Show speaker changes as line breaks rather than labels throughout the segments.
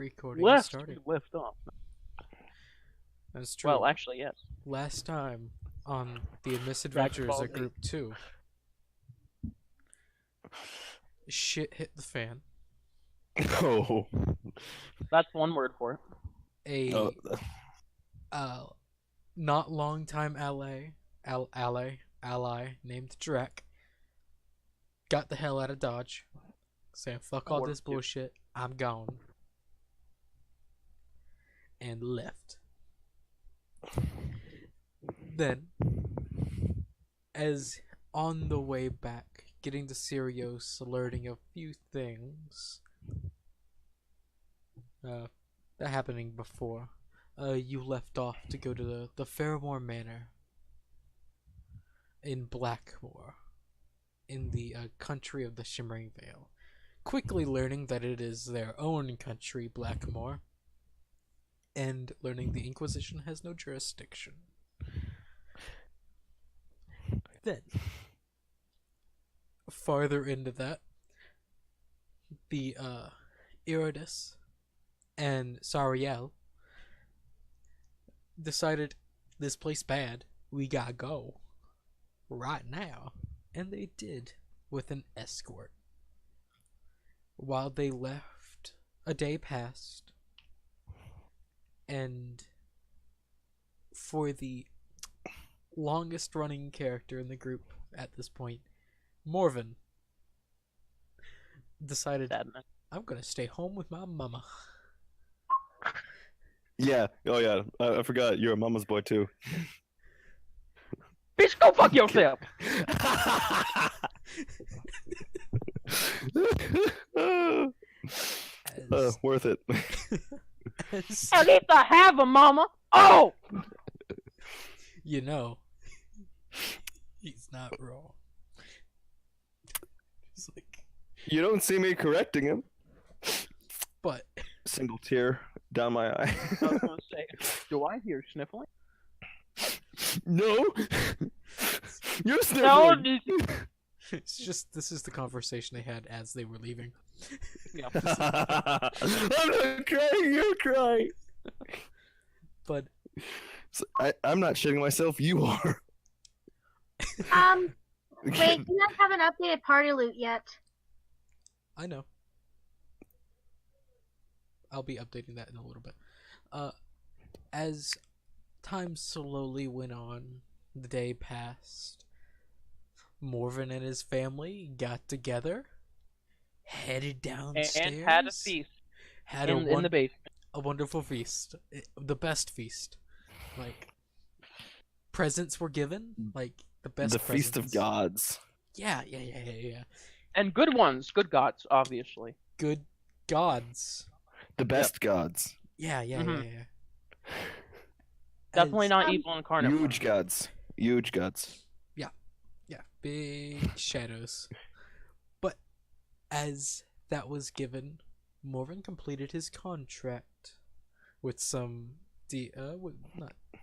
Recording is
Lest
starting.
we lift off.
That's true.
Well, actually, yes.
Last time on the
Dragon
Misadventures
Ball
of
Z.
Group 2, shit hit the fan.
Oh.
That's one word for it.
A
Oh.
not long time ally named Drek got the hell out of Dodge, saying fuck all this bullshit, I'm gone, and left. Then, as on the way back, getting to Sirius, learning a few things that happening before, you left off to go to the Fairmore Manor in Blackmore, in the country of the Shimmering Vale, quickly learning that it is their own country, Blackmore, and learning the Inquisition has no jurisdiction. Then, farther into that, the Iridus and Sariel decided this place bad, we gotta go right now, and they did with an escort. While they left, a day passed, and for the longest running character in the group at this point, Morven, decided,
Sadness.
I'm gonna stay home with my mama.
Yeah. Oh yeah. I forgot you're a mama's boy too.
Bitch, go fuck yourself!
Worth it.
As,
I need to have a mama! Oh!
you know, he's not wrong. It's like,
You don't see me correcting him.
but
Single tear down my eye.
I was gonna say, do I hear sniffling?
No. You're
No,
sniffling.
it's just this is the conversation they had as they were leaving.
yeah.
I'm not crying. You're crying.
But
I'm not shitting myself. You are.
Wait, do you guys have an updated party loot yet?
I know. I'll be updating that in a little bit. As time slowly went on, the day passed. Morven and his family got together, headed downstairs,
And had a feast
had
in the basement.
a wonderful feast, the best feast. Like, presents were given, like the best.
The feast of
presents.
gods.
Yeah.
And good ones, good gods, obviously.
Good gods.
The best gods.
Yeah.
Mhm. Definitely
As-
not evil incarnate.
Huge gods. Huge gods.
Yeah, big shadows. But as that was given, Morven completed his contract with some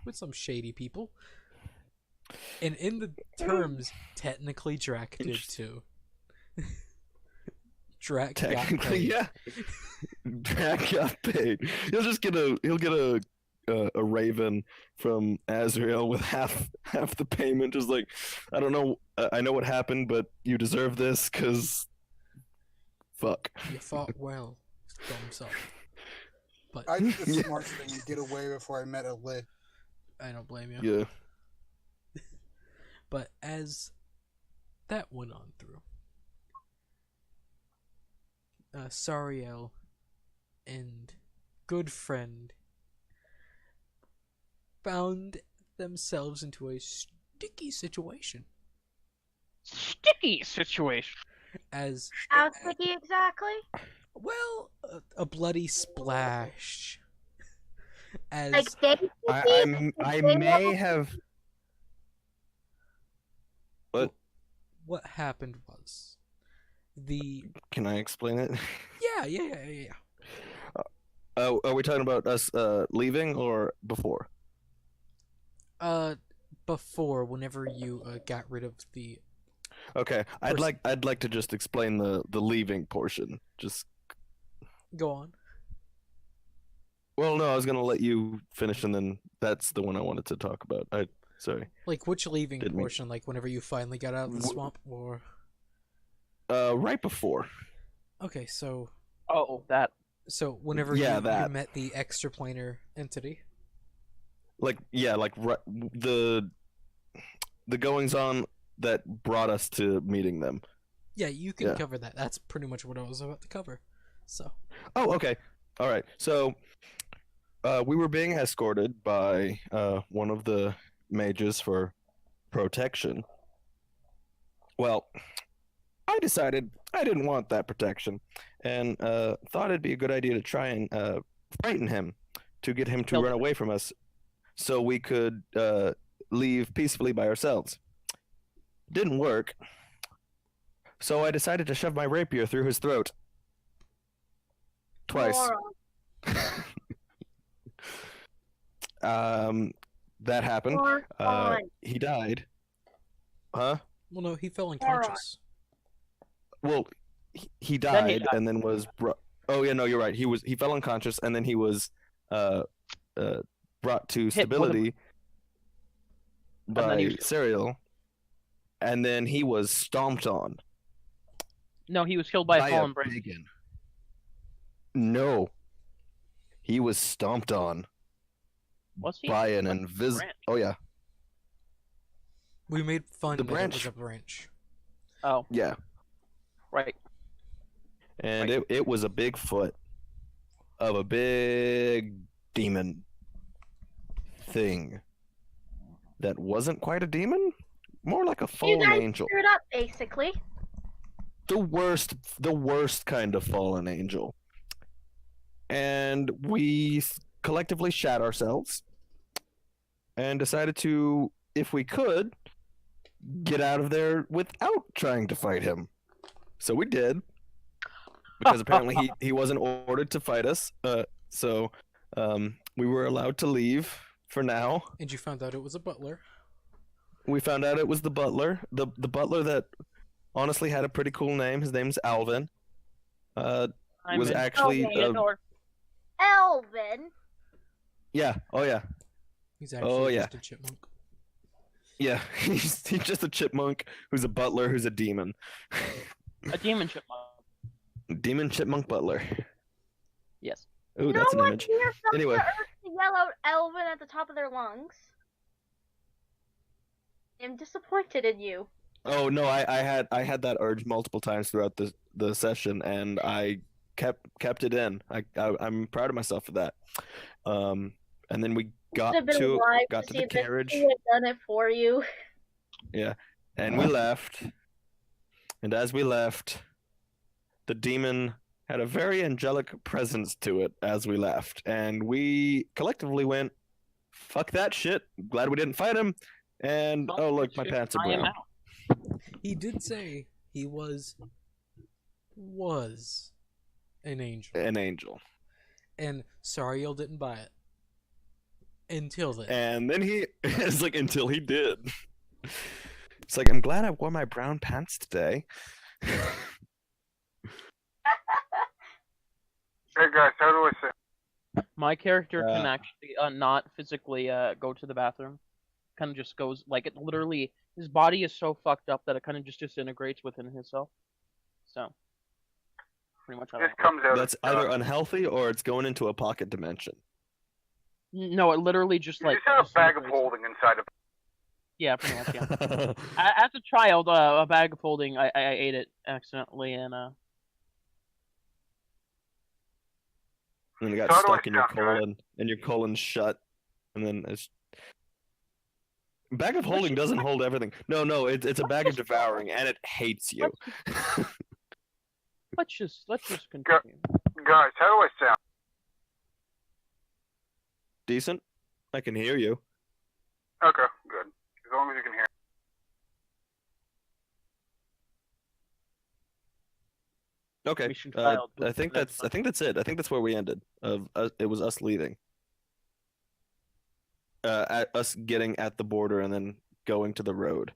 with some shady people. And in the terms, technically Drac did too. Drac got
Technically,
paid.
yeah. Drac got paid. He'll get a raven from Azrael with half the payment. Just like, I don't know. I know what happened, but you deserve this because fuck.
You fought well, thumbs up. But
I did the
Yeah.
smart thing and get away before I met a lit.
I don't blame you.
Yeah.
But as that went on through, Sariel and good friend found themselves into a sticky situation.
Sticky situation.
As,
How sticky exactly?
well, a bloody splash. As
Like stay sticky?
I may have. What?
what happened was the
Can I explain it?
yeah.
Are we talking about us leaving or before?
Before, whenever you got rid of the
Okay, I'd like to just explain the leaving portion. Just
go on.
Well, no, I was gonna let you finish, and then that's the one I wanted to talk about. Sorry.
Like which leaving
Didn't mean-
portion? Like whenever you finally got out of the
Wh-
swamp, or
Right before.
okay, so
Oh, that.
whenever
Yeah,
you
that.
met the extraplanar entity.
Like the goings on that brought us to meeting them.
Yeah, you can
Yeah.
cover that. That's pretty much what I was about to cover. So
Oh, okay. All right. So, we were being escorted by one of the mages for protection. Well, I decided I didn't want that protection, and thought it'd be a good idea to try and frighten him to get him to
Kill
run
him.
away from us, so we could leave peacefully by ourselves. Didn't work. So I decided to shove my rapier through his throat. Twice.
Moron.
That happened.
Moron.
He died. Huh?
well, no, he fell
Alright.
unconscious.
Well, he
Then he
died
died.
and then was brought. Oh yeah, no, you're right. He fell unconscious and then he was brought to
with a-
stability
then
by
he was-
Serial, and then he was stomped on
No, he was killed by a
a
fallen branch.
Pagan. No, he was stomped on
Was he?
by an
What
invisible.
branch?
Oh yeah,
We made fun
The
that it
branch-
was a branch.
Oh,
yeah,
right.
and
Right.
it was a big foot of a big demon thing that wasn't quite a demon, more like a
You
fallen
guys
angel.
screwed up, basically.
The worst kind of fallen angel. And we collectively shat ourselves and decided to, if we could, get out of there without trying to fight him. So we did, because apparently he wasn't ordered to fight us. So we were allowed to leave for now.
And you found out it was a butler.
We found out it was the butler, the butler that honestly had a pretty cool name. His name's Alvin. Was
I'm in.
actually
Okay.
Theodore.
Elvin.
yeah. Oh yeah.
He's actually
yeah.
just a chipmunk.
Yeah. He's just a chipmunk who's a butler who's a demon.
A demon chipmunk.
Demon chipmunk butler.
Yes.
Ooh,
no
that's an
one
image.
here from
Anyway.
the earth to yell out Elvin at the top of their lungs. I'm disappointed in you.
Oh no, I had that urge multiple times throughout the session, and I kept it in. I'm proud of myself for that. And then we
Should have
got
been
to
alive
got to
see
the
if this
carriage.
thing had done it for you.
And we left. And as we left, the demon had a very angelic presence to it as we left. And we collectively went, fuck that shit. Glad we didn't fight him. And oh look, my pants are
I am
brown.
out.
He did say he was an angel.
An angel.
And Sariel didn't buy it. Until then.
And then he it's like until he did. It's like I'm glad I wore my brown pants today.
Hey guys, how do I say?
My character can
Uh,
actually not physically go to the bathroom. Kind of just goes like it literally. His body is so fucked up that it kind of just disintegrates within himself. So, pretty much.
This comes out.
That's
of,
either unhealthy or it's going into a pocket dimension.
No, it literally just
You
like.
just have a bag of
disintegrates.
holding inside of.
Yeah, pretty much. Yeah. As a child, a bag of holding, I ate it accidentally, and
And it got
So do I
stuck in your
sound, right?
colon, and your colon's shut, and then it's. Bag of holding doesn't hold everything. No, it's a bag of devouring, and it hates you.
let's just continue.
Guys, how do I sound?
Decent. I can hear you.
Okay, good. As long as you can hear.
Okay.
Mission failed.
I think
That's
that's it. I think that's where we ended. It was us leaving. At us getting at the border and then going to the road.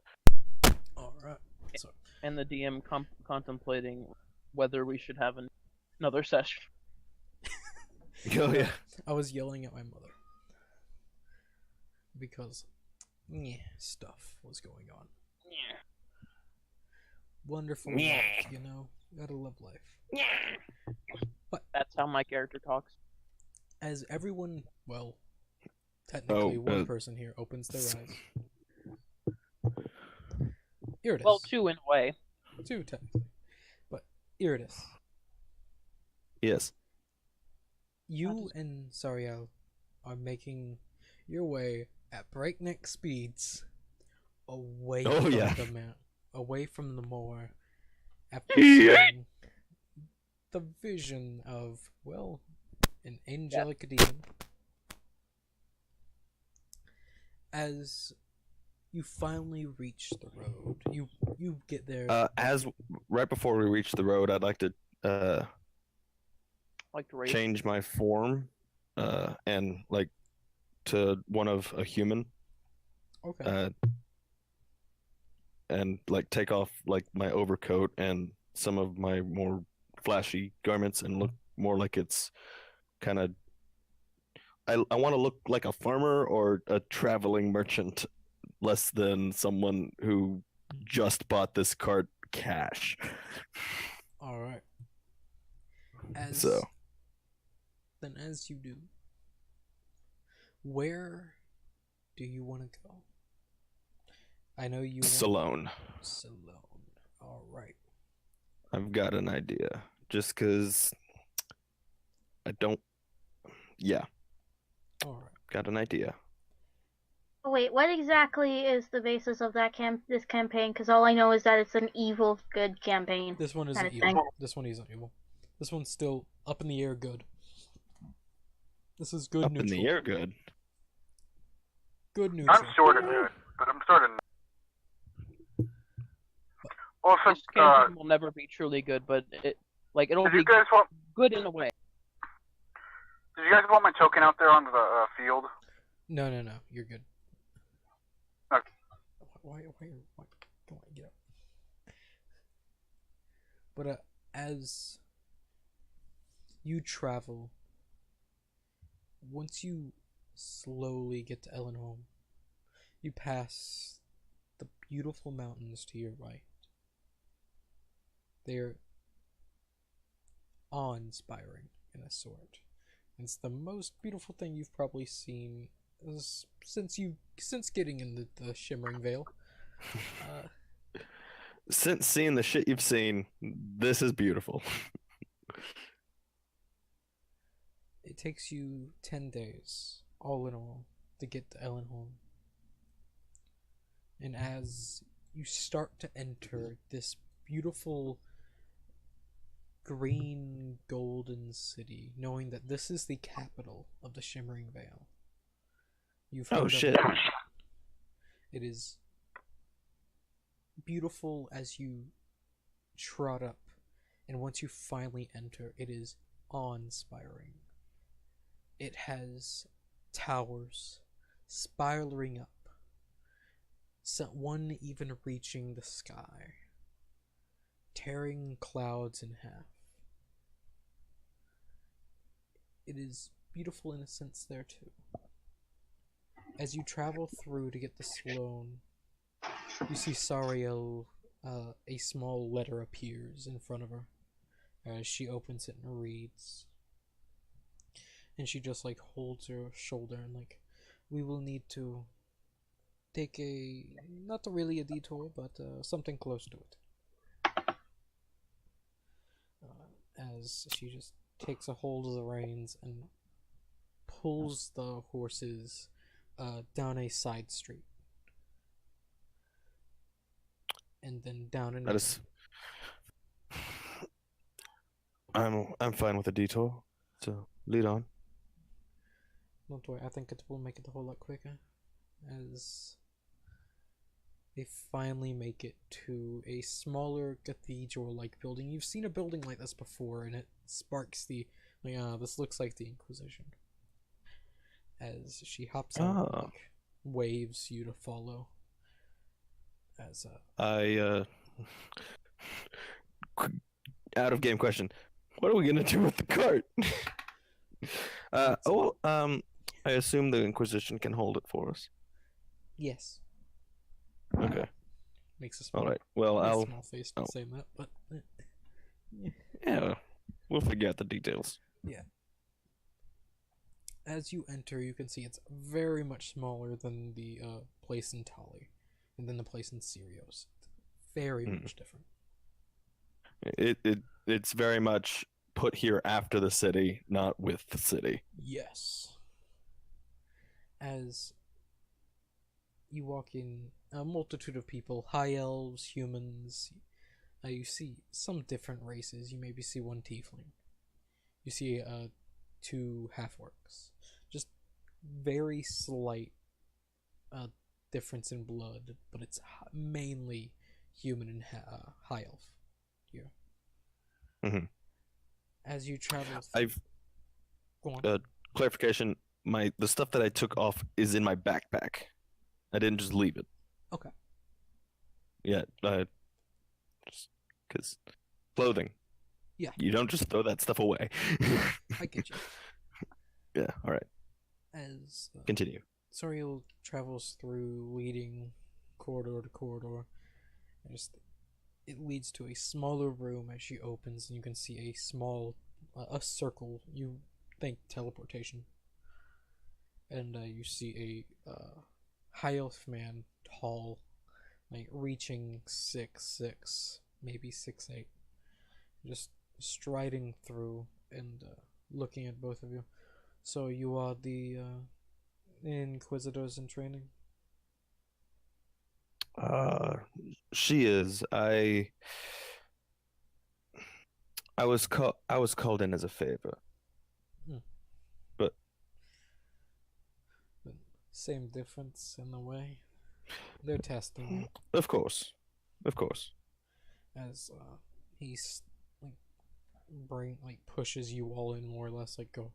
Alright. So
And the DM contemplating whether we should have another session.
Oh yeah.
I was yelling at my mother because stuff was going on.
Yeah.
Wonderful life, you know. Gotta love life.
That's how my character talks.
As everyone, well, technically one
uh,
person here opens their eyes. Iridis.
Well, two in a way.
Two technically, but Iridis,
Yes.
you and Sariel are making your way at breakneck speeds away
Oh,
from
yeah.
the mount, away from the moor, after
Yeah.
seeing the vision of, well, an angelic demon. As you finally reach the road, you get there.
As right before we reach the road, I'd like to
Like to race.
change my form, and like to one of a human,
Okay.
and like take off like my overcoat and some of my more flashy garments and look more like it's kind of. I want to look like a farmer or a traveling merchant, less than someone who just bought this cart cash.
All right.
So.
Then, as you do, where do you want to go? I know you want
Salone.
Salone. All right.
I've got an idea. Just because I don't. Yeah,
All right.
got an idea.
Oh, wait, what exactly is the basis of this campaign? Because all I know is that it's an evil good campaign.
This one isn't
Kinda
evil.
thing.
This one isn't evil. This one's still up in the air. Good. This is good
Up
neutral.
in the air, good.
Good neutral.
I'm sort of good, but I'm sort of. Also,
This campaign will never be truly good, but it'll
did
be
you guys want?
good in a way.
Did you guys want my token out there on the field?
No. You're good.
Okay.
Why? Come on, get up. But as you travel, once you slowly get to Ellenholm, you pass the beautiful mountains to your right. They're awe-inspiring in a sort. It's the most beautiful thing you've probably seen since getting in the Shimmering Vale.
Since seeing the shit you've seen, this is beautiful.
It takes you 10 days, all in all, to get to Ellenholm. And as you start to enter this beautiful green golden city, knowing that this is the capital of the Shimmering Vale. You've
Oh
heard of
shit.
it. It is beautiful as you trot up, and once you finally enter, it is awe-inspiring. It has towers spiraling up, one even reaching the sky, tearing clouds in half. It is beautiful in a sense there too. As you travel through to get to Salone, you see Sariel, a small letter appears in front of her as she opens it and reads. And she just like holds her shoulder and like, we will need to take not really a detour, but something close to it. As she just takes a hold of the reins and pulls the horses down a side street. And then down another.
That is. I'm fine with a detour. So lead on.
Don't worry, I think it will make it a whole lot quicker. As they finally make it to a smaller cathedral-like building. You've seen a building like this before, and it sparks the, this looks like the Inquisition. As she hops out and like, waves you to follow. As
out of game question. What are we gonna do with the cart? I assume the Inquisition can hold it for us.
Yes.
Okay.
Makes a small,
All right. Well,
makes a
I'll.
small face
oh.
saying that, but
Yeah. We'll figure out the details.
as you enter, you can see it's very much smaller than the place in Tali, and then the place in Sirios. Very much different.
It's very much put here after the city, not with the city.
Yes. As you walk in, a multitude of people, high elves, humans. You see some different races. You maybe see one tiefling. You see two half orcs. Just very slight difference in blood, but it's mainly human and high elf here.
Mhm.
As you travel,
I've
go on.
clarification. The stuff that I took off is in my backpack. I didn't just leave it.
Okay.
Yeah. Just because clothing.
Yeah.
You don't just throw that stuff away.
I get you.
Yeah. All right.
As
Continue.
Soriel travels through, leading corridor to corridor. It leads to a smaller room as she opens, and you can see a small, a circle. You think teleportation, and you see a high elf man, tall, like reaching 6'6", maybe 6'8", just striding through and looking at both of you. So you are the Inquisitors in training?
She is. I was called in as a favor.
Hmm.
But
Same difference in a way. They're testing you.
Of course.
As he's pushes you all in more or less, like, go.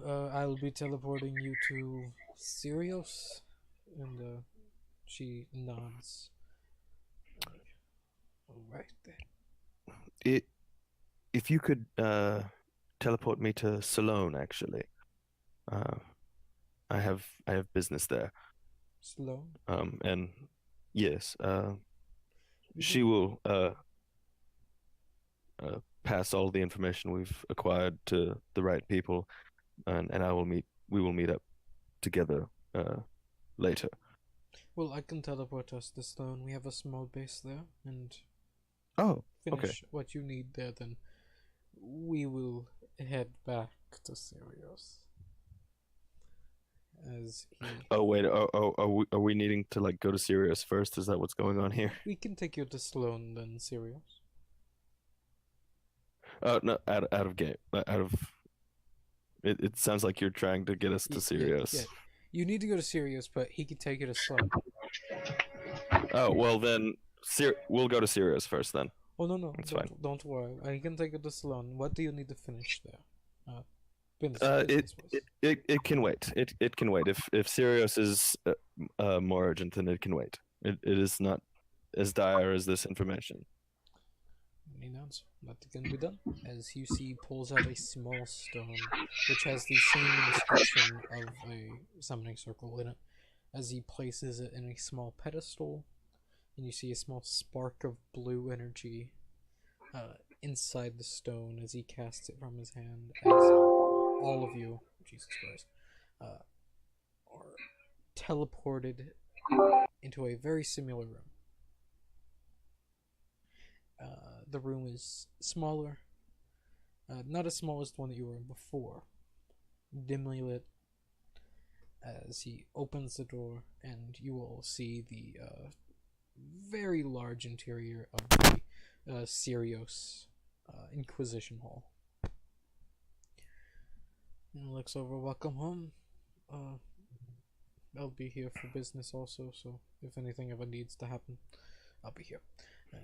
I'll be teleporting you to Sirios, and she nods. All right then.
If you could teleport me to Salone, actually. I have business there.
Slow.
And yes, she will pass all the information we've acquired to the right people, and we will meet up together later.
Well, I can teleport us to Stone. We have a small base there, and
Oh,
finish
okay.
what you need there. Then we will head back to Sirius. As he,
Oh wait, are we needing to like go to Sirius first? Is that what's going on here?
we can take you to Sloan, then Sirius.
No, out of game, out of. It sounds like you're trying to get us to Sirius.
Yeah. You need to go to Sirius, but he can take you to Sloan.
Oh well, then we'll go to Sirius first then.
Oh no,
That's fine.
don't worry. I can take you to Sloan. What do you need to finish there?
It
business-wise.
it can wait. It can wait. If Sirius is more urgent, then it can wait. It is not as dire as this information.
He nods. That can be done. As you see, he pulls out a small stone, which has the same inscription of a summoning circle in it. As he places it in a small pedestal, and you see a small spark of blue energy inside the stone as he casts it from his hand. As all of you, Jesus Christ, are teleported into a very similar room. The room is smaller, not as small as the one that you were in before, dimly lit. As he opens the door, and you will see the very large interior of the Sirios Inquisition Hall. And looks over, welcome home. I'll be here for business also, so if anything ever needs to happen, I'll be here.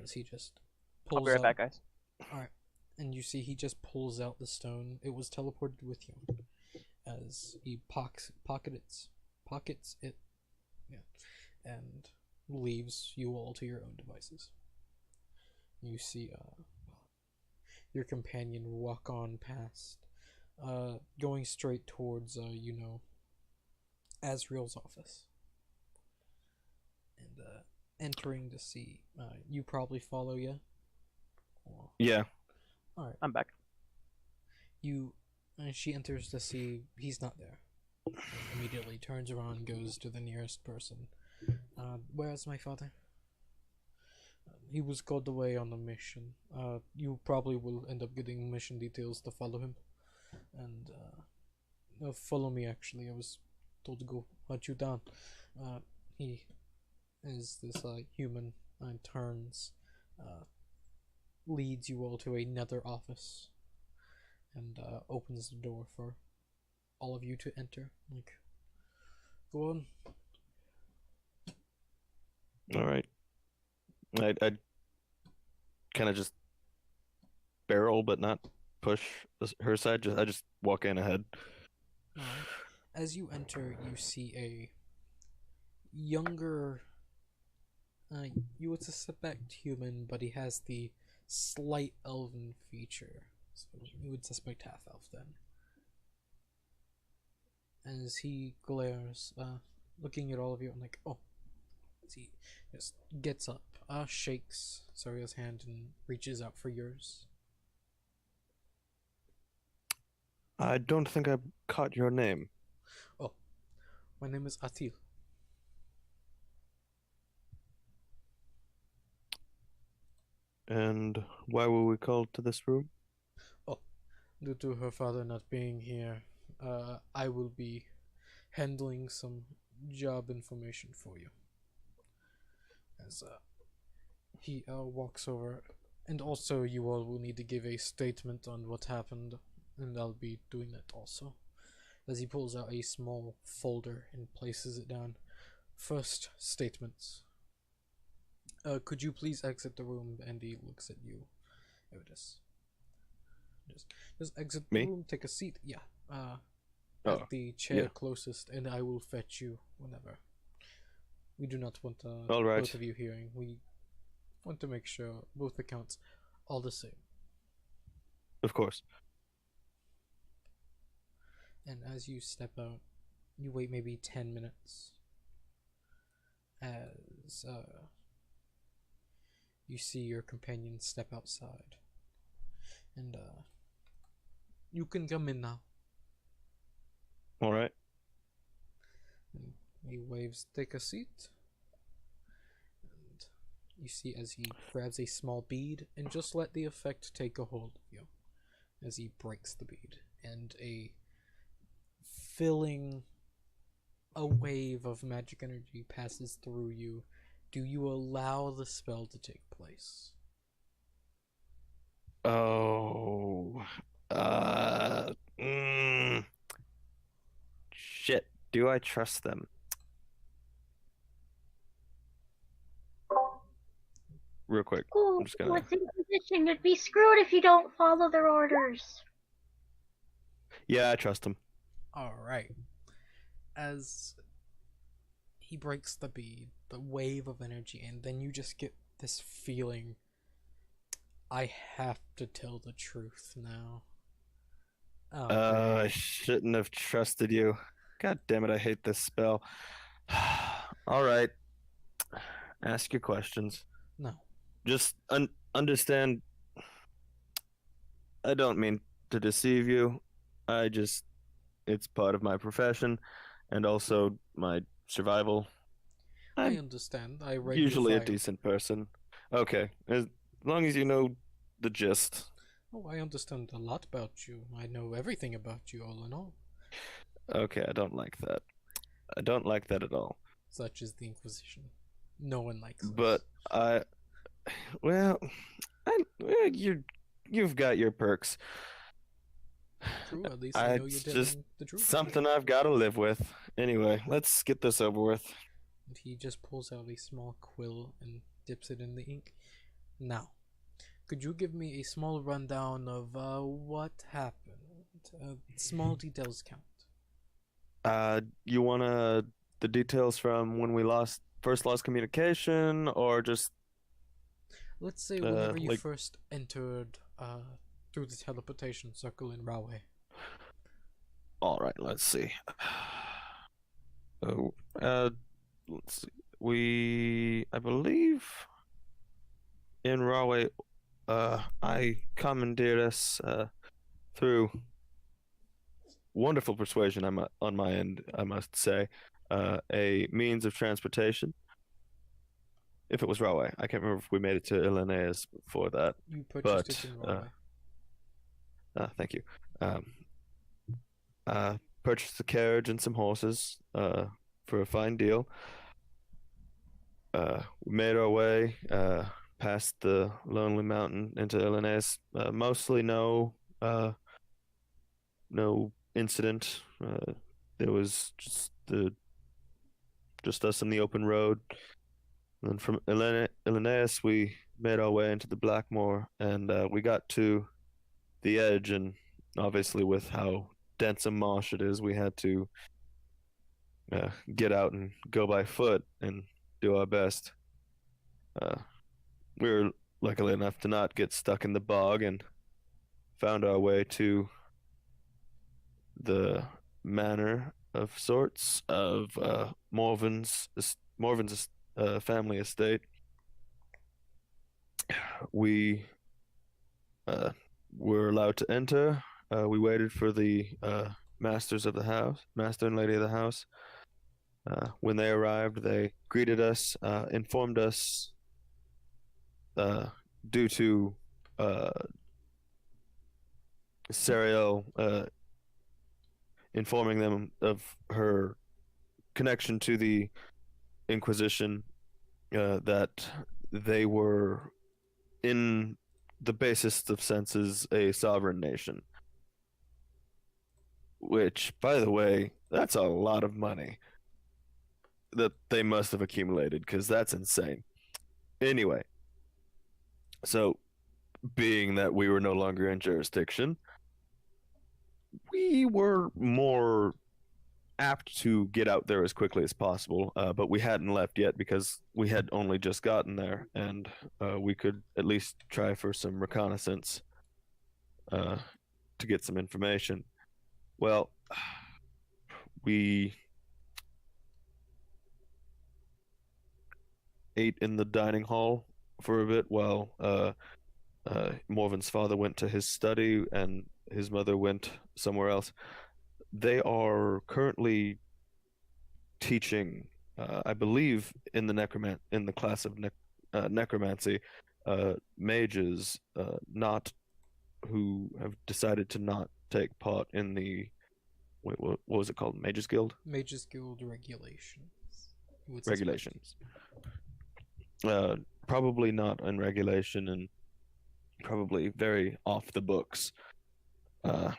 As he just
I'll
pulls
be right
out,
back, guys.
Alright, and you see he just pulls out the stone. It was teleported with you. As he pockets it, yeah, and leaves you all to your own devices. You see your companion walk on past, going straight towards Azrael's office, and entering to see. You probably follow, yeah. Or-
Yeah.
all right.
I'm back.
She enters to see he's not there. And immediately turns around and goes to the nearest person. Where is my father? He was called away on a mission. You probably will end up getting mission details to follow him. And, follow me actually. I was told to go hunt you down. He is this, human, and turns, leads you all to another office. And, opens the door for all of you to enter. Like, go on.
All right. I'd kind of just barrel, but not push her side. I just walk in ahead.
Alright. As you enter, you see a younger, you would suspect human, but he has the slight elven feature. So you would suspect half elf then. As he glares, looking at all of you, I'm like, oh. As he just gets up, shakes Saria's hand and reaches out for yours.
I don't think I caught your name.
Oh, my name is Atil.
And why were we called to this room?
Due to her father not being here, I will be handling some job information for you. As he walks over, and also you all will need to give a statement on what happened, and I'll be doing that also. As he pulls out a small folder and places it down. First, statements. Could you please exit the room? And he looks at you. There it is. Just exit the
Me?
room, take a seat. Yeah.
Oh,
At the chair
yeah.
closest, and I will fetch you whenever. We do not want
All right.
both of you hearing. We want to make sure both accounts are the same.
Of course.
And as you step out, you wait maybe 10 minutes. As you see your companion step outside. And you can come in now.
All right.
And he waves, take a seat. And you see as he grabs a small bead and just let the effect take a hold of you. As he breaks the bead. And a wave of magic energy passes through you. Do you allow the spell to take place?
Oh. Shit. Do I trust them? Real quick.
Ooh,
I'm just gonna.
what's Inquisition? You'd be screwed if you don't follow their orders.
Yeah, I trust them.
Alright. As he breaks the bead, the wave of energy, and then you just get this feeling, I have to tell the truth now. Oh,
I
great.
shouldn't have trusted you. God damn it, I hate this spell. All right. Ask your questions.
No.
Just understand. I don't mean to deceive you. It's part of my profession and also my survival.
I
I'm
understand. I read
usually
your
a
file.
decent person. Okay, as long as you know the gist.
Oh, I understand a lot about you. I know everything about you, all in all.
Okay, I don't like that. I don't like that at all.
Such is the Inquisition. No one likes us.
But well, you've got your perks.
True, at least I know you're
It's
telling
just
the truth.
something I've got to live with. Anyway, let's get this over with.
And he just pulls out a small quill and dips it in the ink. Now, could you give me a small rundown of what happened? Small details count.
You wanna the details from when we first lost communication, or just
Let's say whenever you
like-
first entered through the teleportation circle in Rawe.
All right, let's see. Oh, let's see. I believe in Rahway, I commandeered us through wonderful persuasion. On my end, I must say, a means of transportation. If it was Rahway, I can't remember if we made it to Illinois before that.
You purchased
But
it in Norway.
thank you. Um, purchased a carriage and some horses for a fine deal. We made our way past the Lonely Mountain into Illinois. Mostly no incident. There was just us in the open road. And then from Illinois, we made our way into the Blackmore, and we got to the edge. And obviously, with how dense a marsh it is, we had to get out and go by foot and do our best. We were luckily enough to not get stuck in the bog and found our way to the manor of sorts of Morven's family estate. We were allowed to enter. We waited for the master and lady of the house. When they arrived, they greeted us, informed us, due to Sariel informing them of her connection to the Inquisition, that they were, in the basest of senses, a sovereign nation. Which, by the way, that's a lot of money that they must have accumulated, because that's insane. Anyway, so being that we were no longer in jurisdiction, we were more apt to get out there as quickly as possible, but we hadn't left yet because we had only just gotten there, and we could at least try for some reconnaissance to get some information. Well, we ate in the dining hall for a bit while Morven's father went to his study and his mother went somewhere else. They are currently teaching, I believe, in the class of necromancy, mages, not who have decided to not take part in the what was it called? Mages Guild?
Mages Guild regulations.
Regulations. Probably not in regulation and probably very off the books.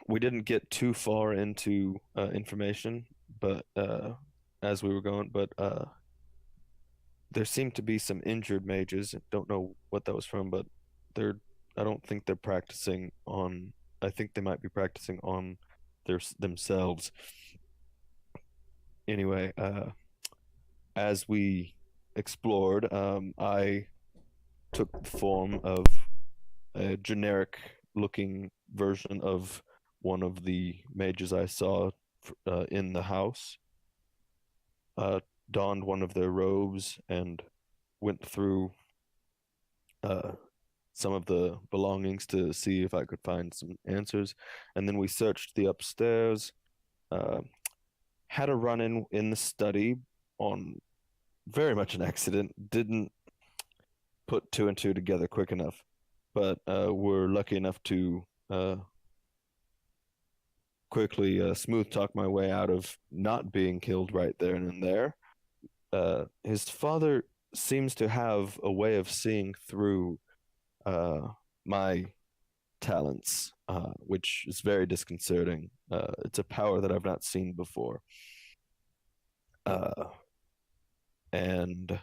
We didn't get too far into information, but as we were going, but there seemed to be some injured mages. I don't know what that was from, but I don't think they're practicing on. I think they might be practicing on themselves. Anyway, as we explored, I took the form of a generic looking version of one of the mages I saw in the house, donned one of their robes and went through some of the belongings to see if I could find some answers. And then we searched the upstairs, had a run in the study on very much an accident, didn't put two and two together quick enough, but were lucky enough to quickly smooth talk my way out of not being killed right there and there. His father seems to have a way of seeing through my talents, which is very disconcerting. It's a power that I've not seen before. And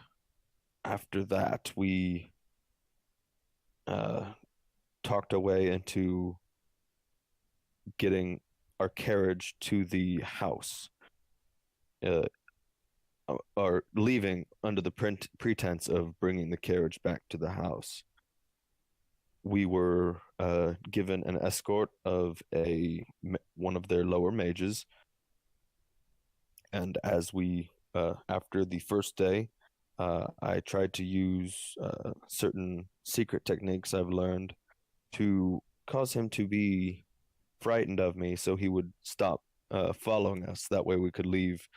after that, we talked our way into getting our carriage to the house, or leaving under the pretense of bringing the carriage back to the house. we were given an escort of one of their lower mages, and as we after the first day, I tried to use certain secret techniques I've learned to cause him to be frightened of me, so he would stop following us. That way, we could leave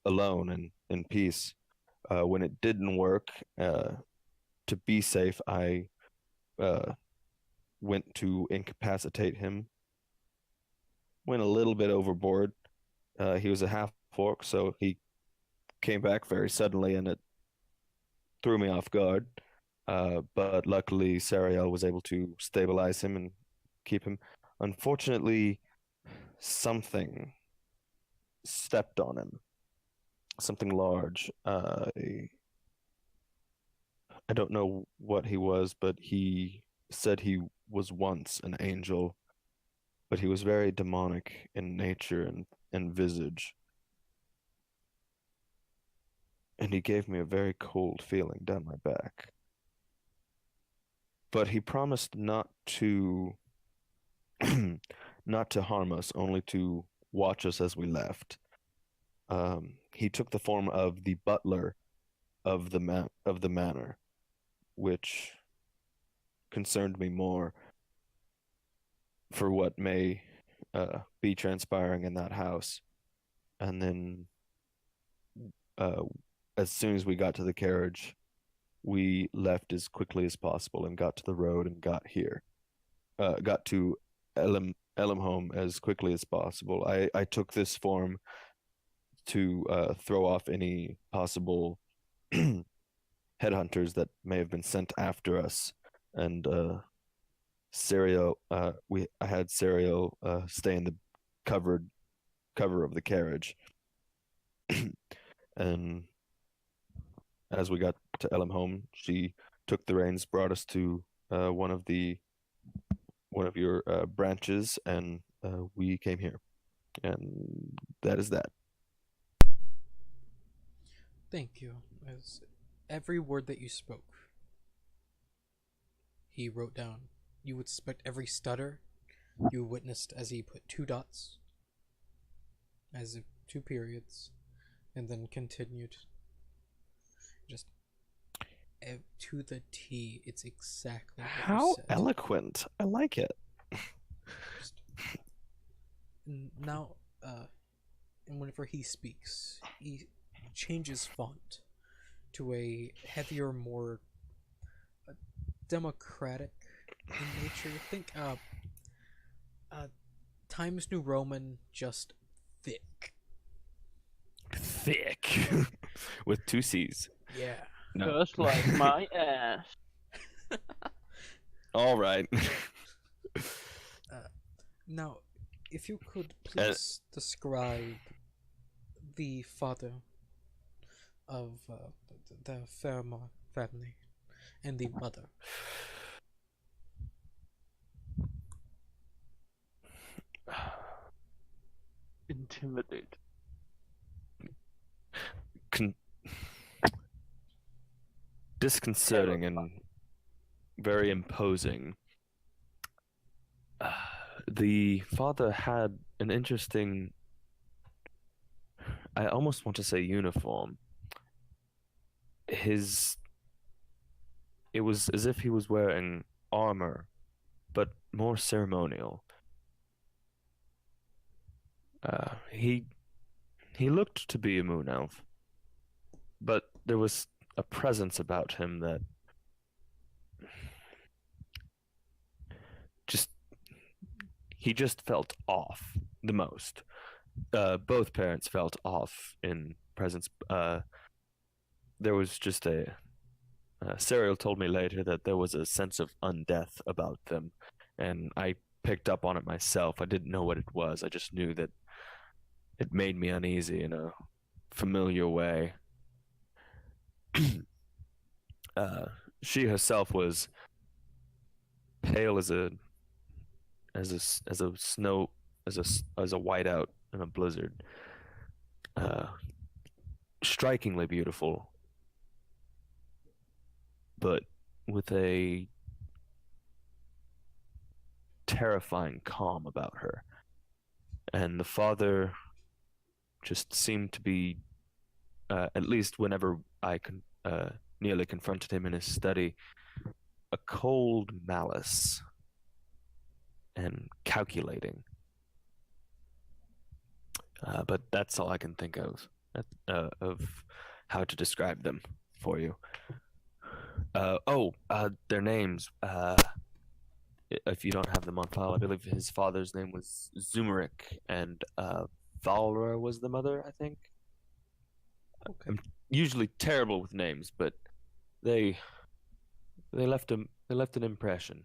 alone and in peace. When it didn't work, to be safe, I went to incapacitate him. Went a little bit overboard. He was a half orc, so he came back very suddenly, and it threw me off guard. But luckily, Sariel was able to stabilize him and keep him. Unfortunately, something stepped on him. Something large. I don't know what he was, but he said he was once an angel, but he was very demonic in nature and visage. And he gave me a very cold feeling down my back. But he promised not to not to harm us, only to watch us as we left. He took the form of the butler of the manor, which concerned me more for what may be transpiring in that house. And then, as soon as we got to the carriage, we left as quickly as possible and got to the road and got to Elimholm as quickly as possible. I took this form to throw off any possible headhunters that may have been sent after us, and I had Serial stay in the cover of the carriage, and as we got to Elimholm, she took the reins, brought us to one of your branches, and we came here, and that is that.
Thank you. As every word that you spoke, he wrote down. You would suspect every stutter you witnessed as he put 2 dots, as if 2 periods, and then continued. Just to the T. It's exactly what
How
you said.
eloquent! I like it.
Just, now, and whenever he speaks, he changes font to a heavier, more democratic in nature. Think Times New Roman, just thick.
Thick. With 2 C's.
Yeah.
No.
Just like my ass.
All right.
Now, if you could please describe the father of the Fairmont family and the mother.
Intimidate.
Disconcerting and very imposing. The father had an interesting, I almost want to say, uniform. It was as if he was wearing armor, but more ceremonial. He looked to be a moon elf, but there was a presence about him that he just felt off the most. Both parents felt off in presence. There was just Serial told me later that there was a sense of undeath about them, and I picked up on it myself. I didn't know what it was. I just knew that it made me uneasy in a familiar way. She herself was pale as a whiteout in a blizzard. Strikingly beautiful, but with a terrifying calm about her. And the father just seemed to be, at least whenever I nearly confronted him in his study, a cold malice and calculating. But that's all I can think of how to describe them for you. Their names. If you don't have them on file, I believe his father's name was Zumeric, and Valra was the mother, I think.
Okay.
I'm usually terrible with names, but they left an impression.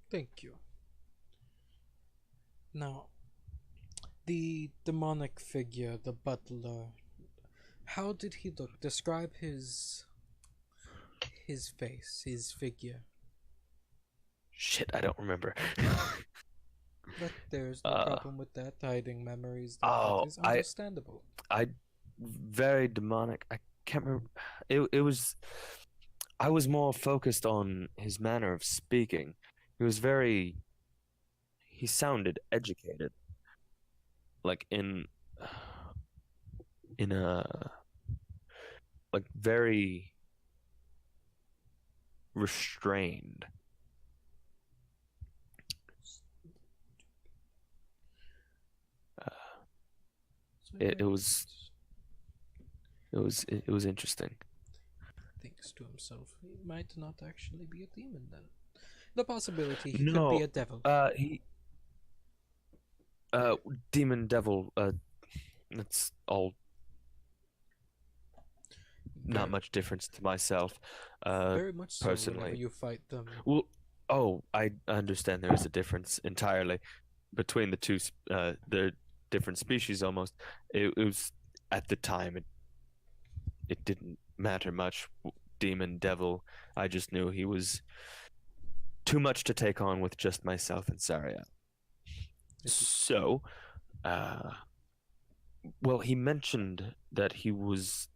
Thank you. Now, the demonic figure, the butler, how did he look? Describe his face, his figure.
Shit, I don't remember.
But there's no problem with that. Hiding memories,
Oh,
that is understandable.
I very demonic. I can't remember. It was. I was more focused on his manner of speaking. He was very. He sounded educated, like in a like very restrained. It was interesting.
Thinks to himself, he might not actually be a demon then. The possibility he
No,
could be a devil.
Demon devil. That's all. Not much difference to myself.
Very much so.
Personally,
Whenever you fight them.
well, oh, I understand there is a difference entirely between the two. The different species almost. It was at the time. It didn't matter much. Demon, devil. I just knew he was too much to take on with just myself and Saria. So, well, he mentioned that he was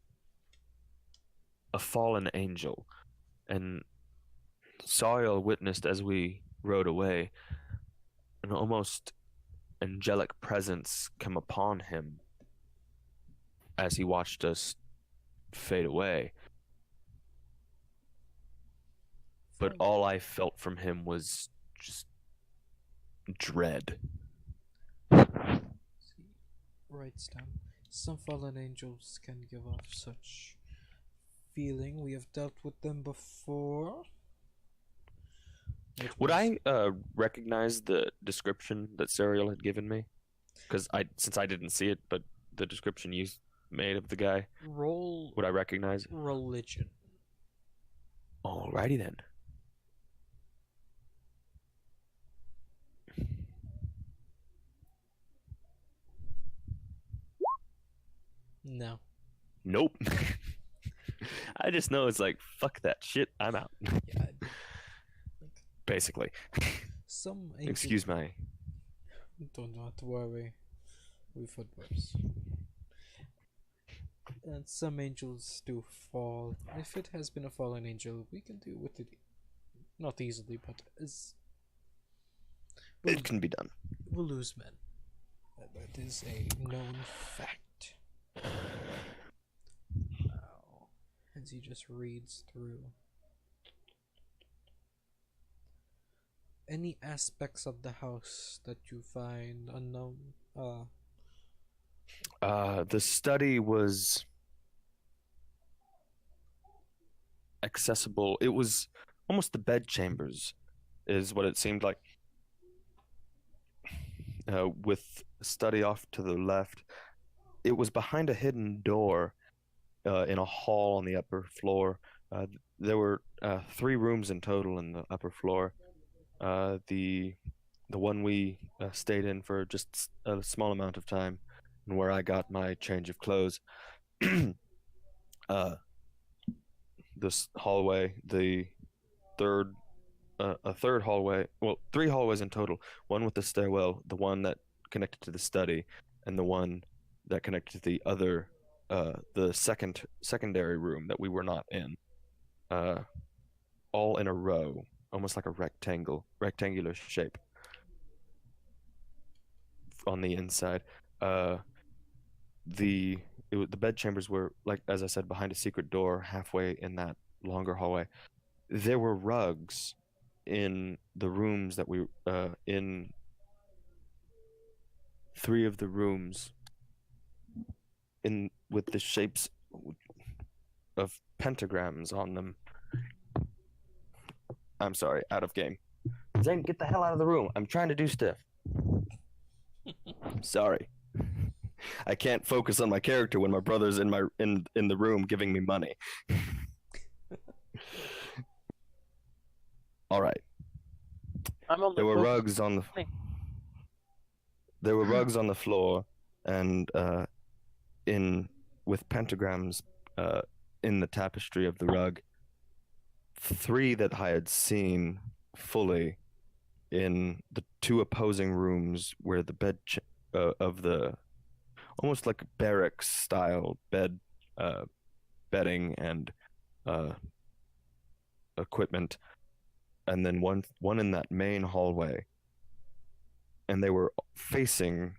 a fallen angel, and Sariel witnessed as we rode away an almost angelic presence come upon him as he watched us fade away. But all I felt from him was just dread.
Writes down. Some fallen angels can give off such feeling. We have dealt with them before.
Would I recognize the description that Sariel had given me? Because since I didn't see it, but the description you made of the guy,
roll?
Would I recognize it?
Religion.
Alrighty then.
No.
Nope. I just know it's like, fuck that shit, I'm out.
Yeah.
Basically.
Some angels...
Excuse my...
Do not worry. We've had worse. And some angels do fall. If it has been a fallen angel, we can deal with it. Not easily, but
It can be done.
we'll lose men. That is a known fact. Wow. As he just reads through. Any aspects of the house that you find unknown?
The study was accessible. It was almost the bedchambers, is what it seemed like. With the study off to the left, it was behind a hidden door in a hall on the upper floor. There were 3 rooms in total in the upper floor. The one we stayed in for just a small amount of time, and where I got my change of clothes. This hallway, a third hallway, well, 3 hallways in total. One with the stairwell, the one that connected to the study, and the one that connected to the other, the secondary room that we were not in. All in a row, almost like a rectangular shape. on the inside. Uh, the bed chambers were, like as I said, behind a secret door halfway in that longer hallway. There were rugs in the rooms that we in three of the rooms in with the shapes of pentagrams on them. I'm sorry, out of game. Zane, get the hell out of the room. I'm trying to do stuff. Sorry. I can't focus on my character when my brother's in the room giving me money. All right.
I'm on the
There were
phone.
rugs on the there were rugs on the floor, and in with pentagrams in the tapestry of the rug. Three that I had seen fully in the two opposing rooms where the of the almost like barracks style bedding and equipment, and then one in that main hallway, and they were facing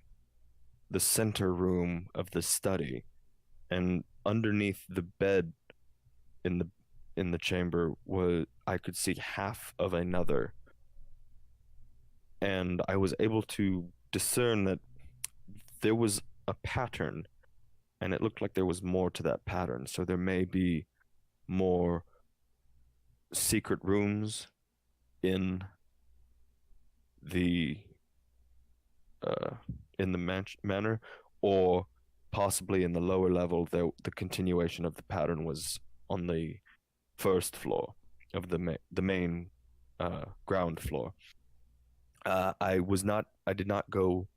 the center room of the study, and underneath the bed in the chamber I could see half of another, and I was able to discern that there was a pattern, and it looked like there was more to that pattern, so there may be more secret rooms in the manor, or possibly in the lower level the continuation of the pattern was on the first floor of the main ground floor. I did not go.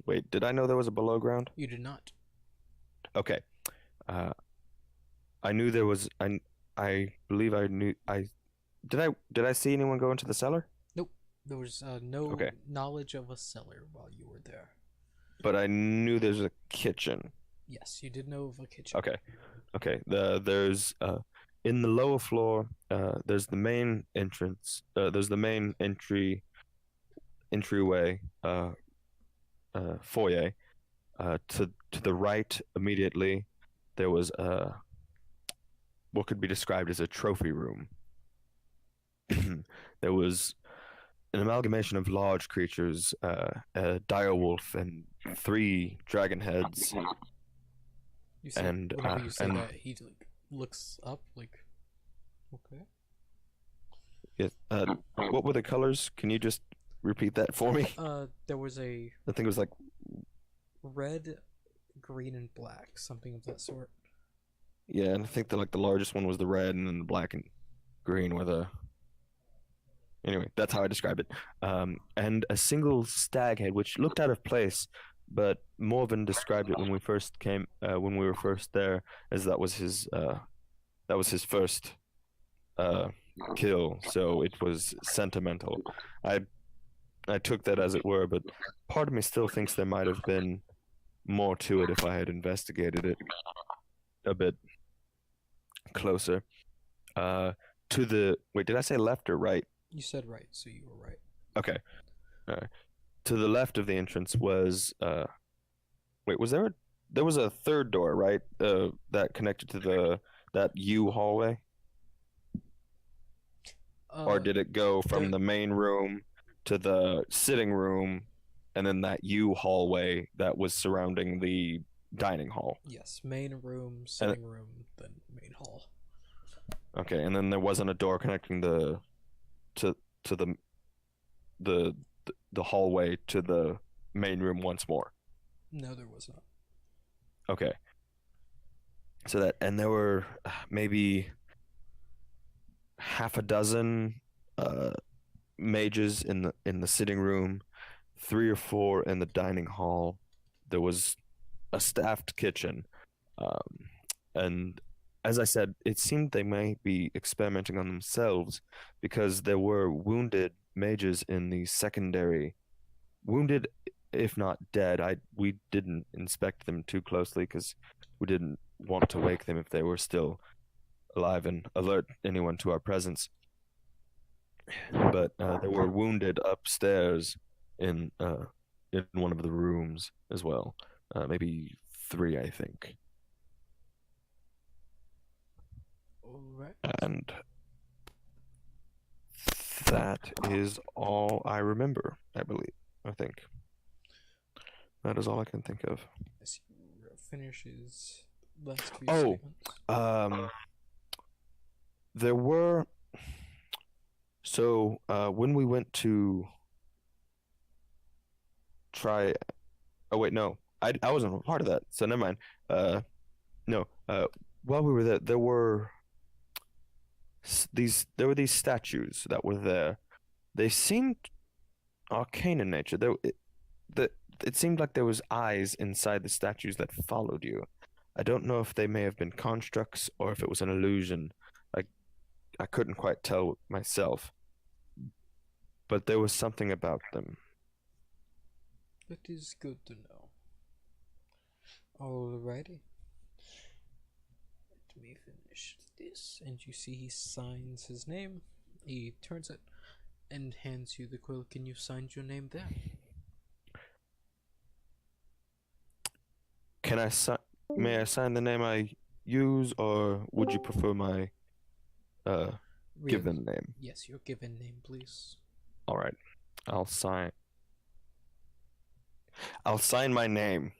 Wait, did I know there was a below ground?
You did not.
Okay. I knew there was. I believe I knew. Did I see anyone go into the cellar?
There was no
Okay.
knowledge of a cellar while you were there.
But I knew there's a kitchen.
Yes, you did know of a kitchen.
Okay. Okay. There's in the lower floor. There's the main entrance. There's the main entryway. Foyer. To the right immediately, there was what could be described as a trophy room. There was an amalgamation of large creatures, a dire wolf and 3 dragon heads.
You said,
And,
whenever you say
and-
that, he looks up like, okay.
Yes, what were the colors? Can you just repeat that for me?
There was a
I think it was like,
red, green, and black, something of that sort.
yeah, and I think the largest one was the red, and then the black and green were the. Anyway, that's how I described it. And a single stag head, which looked out of place, but Morven described it when we first came, when we were first there, as that was his first kill, so it was sentimental. I took that as it were, but part of me still thinks there might have been more to it if I had investigated it a bit closer. Wait, did I say left or right?
You said right, so you were right.
Okay. To the left of the entrance was wait, there was a third door, right? That connected to that U hallway? Or did it go from
there-
the main room to the sitting room and then that U hallway that was surrounding the dining hall?
Yes, main room, sitting room, then main hall.
Okay, and then there wasn't a door connecting to the hallway to the main room once more.
No, there was not.
Okay. So and there were maybe half a dozen mages in the sitting room, 3 or 4 in the dining hall. There was a staffed kitchen, and as I said, it seemed they may be experimenting on themselves because there were wounded mages in the secondary, wounded if not dead. We didn't inspect them too closely because we didn't want to wake them if they were still alive and alert anyone to our presence. But there were wounded upstairs in one of the rooms as well. Maybe three, I think.
Alright.
And that is all I remember, I believe. I think. That is all I can think of.
As he finishes last few
Oh,
statements.
There were when we went to try. Oh wait, no, I wasn't a part of that, so never mind. No. While we were there, there were these statues that were there. They seemed arcane in nature. It seemed like there was eyes inside the statues that followed you. I don't know if they may have been constructs or if it was an illusion. I I couldn't quite tell myself, but there was something about them.
That is good to know. Alrighty. Let me finish this. And you see he signs his name. He turns it and hands you the quill. Can you sign your name there?
Can I may I sign the name I use, or would you prefer my
Really?
given name?
Yes, your given name, please.
All right. I'll sign I'll sign my name.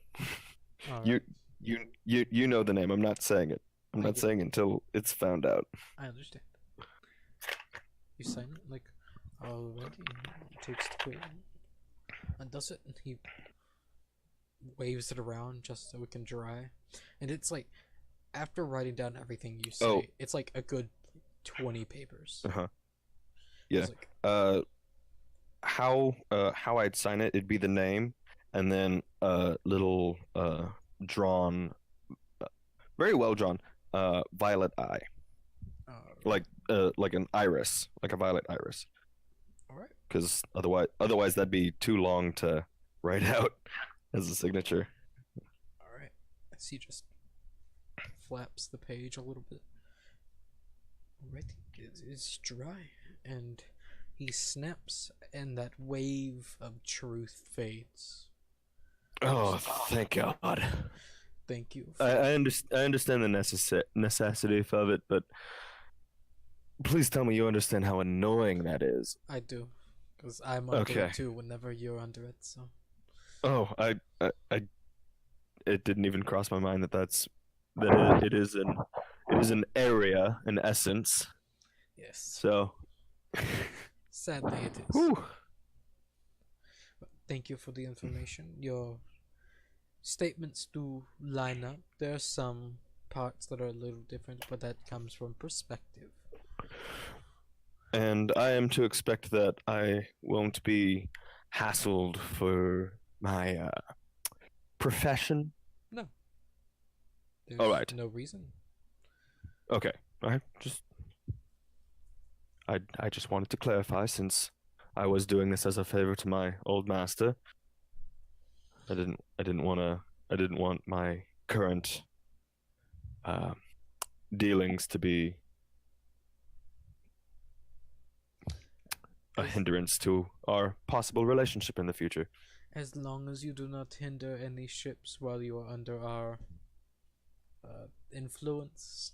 Alright,
You know the name. I'm not saying it. I'm
I
not
get-
saying it until it's found out.
I understand. You sign it like already. He takes the quill and does it, and he waves it around just so it can dry. And it's like after writing down everything you say,
Oh.
it's like a good 20 papers.
Uh-huh.
It's
Yeah.
like,
How I'd sign it, it'd be the name and then little drawn very well drawn violet eye. Like an iris, like a violet iris.
Alright.
Because otherwise that'd be too long to write out as a signature.
Alright. As he just flaps the page a little bit. Alright, it is dry. And he snaps, and that wave of truth fades.
Oh, thank God.
Thank you.
I understand the necessity of it, but please tell me you understand how annoying that is.
I do. Because I'm under
Okay.
it too whenever you're under it, so.
Oh, it didn't even cross my mind that it is an area, an essence.
Yes.
So,
Sadly, it is.
whew.
But thank you for the information. Your statements do line up. There are some parts that are a little different, but that comes from perspective.
And I am to expect that I won't be hassled for my profession.
There's
Alright.
no reason.
Okay, I just wanted to clarify since I was doing this as a favor to my old master. I didn't want my current dealings to be a hindrance to our possible relationship in the future.
As long as you do not hinder any ships while you are under our influence,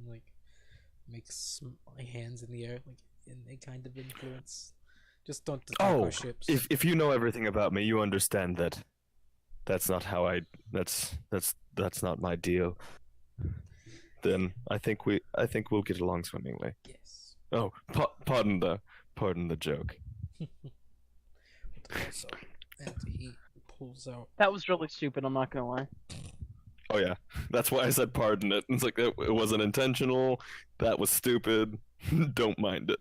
like makes my hands in the air, like in a kind of influence. Just don't attack
Oh,
our ships.
if you know everything about me, you understand that that's not how that's not my deal. Then I think we'll get along swimmingly.
Yes.
Oh, pardon the joke.
But also, and he pulls out.
That was really stupid. I'm not gonna lie.
Oh yeah, that's why I said pardon it. It's like it wasn't intentional. That was stupid. Don't mind it.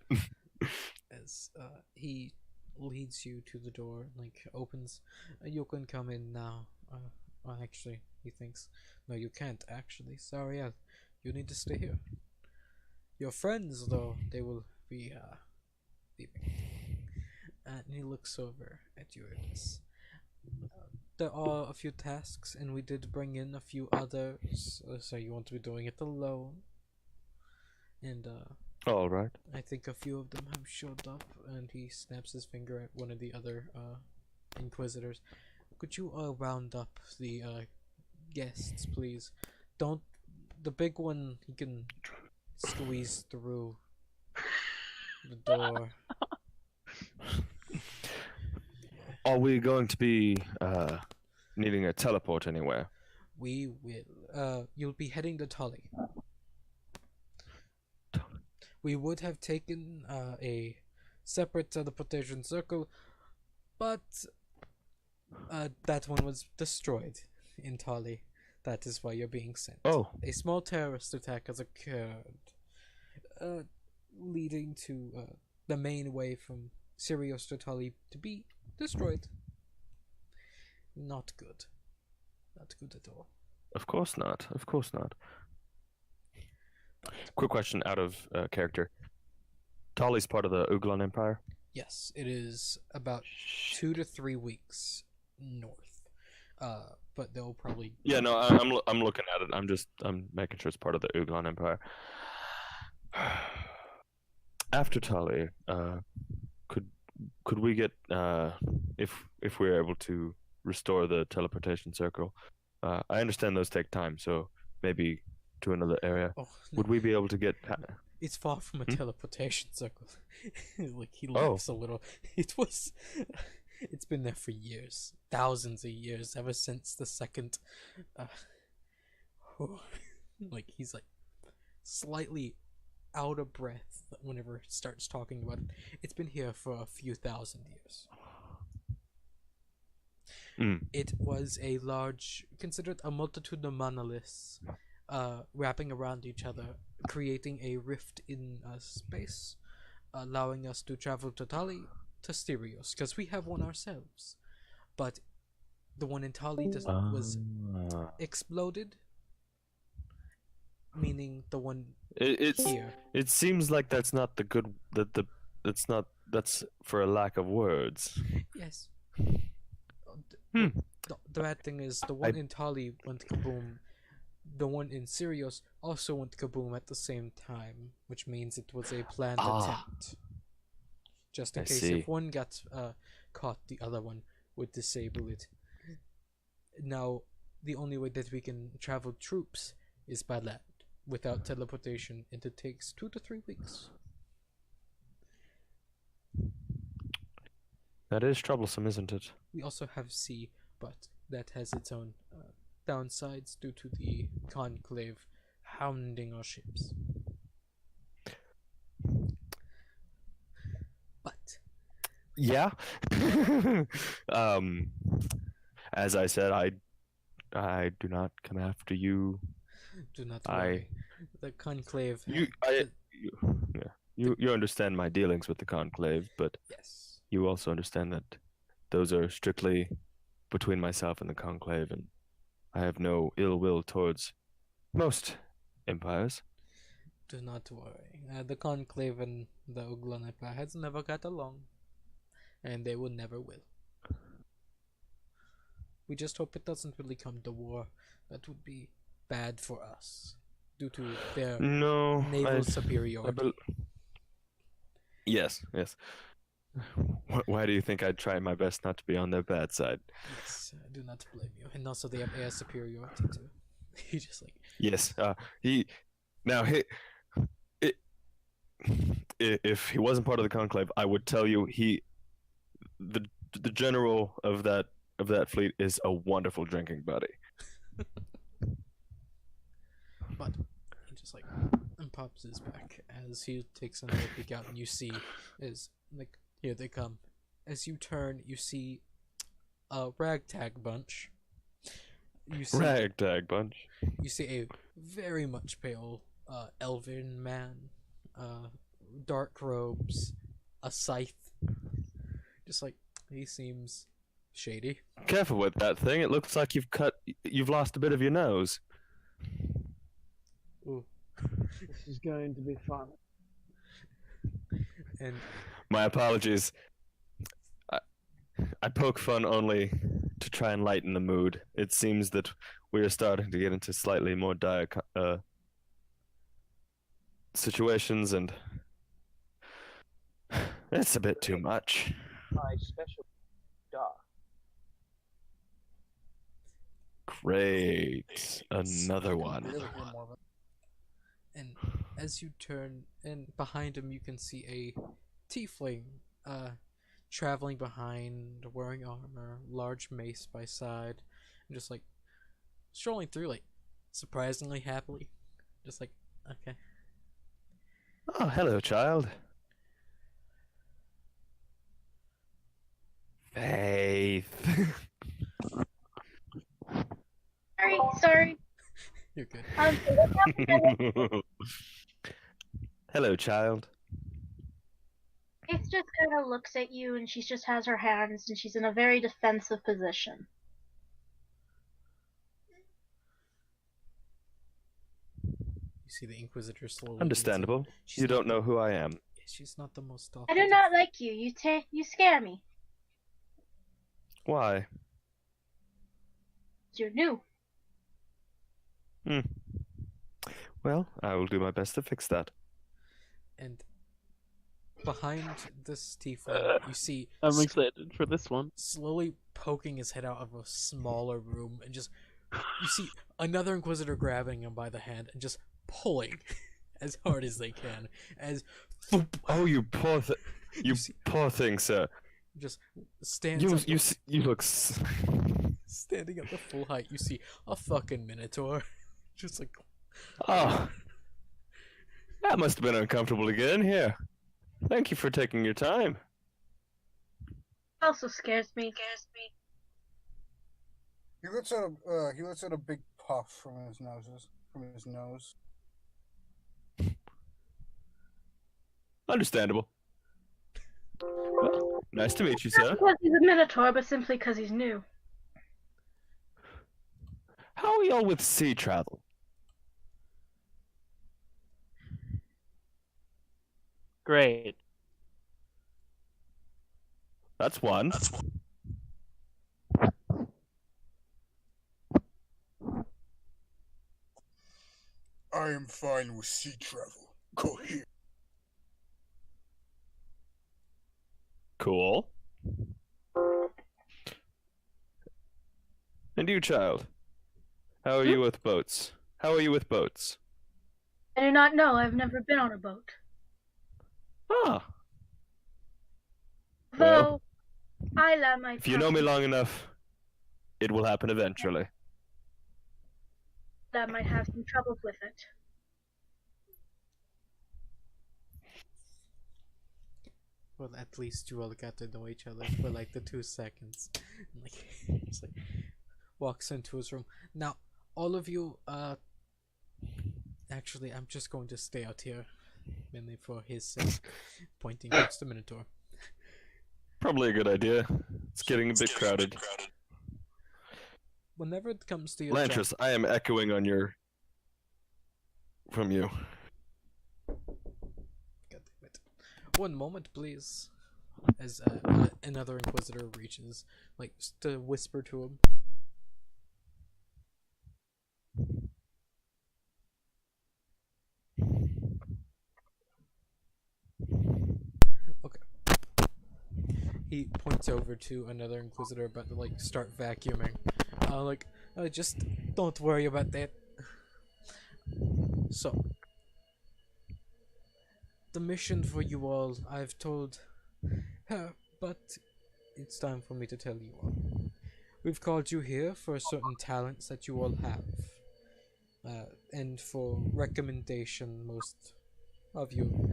As he leads you to the door, like opens. You can come in now. Well, actually, he thinks, no, you can't. Actually, sorry, you need to stay here. Your friends, though, they will be leaving. And he looks over at you. There are a few tasks, and we did bring in a few others. So you want to be doing it alone. And
All right.
I think a few of them have showed up, and he snaps his finger at one of the other inquisitors. Could you round up the guests, please? Don't. The big one, he can squeeze through the door.
Are we going to be needing a teleport anywhere?
We will. You'll be heading to Tully. We would have taken a separate teleportation circle, but that one was destroyed in Tully. That is why you're being sent.
Oh,
A small terrorist attack has occurred, leading to the main way from Sirius to Tully to be destroyed. Not good. Not good at all.
of course not. Of course not. Quick question out of character. Tali's part of the Uglon Empire?
Yes, it is about 2 to 3 weeks north. But they'll probably
Yeah, no, I'm looking at it. I'm making sure it's part of the Uglon Empire. After Tali, could we get if we're able to restore the teleportation circle? I understand those take time, so maybe to another area.
Oh,
Would we be able to get?
it's far from a
Hmm?
teleportation circle. Like he
Oh.
laughs a little. It's been there for years, thousands of years, ever since the second. Like he's like slightly out of breath whenever he starts talking about it. It's been here for a few thousand years.
Mm.
It was a large, considered a multitude of monoliths, wrapping around each other, creating a rift in space, allowing us to travel to Tali to Styrios, because we have one ourselves. But the one in Tali was exploded, meaning the one
It's
here.
it seems like that's not the good that's for a lack of words.
Yes.
Hmm.
The bad thing is the one in Tali went kaboom. The one in Sirius also went kaboom at the same time, which means it was a planned attempt. Just in
I
case
see.
if one got caught, the other one would disable it. Now, the only way that we can travel troops is by land. Without teleportation, and it takes 2 to 3 weeks.
That is troublesome, isn't it?
We also have sea, but that has its own downsides due to the conclave hounding our ships. But
Yeah. As I said, I do not come after you.
do not
I-
worry. The conclave.
You understand my dealings with the conclave, but
Yes.
you also understand that those are strictly between myself and the conclave, and I have no ill will towards most empires.
Do not worry. The conclave and the Uglon Empire has never got along, and they will never will. We just hope it doesn't really come to war. That would be bad for us, due to their
No,
naval superiority.
Yes, yes. Why do you think I'd try my best not to be on their bad side?
Yes, I do not blame you. And also they have air superiority too. He just like
Yes. If he wasn't part of the conclave, I would tell you the general of that fleet is a wonderful drinking buddy.
but he just like and pops his back as he takes another peek out, and you see is like here they come. As you turn, you see a ragtag bunch. You see
Ragtag bunch.
you see a very much pale elven man, dark robes, a scythe. Just like he seems shady.
Careful with that thing. It looks like you've lost a bit of your nose.
Ooh.
This is going to be fun.
And
My apologies. I poke fun only to try and lighten the mood. It seems that we are starting to get into slightly more dire situations, and it's a bit too much.
My special dog.
Great. Another one.
Really hear more of it. And as you turn, and behind him, you can see a tiefling, traveling behind, wearing armor, large mace by side, and just like strolling through, like surprisingly happily. Just like, okay.
Oh, hello, child. Faith.
Sorry.
You're good.
Hello, child.
Faith just kind of looks at you, and she just has her hands, and she's in a very defensive position.
You see the Inquisitor slowly.
Understandable.
She's
You
not
don't know who I am.
She's not the most
I
talkative.
do not like you. You scare me.
Why?
You're new.
Well, I will do my best to fix that.
And behind this tiefling, you see
I'm excited for this one.
slowly poking his head out of a smaller room, and just you see another Inquisitor grabbing him by the hand and just pulling as hard as they can. As thump,
Oh, you poor you
see-
poor thing, sir.
just stands
You
up,
you look.
standing at the full height. You see a fucking Minotaur, just like
Oh, that must have been uncomfortable to get in here. Thank you for taking your time.
Also scares me.
He lets out a big puff from his nose.
Understandable. Well, nice to meet you, sir.
Not because he's a Minotaur, but simply because he's new.
How are y'all with sea travel?
Great.
That's one.
I am fine with sea travel. Go here.
Cool. And you, child? How are you with boats? How are you with boats?
I do not know. I've never been on a boat.
Ah,
Though, Isla might.
if you know me long enough, it will happen eventually.
That might have some troubles with it.
well, at least you all got to know each other for like the 2 seconds. And, like, just like walks into his room. Now, all of you, actually, I'm just going to stay out here, mainly for his sake, pointing towards the Minotaur.
Probably a good idea. It's getting a bit crowded.
Whenever it comes to your job,
Lantris, I am echoing on from you.
God damn it. One moment, please. As another Inquisitor reaches, like, to whisper to him. Okay. He points over to another Inquisitor about to, like, start vacuuming. Just don't worry about that. So, the mission for you all, I've told her, but it's time for me to tell you all. We've called you here for certain talents that you all have, and for recommendation, most of you,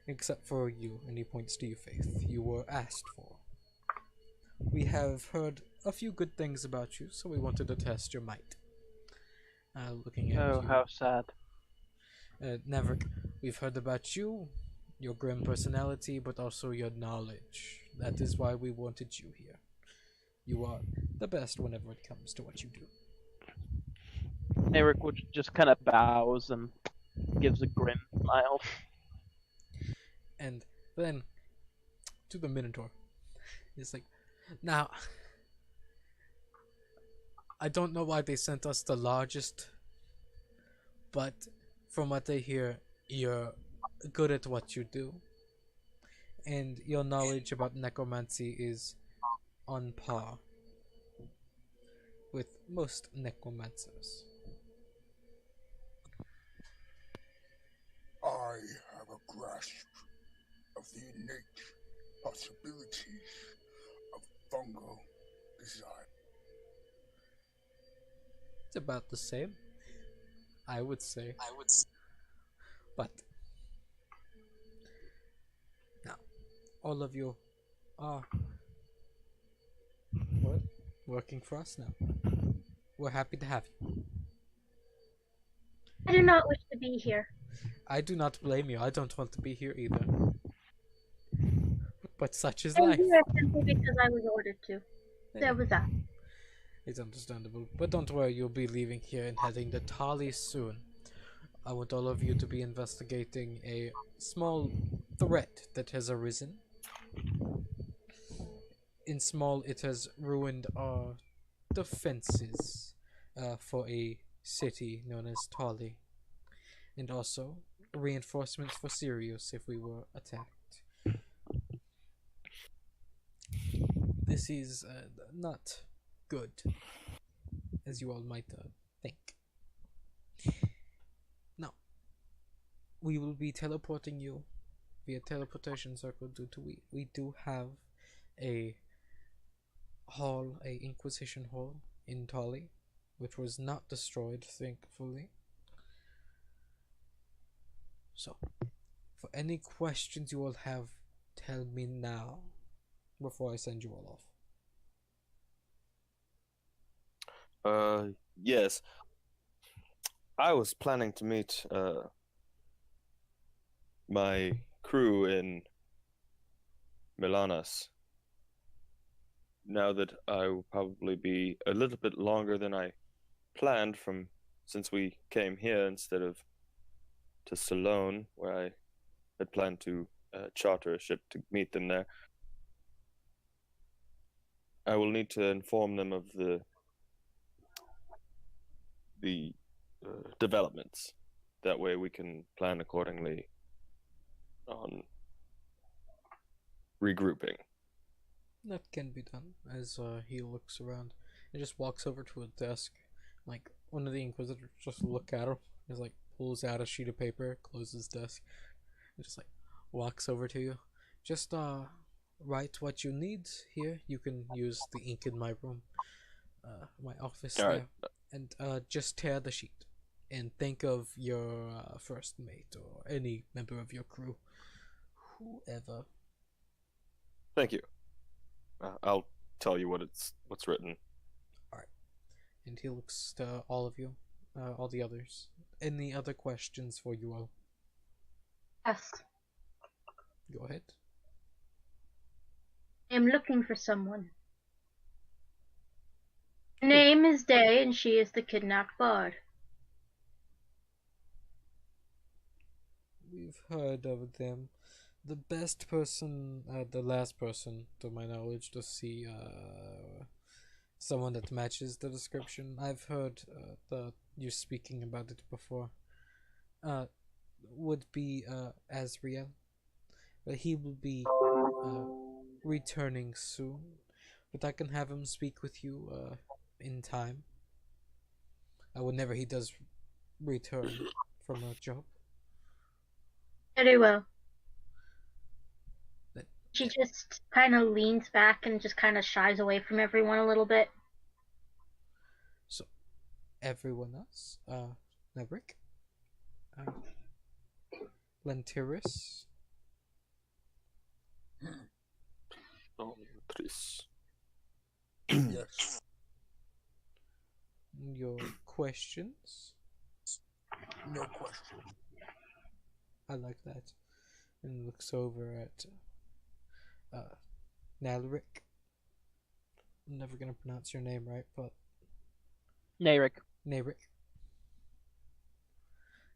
except for you, and he points to you, Faith, you were asked for. We have heard a few good things about you, so we wanted to test your might. Looking at
Oh,
you,
how sad.
Naverick, we've heard about you, your grim personality, but also your knowledge. That is why we wanted you here. You are the best whenever it comes to what you do.
Eric would just kind of bows and gives a grim smile.
And then, to the Minotaur, it's like, now, I don't know why they sent us the largest, but from what I hear, you're good at what you do, and your knowledge about necromancy is on par with most necromancers.
I have a grasp of the innate possibilities of fungal desire.
It's about the same, I would say. But now, all of you are working for us now. We're happy to have you.
I do not wish to be here.
I do not blame you. I don't want to be here either. But such is
I'm
life.
here simply because I was ordered to. That was that.
It's understandable. But don't worry, you'll be leaving here and heading to Tali soon. I want all of you to be investigating a small threat that has arisen. In small, it has ruined our defenses for a city known as Tali. And also reinforcements for Sirius if we were attacked. This is not good, as you all might think. Now, we will be teleporting you via teleportation circle due to we do have a hall, a Inquisition hall in Tali, which was not destroyed, thankfully. So, for any questions you all have, tell me now before I send you all off.
Yes. I was planning to meet my crew in Milanas. Now that I will probably be a little bit longer than I planned since we came here instead of to Salone, where I had planned to charter a ship to meet them there. I will need to inform them of the developments. That way we can plan accordingly on regrouping.
That can be done, as he looks around and just walks over to a desk. Like, one of the Inquisitors just look at him. He's like, pulls out a sheet of paper, closes desk, and just like walks over to you. Just write what you need here. You can use the ink in my room, my office
All
there,
right.
and just tear the sheet and think of your first mate or any member of your crew, whoever.
Thank you. I'll tell you what's written.
And he looks to all of you, all the others. Any other questions for you all?
Yes.
Go ahead.
I am looking for someone. Her name is Day, and she is the kidnapped bard.
We've heard of them. The best person, the last person, to my knowledge, to see someone that matches the description. I've heard you speaking about it before. Would be Azriel. But he will be returning soon. But I can have him speak with you in time. Whenever he does return from a job.
Very well.
But-
She just kind of leans back and just kind of shies away from everyone a little bit.
So, everyone else, Neverick, Lentiris,
Tris.
Yes.
your questions.
No question.
I like that. And looks over at Nalric. I'm never gonna pronounce your name right, but
Nayrik.
Nalric.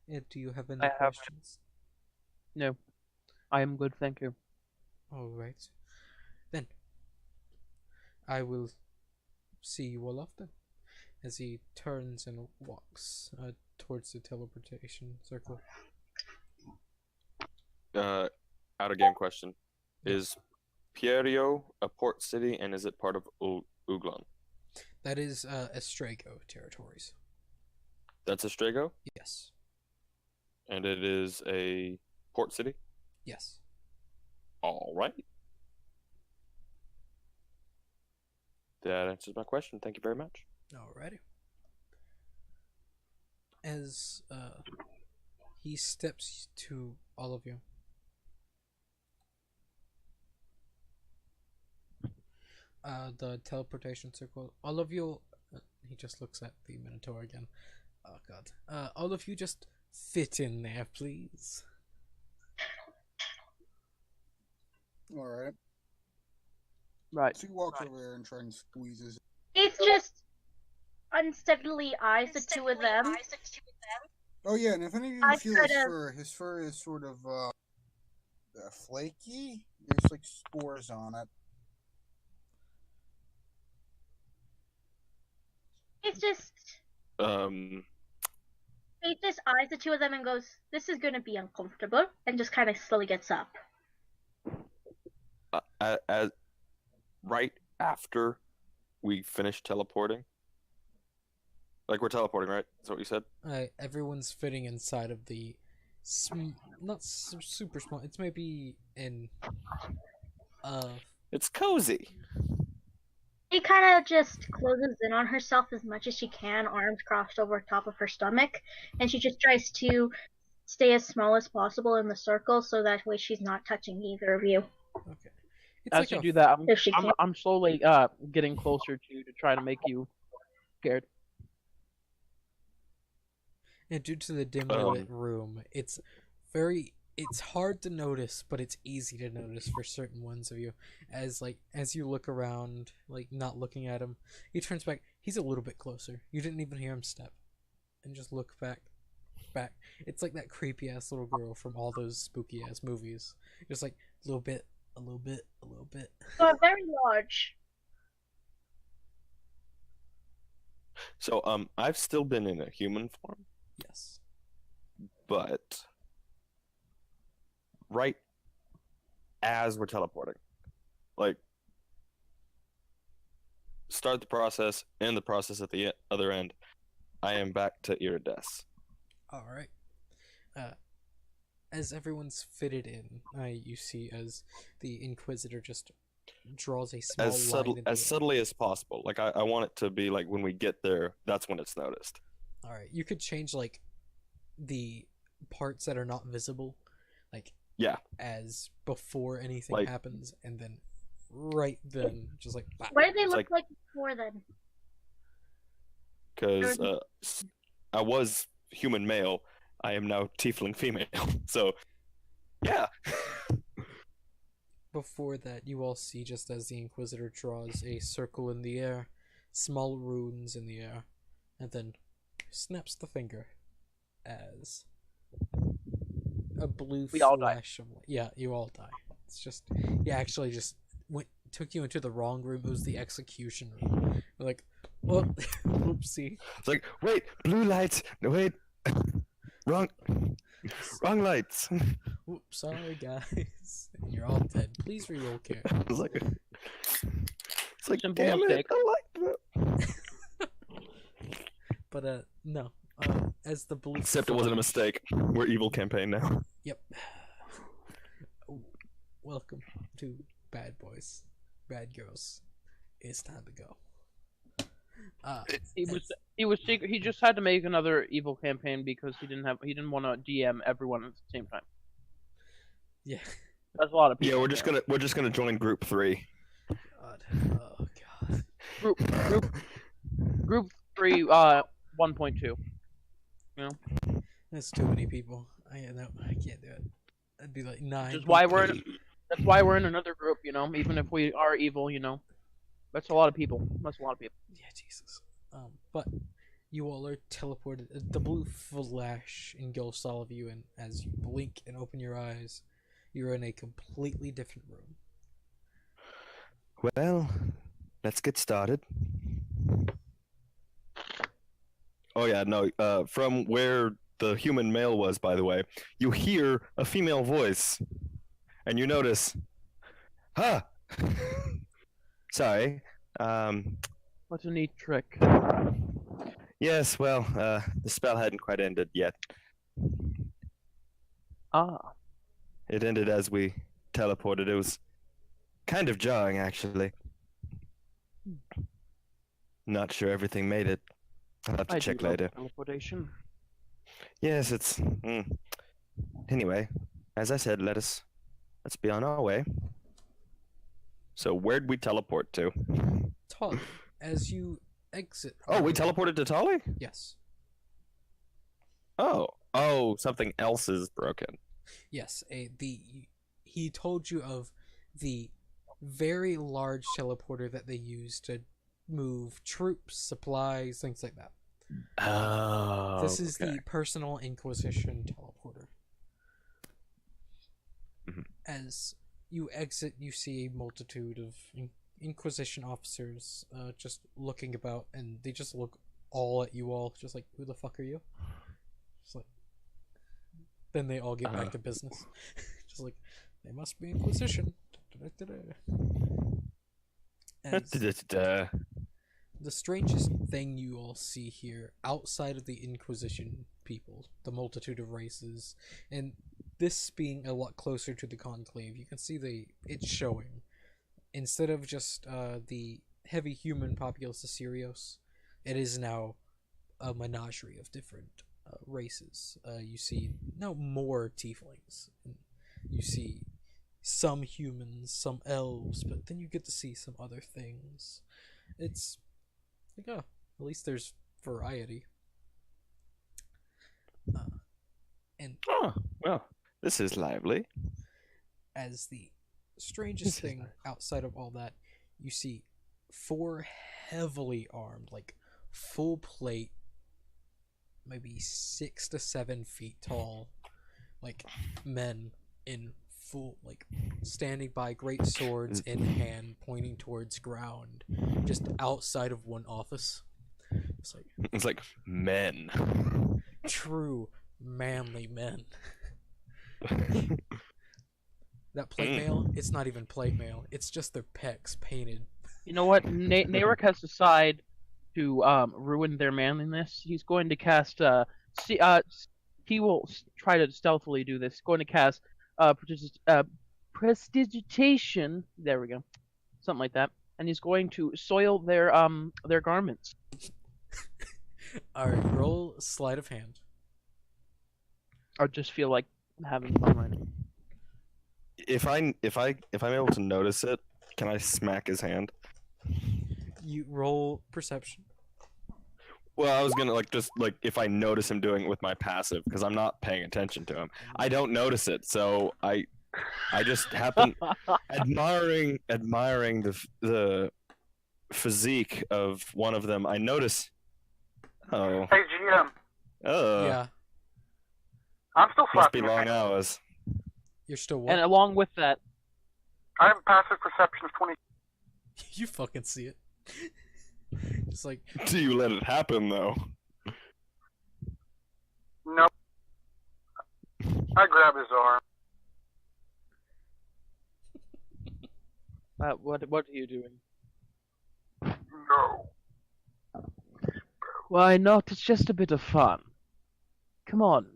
Do you have any
I have-
questions?
No. I am good, thank you.
Alright. Then I will see you all often. As he turns and walks towards the teleportation circle.
out of game question. Is Pierio a port city, and is it part of Uglon?
That is Estrago territories.
That's Estrago,
Yes.
and it is a port city.
Yes.
All right. That answers my question. Thank you very much.
Alrighty. As he steps to all of you. The teleportation circle. All of you. He just looks at the Minotaur again. Oh god. All of you just fit in there, please.
Alright.
Right.
So he walks over there and tries and squeezes.
It's just unsteadily eyes the two of them.
Oh yeah, and if any of you
I
feel
could've-
his fur is sort of flaky. There's like spores on it.
It's just he just eyes the two of them and goes, "This is gonna be uncomfortable," and just kind of slowly gets up.
as right after we finish teleporting. Like we're teleporting, right? That's what you said.
Everyone's fitting inside of the not super small. It's maybe in
It's cozy.
She kind of just closes in on herself as much as she can, arms crossed over top of her stomach, and she just tries to stay as small as possible in the circle so that way she's not touching either of you.
okay. It's
As
like
you
a
do that,
If she can.
I'm slowly getting closer to you to try to make you scared.
And due to the dimly lit room, it's hard to notice, but it's easy to notice for certain ones of you. As you look around, like not looking at him, he turns back. He's a little bit closer. You didn't even hear him step, and just look back. It's like that creepy ass little girl from all those spooky ass movies. Just like a little bit, a little bit, a little bit.
So very large.
So I've still been in a human form,
Yes.
but right as we're teleporting, like start the process, end the process at the other end, I am back to Irides.
All right. As everyone's fitted in, you see as the Inquisitor just draws a small
As
line in the air.
subtly as possible. Like I want it to be like when we get there, that's when it's noticed.
All right, you could change like the parts that are not visible, like
Yeah.
as before anything
Like-
happens, and then right then just like blah.
What did they
It's
look
like-
like before then?
Because I was human male, I am now tiefling female. So, yeah.
Before that, you all see just as the Inquisitor draws a circle in the air, small runes in the air, and then snaps the finger as a blue
We all die.
flash of light. Yeah, you all die. It's just he actually just took you into the wrong room. It was the execution room. You're like, oh, whoopsie.
It's like, wait, blue lights. No, wait. Wrong lights.
Whoops, sorry guys. And you're all dead. Please reroll care.
It's like,
Simple
damn it,
mistake.
I like that.
But no. As the blue
Except it wasn't a
flash-
mistake. We're evil campaign now.
Yep. Welcome to Bad Boys, Bad Girls. It's time to go.
He just had to make another evil campaign because he didn't want to DM everyone at the same time.
Yeah.
That's a lot of people.
Yeah, we're just gonna join group 3.
God. Oh god.
Group 3 1.2.
That's too many people. I can't do it. That'd be like 9.
Which is why that's why we're in another group, even if we are evil, That's a lot of people.
Yeah, Jesus. But you all are teleported. The blue flash engulfs all of you, and as you blink and open your eyes, you're in a completely different room.
Well, let's get started. Oh yeah, no. From where the human male was, by the way, you hear a female voice, and you notice, huh? Sorry.
What a neat trick.
Yes, well, the spell hadn't quite ended yet.
Ah,
It ended as we teleported. It was kind of jarring, actually. Not sure everything made it. I'll have to
I
check
do love
later.
teleportation.
Yes, it's. Anyway, as I said, let's be on our way. So where'd we teleport to?
Tolly, as you exit.
Oh, we teleported to Tolly?
Yes.
Oh, something else is broken.
Yes, he told you of the very large teleporter that they use to move troops, supplies, things like that.
Oh.
This is the personal Inquisition teleporter.
Mhm.
As you exit, you see a multitude of Inquisition officers just looking about, and they just look all at you all, just like, who the fuck are you? Just like, then they all get back to business. Just like, they must be Inquisition. As the strangest thing you all see here, outside of the Inquisition people, the multitude of races, and this being a lot closer to the Conclave, you can see it's showing. Instead of just the heavy human populace of Sirios, it is now a menagerie of different races. You see now more tieflings. You see some humans, some elves, but then you get to see some other things. It's like, oh, at least there's variety. And
Oh, well, this is lively.
as the strangest thing outside of all that, you see 4 heavily armed, like full plate, maybe 6 to 7 feet tall, like men in full, like standing by, great swords in hand, pointing towards ground, just outside of one office.
It's like men.
True manly men. That plate mail, it's not even plate mail. It's just their pecs painted.
You know what? Narek has decided to ruin their manliness. He's going to cast he will try to stealthily do this. He's going to cast prestidigitation. There we go, something like that. And he's going to soil their garments.
Alright, roll sleight of hand.
I just feel like having fun right now.
If I'm able to notice it, can I smack his hand?
You roll perception.
Well, I was gonna just if I notice him doing it with my passive, because I'm not paying attention to him. I don't notice it, so I just happen admiring the physique of one of them. I notice. Oh.
Hey, GM.
Yeah,
I'm still
Must be
slapping
long
your hand.
hours.
you're still what?
And along with that,
I have a passive perception of 20.
You fucking see it. It's like,
Do you let it happen though?
Nope. I grab his arm.
what are you doing?
No.
Why not? It's just a bit of fun. Come on.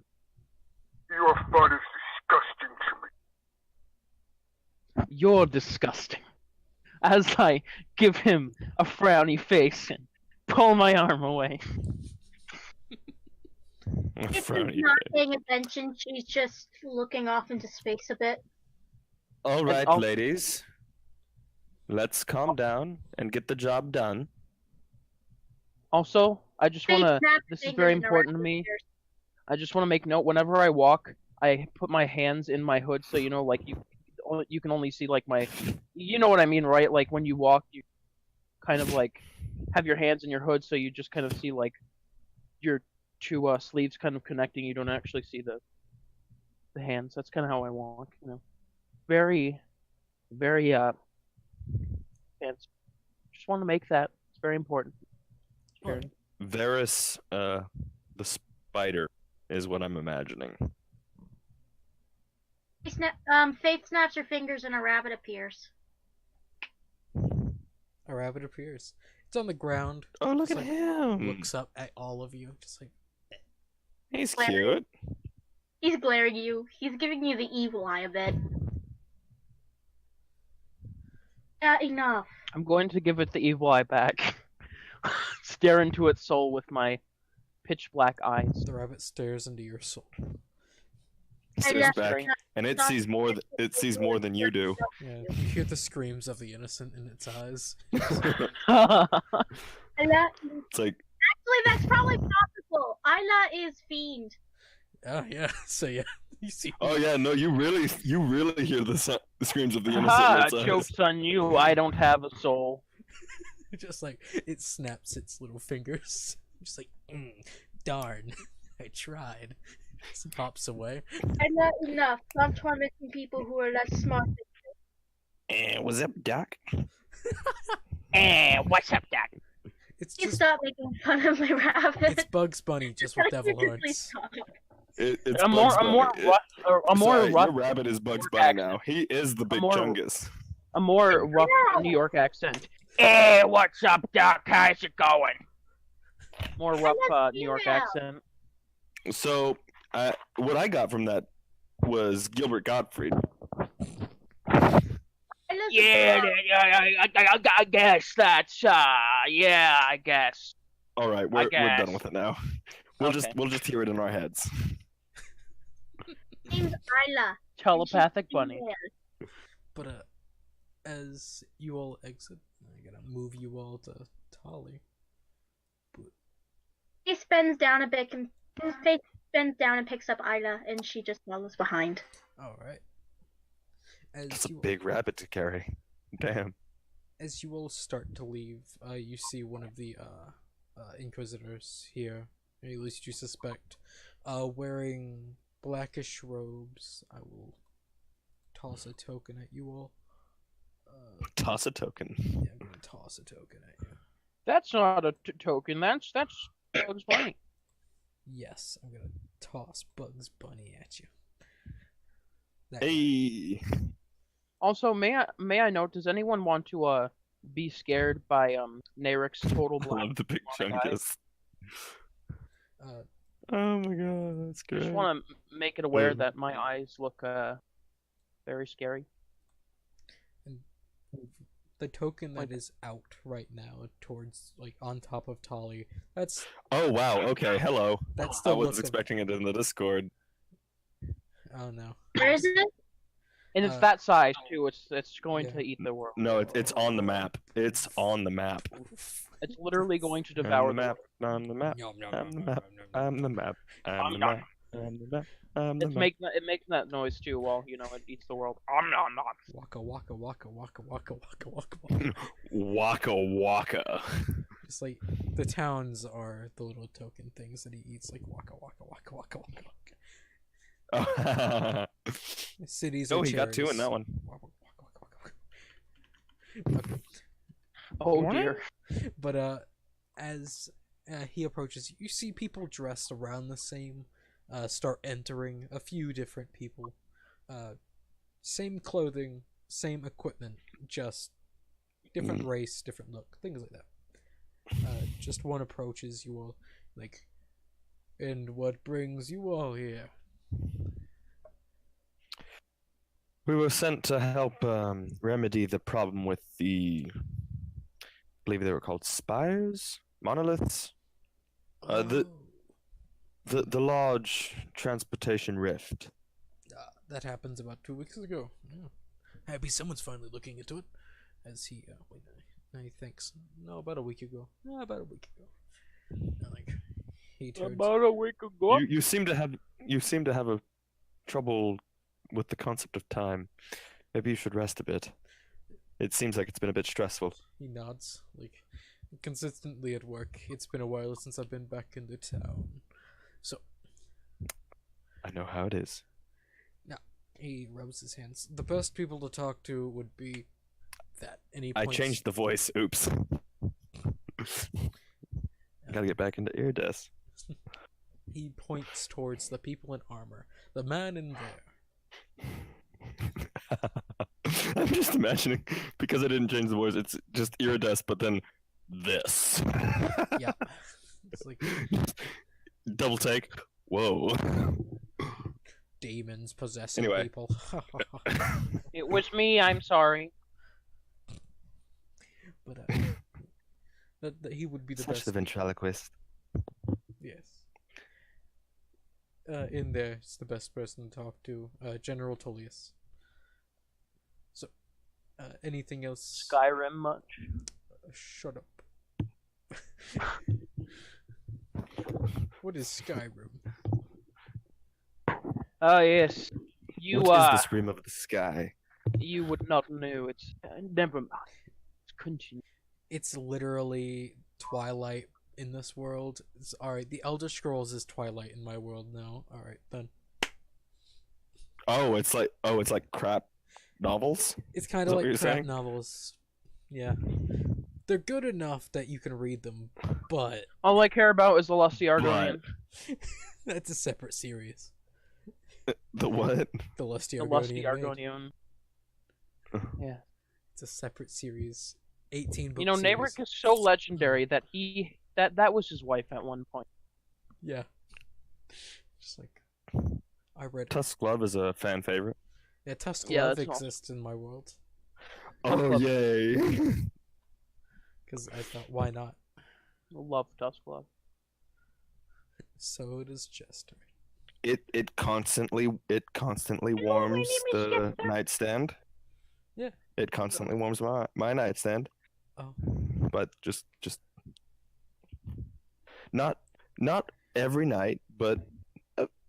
Your fun is disgusting to me.
You're disgusting. As I give him a frowny face and pull my arm away.
She's
Frowny
not
face.
paying attention. She's just looking off into space a bit.
All right,
I'll-
ladies. Let's calm down and get the job done.
Also, I just want to.
Snap
This is
fingers
very
and
important to
around
me.
fingers.
I just want to make note. Whenever I walk, I put my hands in my hood, so like you can only see like my. You know what I mean, right? Like when you walk, you kind of like have your hands in your hood, so you just kind of see like your 2 sleeves kind of connecting. You don't actually see the hands. That's kind of how I walk. Very, very fancy. Just want to make that. It's very important.
Alright.
Varys, the spider, is what I'm imagining.
Faith snaps her fingers and a rabbit appears.
A rabbit appears. It's on the ground.
Oh, look
Just,
at
like,
him!
Looks up at all of you, just like,
He's
Larry.
cute.
He's glaring at you. He's giving you the evil eye a bit. Enough.
I'm going to give it the evil eye back. Stare into its soul with my pitch black eyes.
the rabbit stares into your soul.
Stares
left
back, and it sees more. It sees more than you do.
Yeah, you hear the screams of the innocent in its eyes.
Isla,
It's like,
actually, that's probably possible. Isla is fiend.
Oh yeah, so yeah, you see.
oh yeah, no, you really hear the screams of the innocent.
Ha!
in its eyes.
Joke's on you. I don't have a soul.
Just like it snaps its little fingers. Just like, darn, I tried. Just hops away.
Isla, enough. Stop tormenting people who are less smart.
What's up, Doc?
What's up, Doc?
It's
You
just
stop making fun of my rabbit.
it's Bugs Bunny just with devil
Please
horns.
stop.
It's
A more
Bugs Bunny. Sorry,
rough
your rabbit is Bugs
York
Bunny
accent.
now. He is the big
more-
chungus.
A more rough New York accent. Hey, what's up, Doc? How's it going? More rough New York
female.
accent.
So, what I got from that was Gilbert Gottfried.
Isla's
Yeah, I guess that's yeah, I guess.
All right, we're
guess.
done with it now. We'll just hear it in our heads.
name's Isla.
Telepathic bunny.
Female.
But as you all exit, I'm gonna move you all to Tolly.
He bends down a bit and his face bends down and picks up Isla, and she just follows behind.
All right. As
That's a
you
big rabbit to carry. Damn.
as you all start to leave, you see one of the inquisitors here, or at least you suspect, wearing blackish robes. I will toss a token at you all.
Toss a token.
Yeah, I'm gonna toss a token at you.
That's not a token. That's Bugs Bunny.
Yes, I'm gonna toss Bugs Bunny at you. That guy.
Hey.
Also, may I note? Does anyone want to be scared by Narek's total
I
black?
love the big
demonic
chungus.
Uh,
Oh my god, that's great.
Just want to make it aware that my eyes look very scary.
the token that is out right now, towards like on top of Tolly. That's
Oh wow, okay, hello.
that's
I
the
was
look of-
expecting it in the Discord.
Oh no.
Where is it?
And it's
Uh,
that size too. It's going
yeah.
to eat the world.
No, it's on the map. It's on the map.
Oof.
It's literally going to
On
devour
the map. On the map.
Yum, yum,
I'm
yum,
the
yum,
map.
yum, yum,
I'm the map. I'm the map. I'm the map. I'm the
It's
map.
it makes that noise too while it eats the world.
Waka waka waka waka waka waka waka waka.
Waka waka.
Just like the towns are the little token things that he eats, like waka waka waka waka waka waka.
Oh,
Cities.
oh
are
he got two in
cherries.
that one.
Waka waka waka waka waka. Okay.
Oh
What?
dear.
But as he approaches, you see people dressed around the same start entering. A few different people, same clothing, same equipment, just different race, different look, things like that. Just one approaches you all, like, and what brings you all here?
We were sent to help remedy the problem with I believe they were called spires, monoliths, the-
Oh,
the large transportation rift.
that happens about 2 weeks ago. Yeah. Happy someone's finally looking into it. As he wait, he thinks, no, about a week ago. No, about a week ago. And, like, he turns.
About a week ago.
You seem to have a trouble with the concept of time. Maybe you should rest a bit. It seems like it's been a bit stressful.
He nods, like, consistently at work. It's been a while since I've been back in the town. So,
I know how it is.
he rubs his hands. The best people to talk to would be that. And he
I
points,
changed the voice. Oops. Gotta get back into Eardesk.
He points towards the people in armor. The man in there.
I'm just imagining, because I didn't change the voice, it's just iridescent, but then this.
Yeah. It's like
Double take. Whoa.
demons possessing
Anyway.
people.
It was me. I'm sorry.
But that he would be the
Such
best.
the ventriloquist.
Yes. In there, it's the best person to talk to. General Tullius. So, anything else?
Skyrim much?
Shut up. What is Skyrim?
Oh yes. You
What is the scream of the sky?
you would not know. It's never mind. Continue.
It's literally Twilight in this world. Alright, the Elder Scrolls is Twilight in my world now. Alright, then.
Oh, it's like crap novels?
It's kind
Is
of
that what you're
like crap
saying?
novels. Yeah. They're good enough that you can read them, but
All I care about is the Lusty Argonian.
that's a separate series.
The what?
The Lusty
The
Argonian.
Lusty
Maid.
Argonian. Yeah.
It's a separate series. 18 book
You know,
series.
Nayrik is so legendary that that was his wife at one point.
Yeah. Just like I read.
Tusk Love is a fan favorite.
Yeah, Tusk
Yeah,
Love
that's
exists in my world
Oh,
Love.
yay.
because I thought, why not?
Love Dusklove.
So does Jester.
It constantly warms the nightstand.
Yeah.
It constantly warms my nightstand.
Oh,
But just not every night, but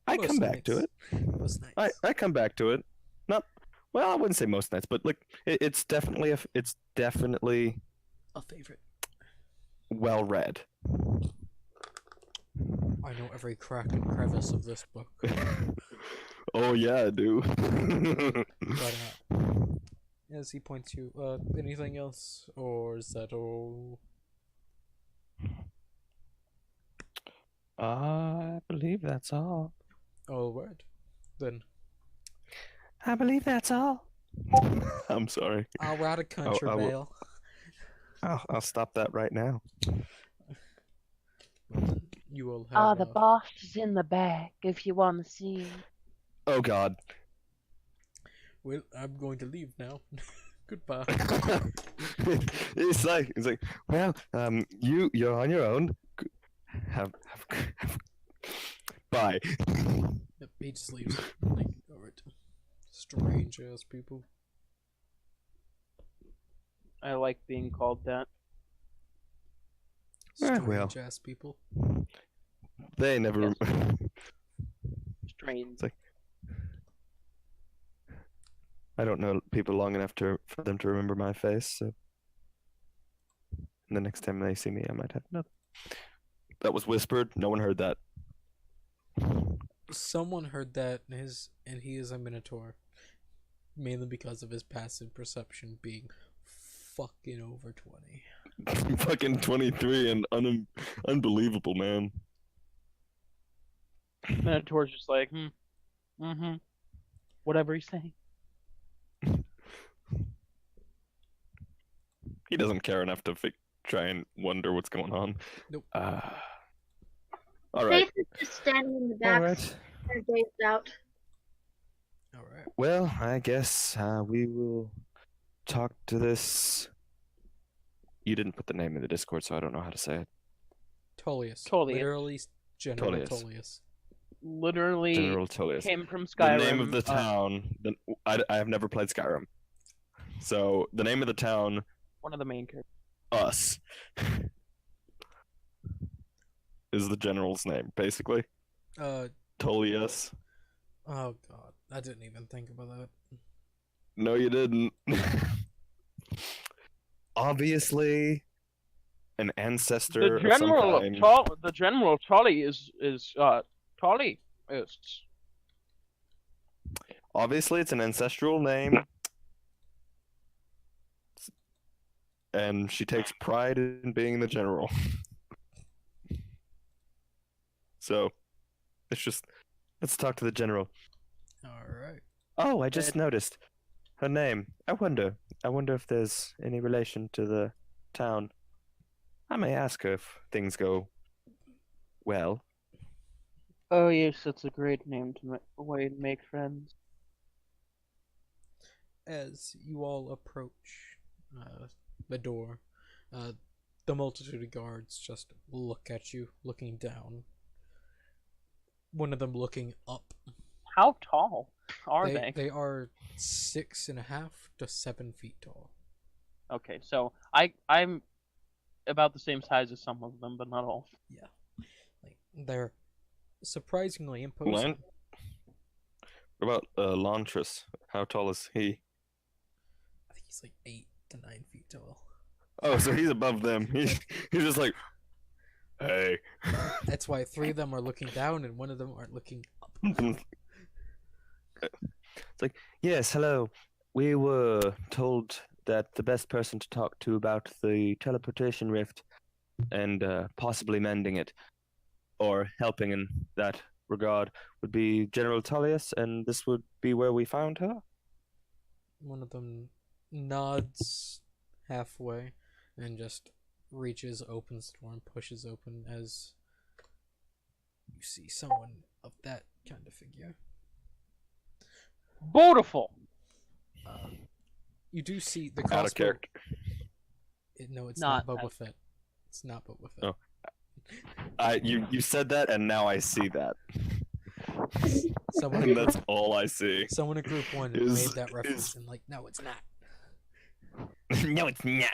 I
Most
come back to
nights.
it.
most nights.
I come back to it. Not well, I wouldn't say most nights, but like it's definitely
A favorite.
well read.
I know every crack and crevice of this book.
Oh yeah, I do.
But as he points you, anything else, or is that all?
I believe that's all.
All right, then
I believe that's all. I'm sorry.
I'll out of country
I will-
bail.
I'll stop that right now.
You will have.
the boss is in the back if you want to see him.
Oh God.
Well, I'm going to leave now. Goodbye.
it's like well, you're on your own. Have bye.
Yep, he just leaves. Like, alright. Strange ass people.
I like being called that.
Strange
well.
ass people.
They never.
Strange.
I don't know people long enough for them to remember my face. So the next time they see me, I might have another. That was whispered. No one heard that.
Someone heard that and he is a Minotaur. Mainly because of his passive perception being fucking over 20.
Fucking 23 and unbelievable, man.
Minotaur's just like, whatever he's saying.
He doesn't care enough to try and wonder what's going on.
Nope.
All right.
Faith is just standing in the
All
back,
right.
her gaze out.
Alright.
Well, I guess we will talk to this. You didn't put the name in the Discord, so I don't know how to say it.
Tullius.
Tullius.
Literally General
Tullius.
Tullius.
Literally
General Tullius.
came from
The
Skyrim.
name of the town. I have never played Skyrim, so the name of the town,
One of the main characters.
us, is the general's name, basically. Tullius.
Oh god. I didn't even think about that.
No, you didn't. Obviously, an ancestor
The
of some kind.
the general Tully is Tully is.
Obviously, it's an ancestral name. And she takes pride in being the general. So, let's talk to the general.
Alright.
Oh, I just noticed her name. I wonder if there's any relation to the town. I may ask her if things go well.
Oh yes, that's a great name to way to make friends.
As you all approach the door, the multitude of guards just look at you, looking down. One of them looking up.
How tall are they?
They are 6.5 to 7 feet tall.
Okay, so I'm about the same size as some of them, but not all.
Yeah, like they're surprisingly imposing.
Lan- What about Lantris? How tall is he?
I think he's like 8 to 9 feet tall.
Oh, so he's above them. He's just like, hey.
That's why 3 of them are looking down and 1 of them are looking up.
It's like, yes, hello. We were told that the best person to talk to about the teleportation rift and possibly mending it, or helping in that regard, would be General Tullius, and this would be where we found her.
One of them nods halfway and just reaches, opens the door, and pushes open as you see someone of that kind of figure.
Beautiful.
You do see the
Out of
crossbow.
character.
No, it's not
Not
Boba Fett. It's not Boba Fett.
Oh. You said that, and now I see that.
Someone,
And that's all I see.
someone in Group 1
Is-
made that reference
is-
and like, no, it's not.
No, it's not.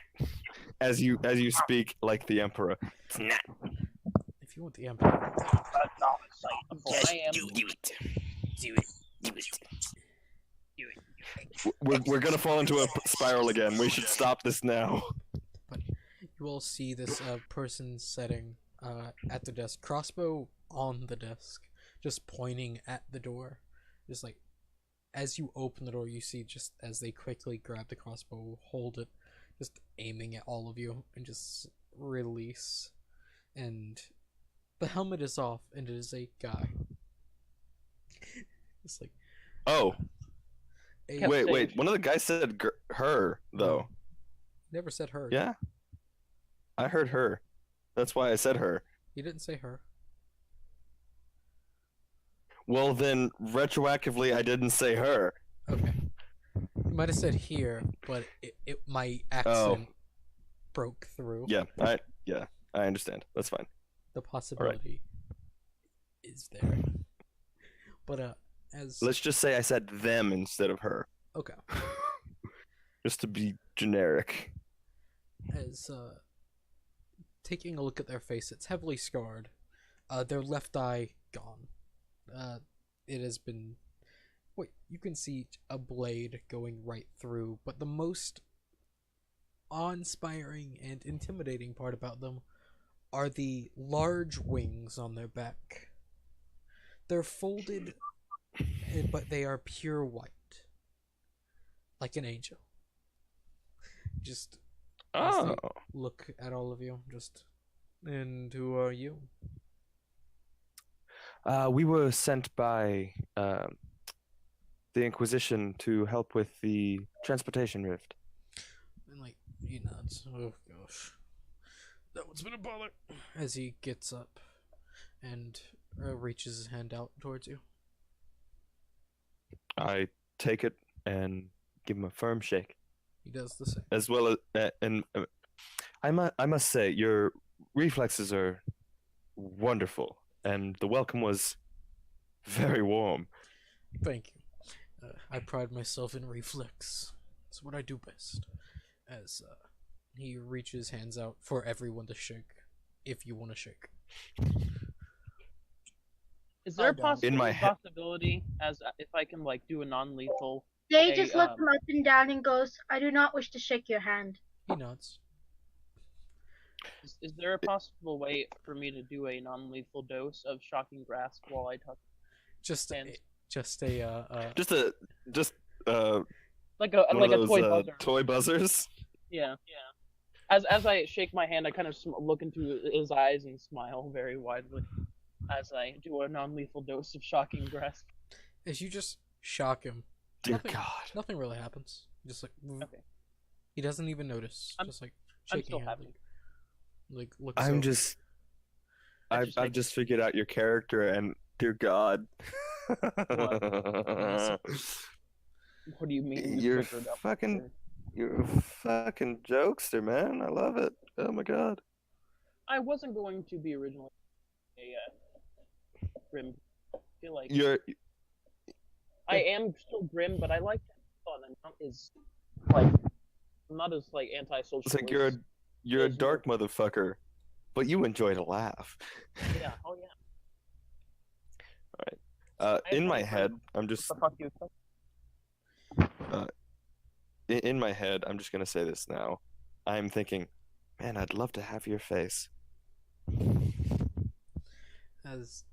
As you speak like the Emperor. It's not.
If you want the Emperor,
I am.
We're gonna fall into a spiral again. We should stop this now.
you all see this person sitting at the desk, crossbow on the desk, just pointing at the door. Just like, as you open the door, you see just as they quickly grab the crossbow, hold it, just aiming at all of you, and just release. And the helmet is off, and it is a guy. It's like
Oh,
Can't
wait.
say-
One of the guys said her though.
never said her.
Yeah. I heard her. That's why I said her.
He didn't say her.
Well, then retroactively, I didn't say her.
Okay. You might have said here, but my accent broke through.
Yeah, I understand. That's fine.
The possibility is there. But as
Let's just say I said them instead of her,
okay,
just to be generic.
as taking a look at their face, it's heavily scarred. Their left eye gone. It has been. Wait, you can see a blade going right through, but the most awe-inspiring and intimidating part about them are the large wings on their back. They're folded, but they are pure white, like an angel. Just as they
Oh,
look at all of you, just, and who are you?
we were sent by the Inquisition to help with the transportation rift.
And like, he nods. Oh gosh, that one's been a bother. As he gets up and reaches his hand out towards you.
I take it and give him a firm shake,
He does the same.
as well as and I must say your reflexes are wonderful, and the welcome was very warm.
Thank you. I pride myself in reflex. It's what I do best. As he reaches hands out for everyone to shake, if you want to shake.
Is there a
In
my he-
possibility as if I can like do a non-lethal?
Jay
Hey,
just looked him up and down and goes, I do not wish to shake your hand.
He nods.
Is there a possible way for me to do a non-lethal dose of shocking grasp while I touch?
Just
And-
just a
Just
Like a
one of those
toy buzzer.
toy buzzers.
Yeah. As I shake my hand, I kind of look into his eyes and smile very widely. as I do a non-lethal dose of shocking grasp.
As you just shock him,
Dear
nothing,
God.
nothing really happens. Just like
Okay.
he doesn't even notice.
I'm-
Just like
I'm
shaking
still
hand,
happy.
like looks
I'm
over.
just.
I
I've
just
I've
make-
just figured out your character, and dear God.
What do you mean?
You're
figured out
fucking.
there?
You're a fucking jokester, man. I love it. Oh my God.
I wasn't going to be originally a grim. I feel like
You're.
I am still grim, but I like to have fun and not as like I'm not as like antisocial.
It's like
as-
you're a
is
dark motherfucker, but you enjoy to laugh.
Yeah. Oh yeah. I
In
have
my
fun
head,
friends.
I'm just
What the fuck you expect?
in my head, I'm just gonna say this now. I'm thinking, man, I'd love to have your face.
As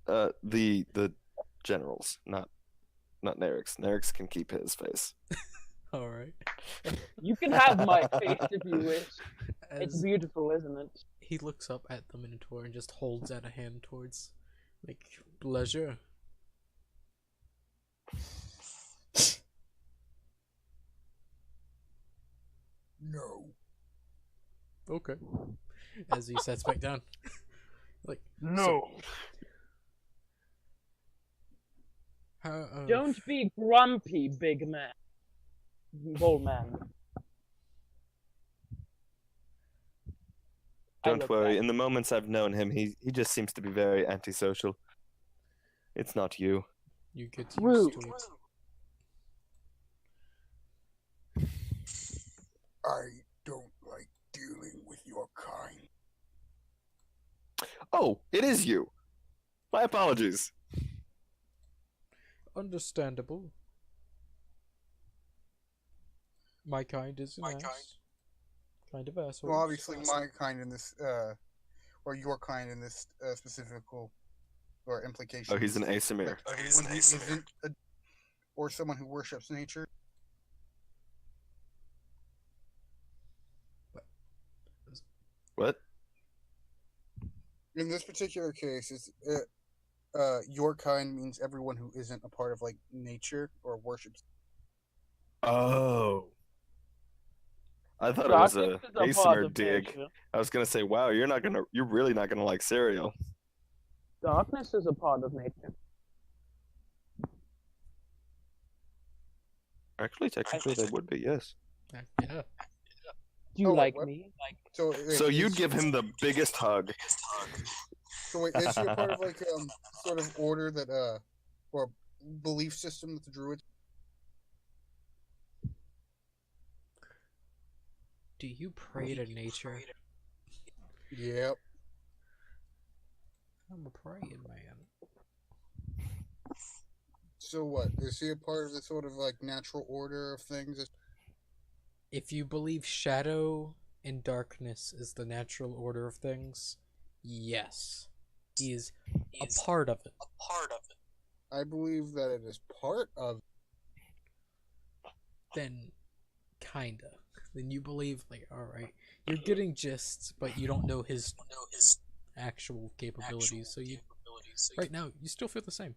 The generals, not Nerix. Nerix can keep his face.
all right.
You can have my face if you wish. It's
As
beautiful, isn't it?
he looks up at the Minotaur and just holds out a hand towards, like, pleasure.
No.
Okay. As he sets back down. Like,
No.
how,
Don't be grumpy, big man. Bold man. I
Don't
look
worry.
back.
In the moments I've known him, he just seems to be very antisocial. It's not you.
you get
Rude.
used to it.
I don't like dealing with your kind.
Oh, it is you. My apologies.
Understandable. My kind is an ass. Kind of asshole.
Well, obviously, my kind in this, or your kind in this specific or implication.
Oh, he's an
is
Asimir.
that anyone who isn't or someone who worships nature.
What?
In this particular case, it's your kind means everyone who isn't a part of like nature or worships.
Oh. I thought it was a
Darkness is a part
Asimir
of
dig.
nature.
I was gonna say, wow, you're really not gonna like cereal.
Darkness is a part of nature.
Actually, technically, they would be, yes.
Yeah.
Do you
Oh,
like
what?
me?
So,
So you'd give him the biggest hug.
So wait, is she a part of like sort of order that or belief system that the druids?
Do you pray to nature?
Yep.
I'm a praying man.
So what? Is he a part of the sort of like natural order of things?
If you believe shadow and darkness is the natural order of things, yes. He is a part of it.
I believe that it is part of.
Then, kinda. Then you believe, like, alright, you're getting gists, but you don't know his actual capabilities, so you, right now, you still feel the same.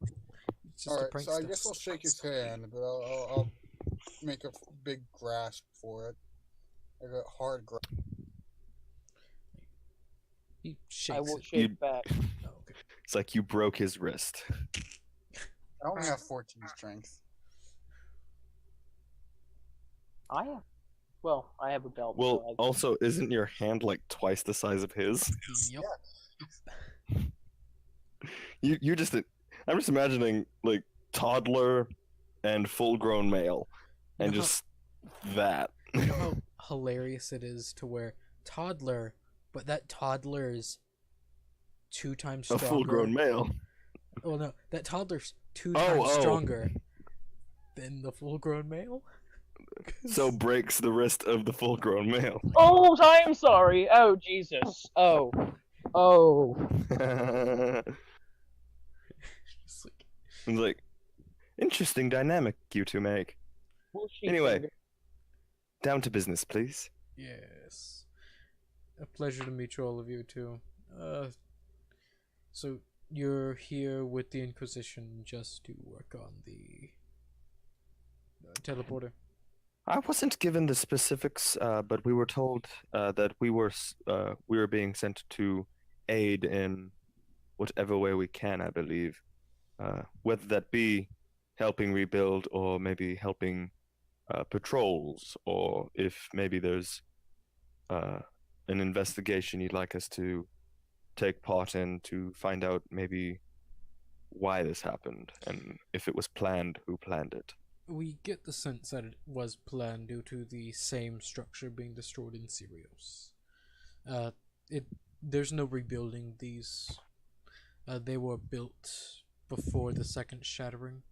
It's just
All
a
right,
prank
so I
stuff.
guess I'll shake his hand, but I'll make a big grasp for it, like a hard grasp.
He
I
shakes
will
it.
shake
You-
back.
Oh, okay.
It's like you broke his wrist.
I only have 14 strength.
I have. Well, I have a belt.
Well,
so I-
also, isn't your hand like twice the size of his?
Yup.
You just. I'm just imagining like toddler and full-grown male, and
No.
just that.
You know how hilarious it is to where toddler, but that toddler is 2 times
A
stronger.
full-grown male.
Oh no, that toddler's 2
Oh,
times
oh.
stronger than the full-grown male.
So breaks the wrist of the full-grown male.
Oh, I'm sorry. Oh, Jesus. Oh. Oh.
Just like,
It's like, interesting dynamic you two make.
Bullshit
Anyway.
finger.
Down to business, please.
yes, a pleasure to meet you all of you too. So you're here with the Inquisition just to work on the teleporter.
I wasn't given the specifics, but we were told that we were being sent to aid in whatever way we can, I believe. Whether that be helping rebuild or maybe helping patrols, or if maybe there's an investigation you'd like us to take part in to find out maybe why this happened and if it was planned, who planned it.
We get the sense that it was planned due to the same structure being destroyed in Sirius. There's no rebuilding these. They were built before the second shattering,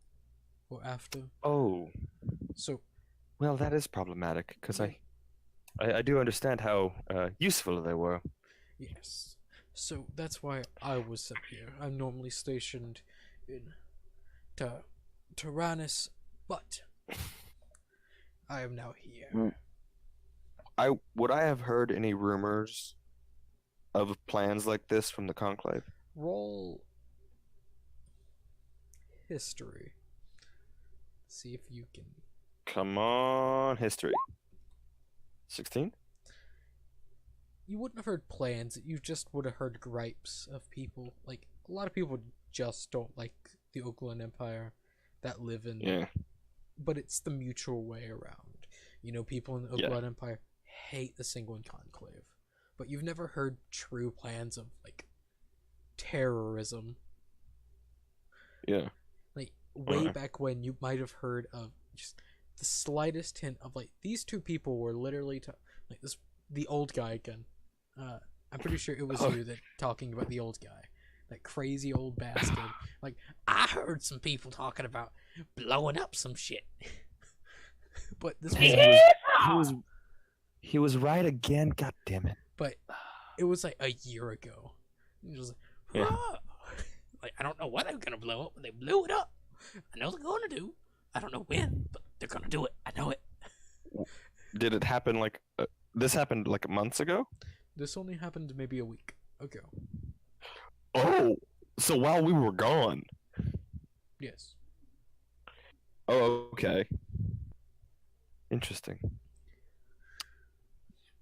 or after.
Oh,
So
well, that is problematic because I do understand how useful they were.
yes, so that's why I was sent here. I'm normally stationed in Tyrannus, but I am now here.
Would I have heard any rumors of plans like this from the Conclave?
Roll history. See if you can.
Come on, history. 16?
You wouldn't have heard plans. You just would have heard gripes of people. Like a lot of people just don't like the Oakland Empire that live in.
Yeah.
But it's the mutual way around. You know, people in the Oakland Empire hate the Singuin Conclave, but you've never heard true plans of like terrorism.
Yeah.
Like way back when, you might have heard of just the slightest hint of like these two people were literally like this the old guy again. I'm pretty sure it was you that talking about the old guy, that crazy old bastard. Like I heard some people talking about blowing up some shit. But this was
he was right again. God damn it!
But it was like a year ago. It was like, "Whoa." Like I don't know what they're gonna blow up, but they blew it up. I know they're gonna do. I don't know when, but they're gonna do it. I know it.
Did it happen like this happened like months ago?
This only happened maybe a week ago.
Oh, so while we were gone.
Yes.
Oh, okay. Interesting.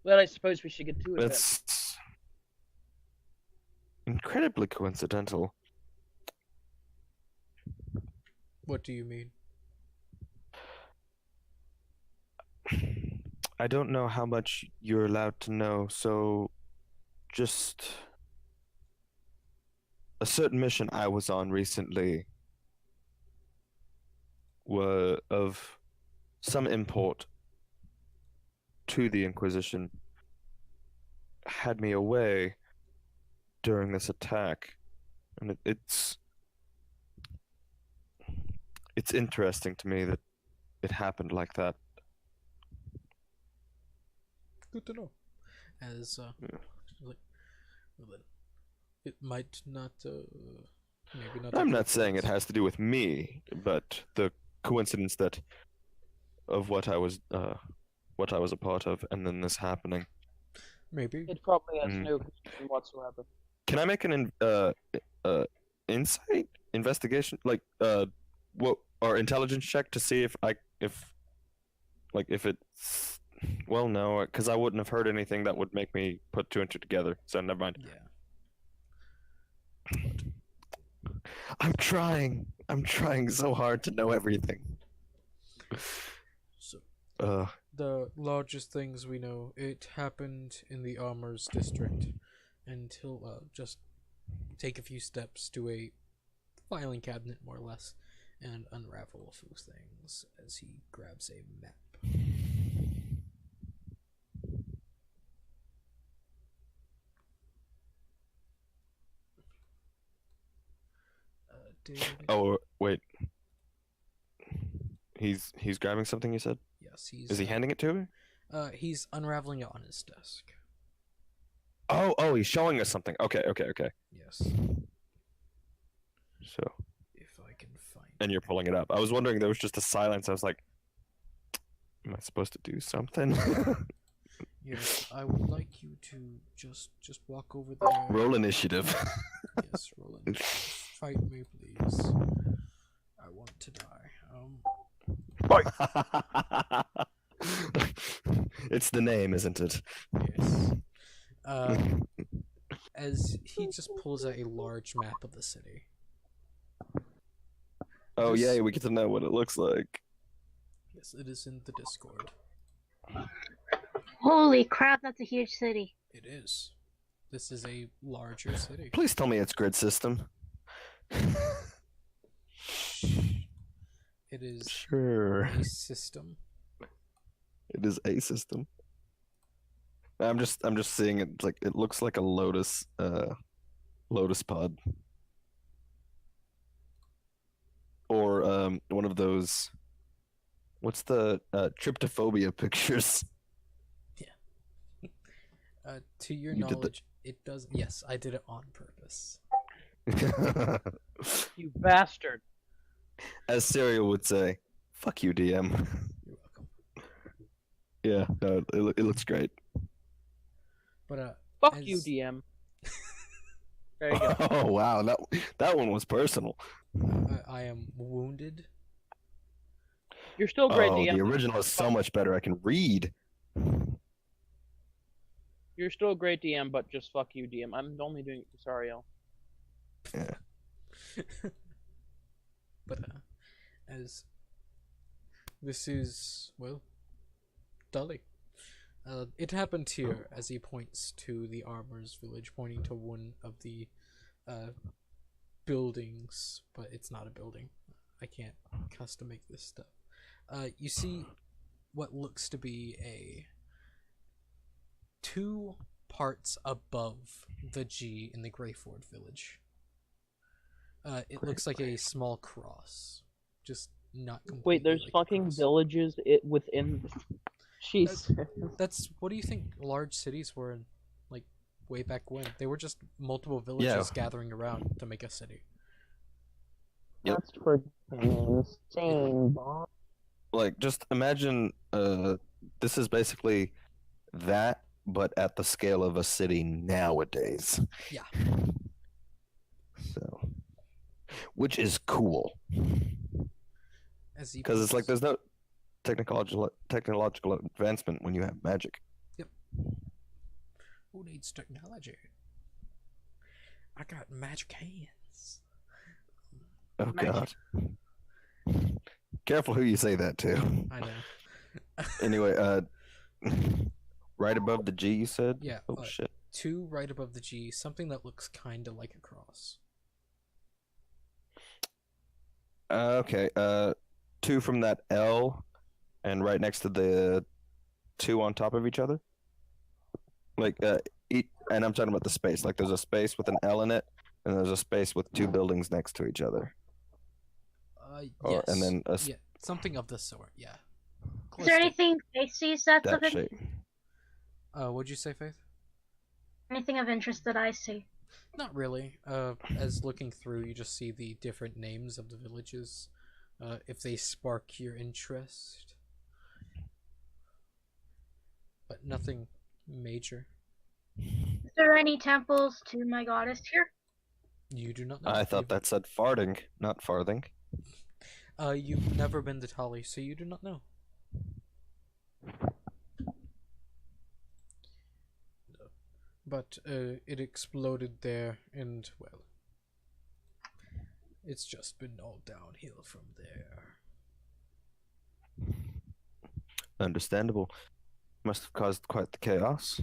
Well, I suppose we should get to it.
That's incredibly coincidental.
What do you mean?
I don't know how much you're allowed to know, so just a certain mission I was on recently were of some import to the Inquisition had me away during this attack, and it's interesting to me that it happened like that.
Good to know. As like, well, it might not. Maybe not.
I'm not saying it has to do with me, but the coincidence that of what I was a part of, and then this happening.
Maybe.
It probably has no connection whatsoever.
Can I make an insight investigation, like what or intelligence check to see if it's well, no, because I wouldn't have heard anything that would make me put two and two together. So never mind.
Yeah.
I'm trying so hard to know everything.
So
Uh,
the largest things we know, it happened in the Armors District until just take a few steps to a filing cabinet, more or less, and unravel a few things as he grabs a map.
oh wait, he's grabbing something. You said?
Yes, he's.
Is he handing it to me?
He's unraveling it on his desk.
Oh, he's showing us something. Okay.
Yes.
So.
If I can find.
And you're pulling it up. I was wondering, there was just a silence. I was like, am I supposed to do something?
Yes, I would like you to just walk over there.
Roll initiative.
Yes, Roland. Fight me, please. I want to die.
It's the name, isn't it?
Yes. As he just pulls out a large map of the city.
Oh
This-
yeah, we get to know what it looks like.
Yes, it is in the Discord.
Holy crap, that's a huge city.
It is. This is a larger city.
Please tell me it's grid system.
It is
Sure,
a system.
it is a system. I'm just seeing it like it looks like a lotus pod. Or one of those what's the tryptophobia pictures?
To your
You did the-
knowledge, it does. Yes, I did it on purpose.
You bastard.
As Serial would say, fuck you, DM.
You're welcome.
Yeah, no, it looks great.
But
Fuck
As-
you, DM. There you go.
Oh wow, that one was personal.
I am wounded.
You're still great,
Oh,
DM.
the original is so much better. I can read.
You're still a great DM, but just fuck you, DM. I'm only doing it for Sariel.
But as this is Dully. It happened here as he points to the armor's village, pointing to one of the buildings, but it's not a building. I can't custom make this stuff. You see what looks to be two parts above the G in the Greyford village. It looks like a small cross, just not completely.
Wait, there's
like a
fucking
cross.
villages within. Jeez.
That's what do you think large cities were in, like way back when? They were just multiple villages gathering around to make a city.
Yep.
That's freaking insane, Bob.
Like, just imagine, this is basically that, but at the scale of a city nowadays.
Yeah.
So, which is cool,
As he
because it's like
points-
there's no technological advancement when you have magic.
Who needs technology? I got magic hands.
Oh
Magic.
God. Careful who you say that to.
I know.
Anyway, right above the G, you said?
Yeah.
Oh shit.
Two right above the G, something that looks kinda like a cross.
Okay. Two from that L, and right next to the two on top of each other. Like, and I'm talking about the space. Like, there's a space with an L in it, and there's a space with two buildings next to each other.
Yes.
And then
yeah, something of the sort. Yeah.
Is
Close
there
to-
anything Faces that's
that
of
shape.
What'd you say, Faith?
anything of interest that I see?
Not really. As looking through, you just see the different names of the villages. If they spark your interest. But nothing major.
Is there any temples to my goddess here?
You do not know.
I thought that said farting, not farthing.
You've never been to Tali, so you do not know. But it exploded there, and well, it's just been all downhill from there.
Understandable. Must have caused quite the chaos.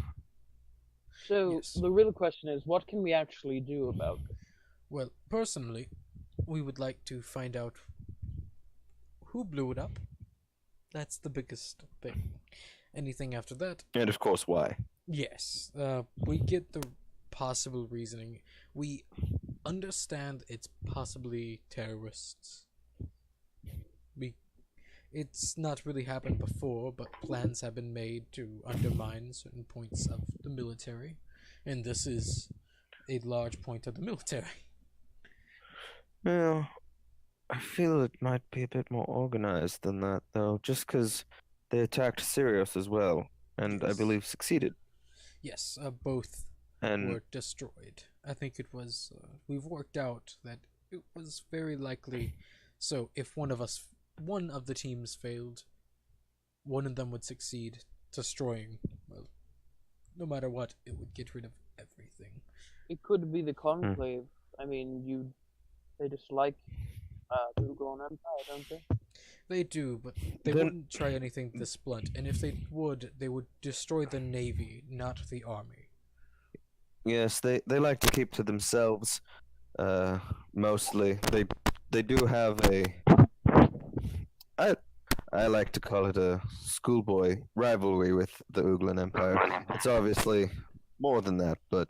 So
Yes.
the real question is, what can we actually do about it?
Well, personally, we would like to find out who blew it up. That's the biggest thing. Anything after that,
And of course, why?
yes, we get the possible reasoning. We understand it's possibly terrorists. It's not really happened before, but plans have been made to undermine certain points of the military, and this is a large point of the military.
Well, I feel it might be a bit more organized than that, though, just because they attacked Sirius as well, and I
Yes.
believe succeeded.
Yes, both
And
were destroyed. I think it was. We've worked out that it was very likely. So if one of the teams failed, one of them would succeed, destroying. Well, no matter what, it would get rid of everything.
It could be the Conclave. I mean, they dislike the Ugaron Empire, don't they?
They do, but they
Then-
wouldn't try anything this blunt. And if they would destroy the navy, not the army.
yes, they like to keep to themselves. Mostly, they do have I like to call it a schoolboy rivalry with the Uglan Empire. It's obviously more than that, but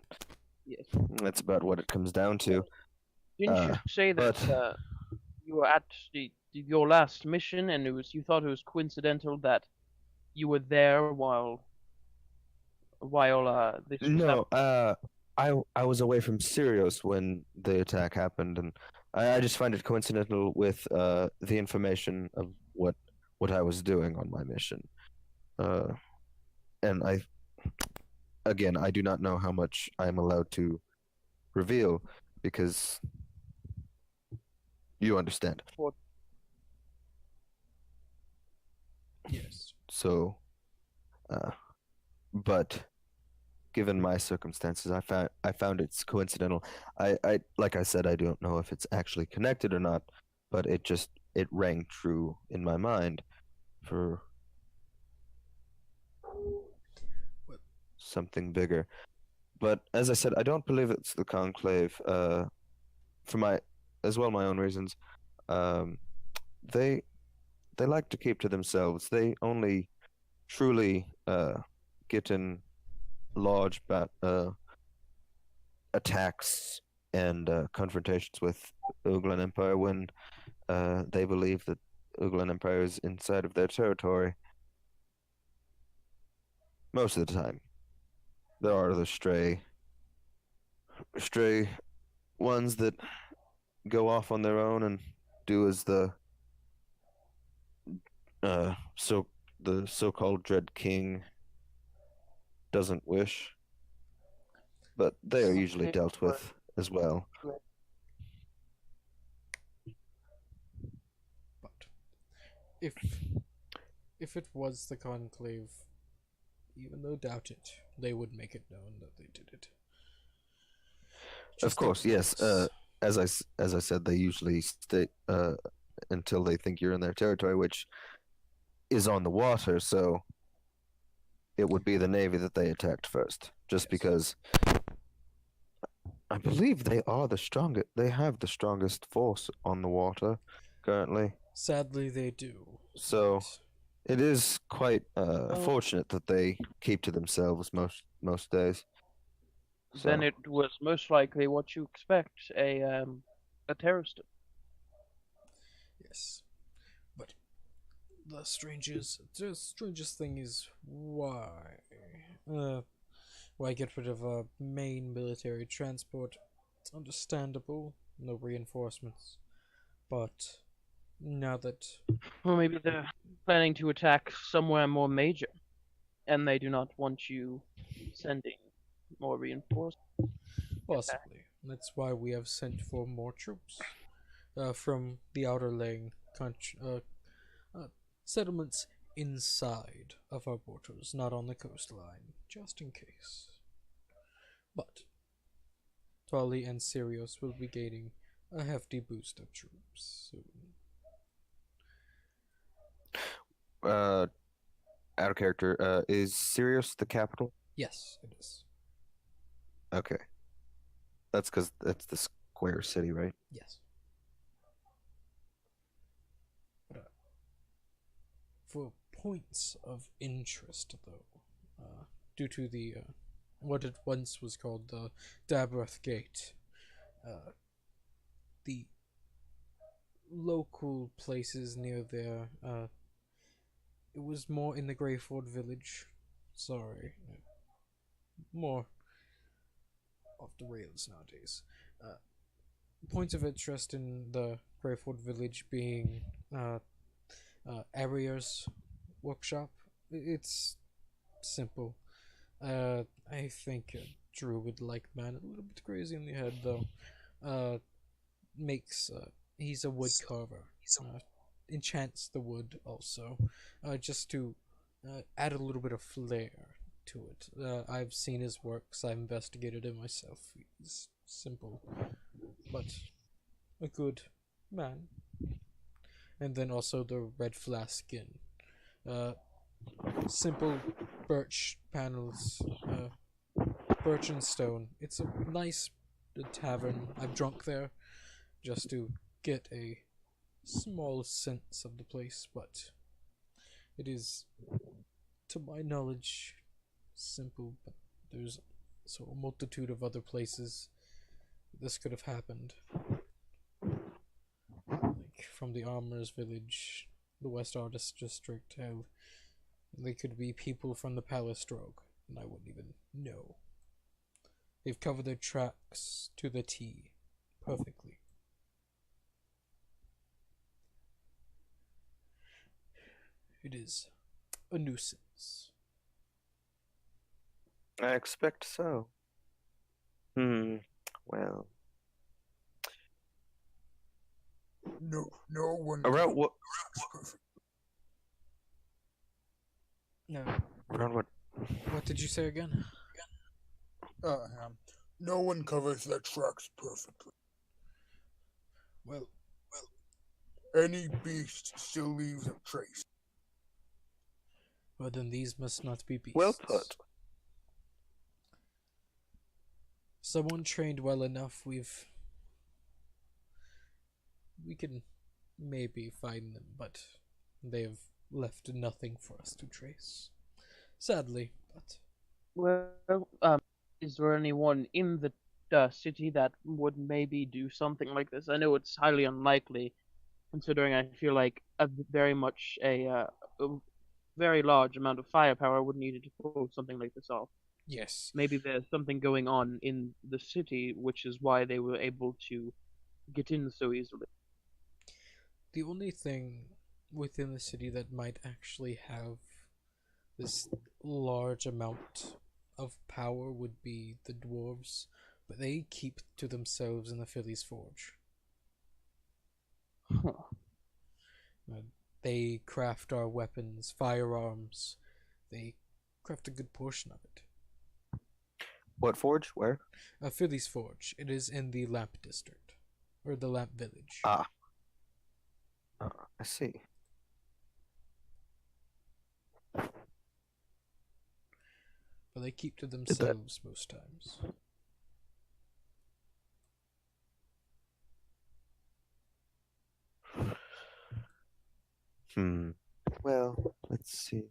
Yes.
that's about what it comes down to.
Didn't you say that
but-
you were at your last mission, and you thought it was coincidental that you were there while this was
No,
happening?
I was away from Sirius when the attack happened, and I just find it coincidental with the information of what I was doing on my mission. And I do not know how much I am allowed to reveal because you understand.
Yes.
So, but given my circumstances, I found it's coincidental. I like I said, I don't know if it's actually connected or not, but it rang true in my mind for something bigger. But as I said, I don't believe it's the Conclave. For my own reasons. They like to keep to themselves. They only truly get in large attacks and confrontations with Uglan Empire when they believe that Uglan Empire is inside of their territory. Most of the time, there are the stray ones that go off on their own and do as the so-called Dread King doesn't wish, but they are usually dealt with as well.
But if it was the Conclave, even though doubt it, they would make it known that they did it.
Of
Just
course,
like
yes.
this.
As I said, they usually stay until they think you're in their territory, which is on the water. So it would be the navy that they attacked first, just
Yes.
because I believe they are the strongest. They have the strongest force on the water currently.
Sadly, they do.
So
but
it is quite fortunate that they keep to themselves most days.
Then
So-
it was most likely what you expect, a terrorist.
yes, but the strangest thing is why get rid of a main military transport? It's understandable, no reinforcements, but now that
Well, maybe they're planning to attack somewhere more major, and they do not want you sending more reinforcements.
possibly that's why we have sent for more troops from the outer laying settlements inside of our borders, not on the coastline, just in case. But Tali and Sirius will be gaining a hefty boost of troops soon.
Out of character, is Sirius the capital?
Yes, it is.
Okay. That's because that's the square city, right?
Yes. But, for points of interest, though, due to the what it once was called the Dabrath Gate, the local places near there, it was more in the Greyford village. Sorry, more off the rails nowadays. Points of interest in the Greyford village being Aria's workshop. It's simple. I think druid-like man, a little bit crazy in the head though. Makes he's a wood carver. Enchants the wood also, just to add a little bit of flair to it. I've seen his works. I've investigated it myself. He's simple, but a good man. And then also the red flask inn. Simple birch panels, birch and stone. It's a nice tavern. I've drunk there just to get a small sense of the place, but it is, to my knowledge, simple. But there's so a multitude of other places this could have happened. Like from the Armorer's Village, the West Artist District, how they could be people from the Palace Drogue, and I wouldn't even know. They've covered their tracks to the T perfectly. It is a nuisance.
I expect so. Well.
No one.
Around what?
No.
Around what?
What did you say again?
No one covers their tracks perfectly.
Well,
Any beast still leaves a trace.
well then these must not be beasts.
Well put.
Someone trained well enough, we can maybe find them, but they have left nothing for us to trace. Sadly, but
Well, is there anyone in the city that would maybe do something like this? I know it's highly unlikely, considering I feel like a very large amount of firepower would need to pull something like this off.
yes.
Maybe there's something going on in the city, which is why they were able to get in so easily.
The only thing within the city that might actually have this large amount of power would be the dwarves, but they keep to themselves in the Philly's Forge.
Huh.
They craft our weapons, firearms. They craft a good portion of it.
What forge? Where?
Philly's Forge. It is in the Lamp District, or the Lamp Village.
Ah. I see.
But they keep to themselves most times.
Well, let's see.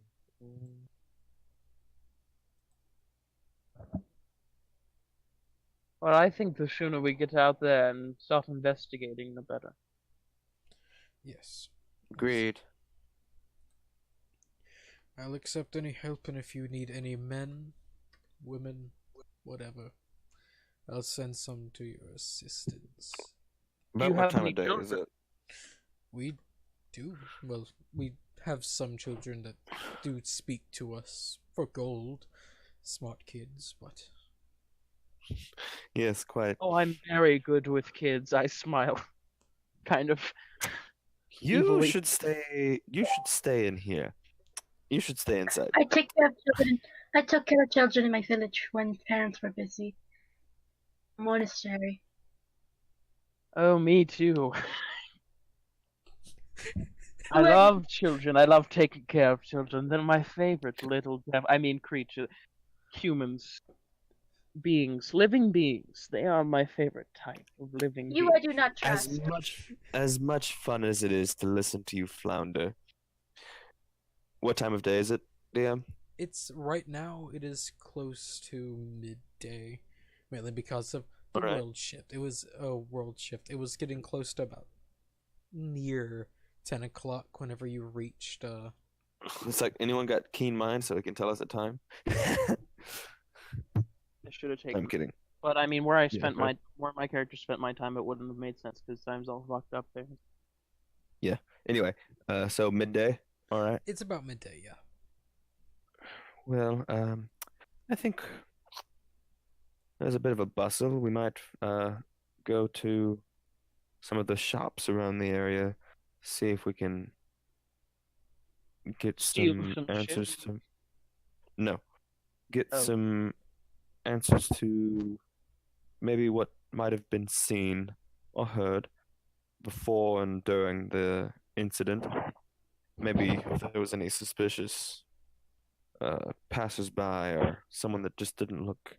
Well, I think the sooner we get out there and start investigating, the better.
Yes.
Agreed.
I'll accept any help, and if you need any men, women, whatever, I'll send some to your assistance.
About
you
what
have
time
any
of day is
children?
it?
We do. Well, we have some children that do speak to us for gold. Smart kids, but
Yes, quite.
Oh, I'm very good with kids. I smile. Kind of.
You
evilly.
should stay. You should stay in here. You should stay inside.
I take care of children. I took care of children in my village when parents were busy. Monastery.
Oh, me too. I
Well-
love children. I love taking care of children. They're my favorite little creature, humans, beings, living beings. They are my favorite type of living
You
being.
I do not trust.
As much fun as it is to listen to you flounder. What time of day is it, DM?
it's right now. It is close to midday, mainly because of the
Alright.
world shift. It was a world shift. It was getting close to about near 10 o'clock whenever you reached.
It's like anyone got keen mind so they can tell us the time.
I should have taken.
I'm kidding.
But I mean, where I
Yeah,
spent
right.
where my character spent my time, it wouldn't have made sense because time's all fucked up there.
Anyway, so midday. All right.
It's about midday, yeah.
Well, I think there's a bit of a bustle. We might go to some of the shops around the area, see if we can get
Steal
some
some
answers
shit.
to. No, get
Oh.
some answers to maybe what might have been seen or heard before and during the incident. Maybe if there was any suspicious passers-by or someone that just didn't look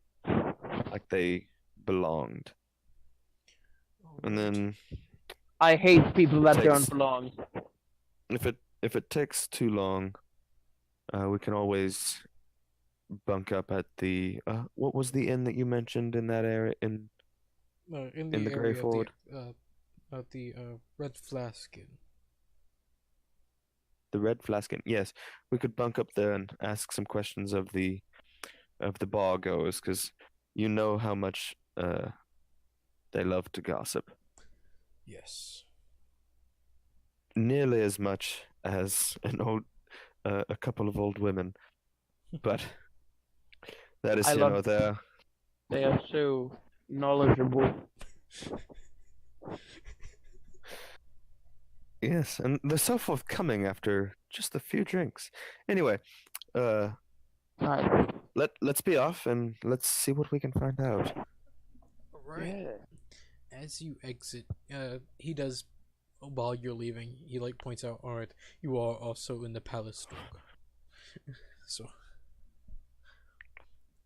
like they belonged. And
Alright.
then
I hate people that
Takes-
don't belong.
if it takes too long, we can always bunk up at the what was the inn that you mentioned in that area in
In
the Grey
area
Ford?
of the Red Flaskin.
the Red Flaskin? Yes, we could bunk up there and ask some questions of the bar goers, because you know how much they love to gossip.
Yes.
Nearly as much as a couple of old women, but that is,
I
you
love-
know, they're
They are so knowledgeable.
yes, and they're so forthcoming after just a few drinks. Anyway,
Right.
let's be off and let's see what we can find out.
Alright.
Yeah.
As you exit, he does, while you're leaving, he like points out, alright, you are also in the palace dog. So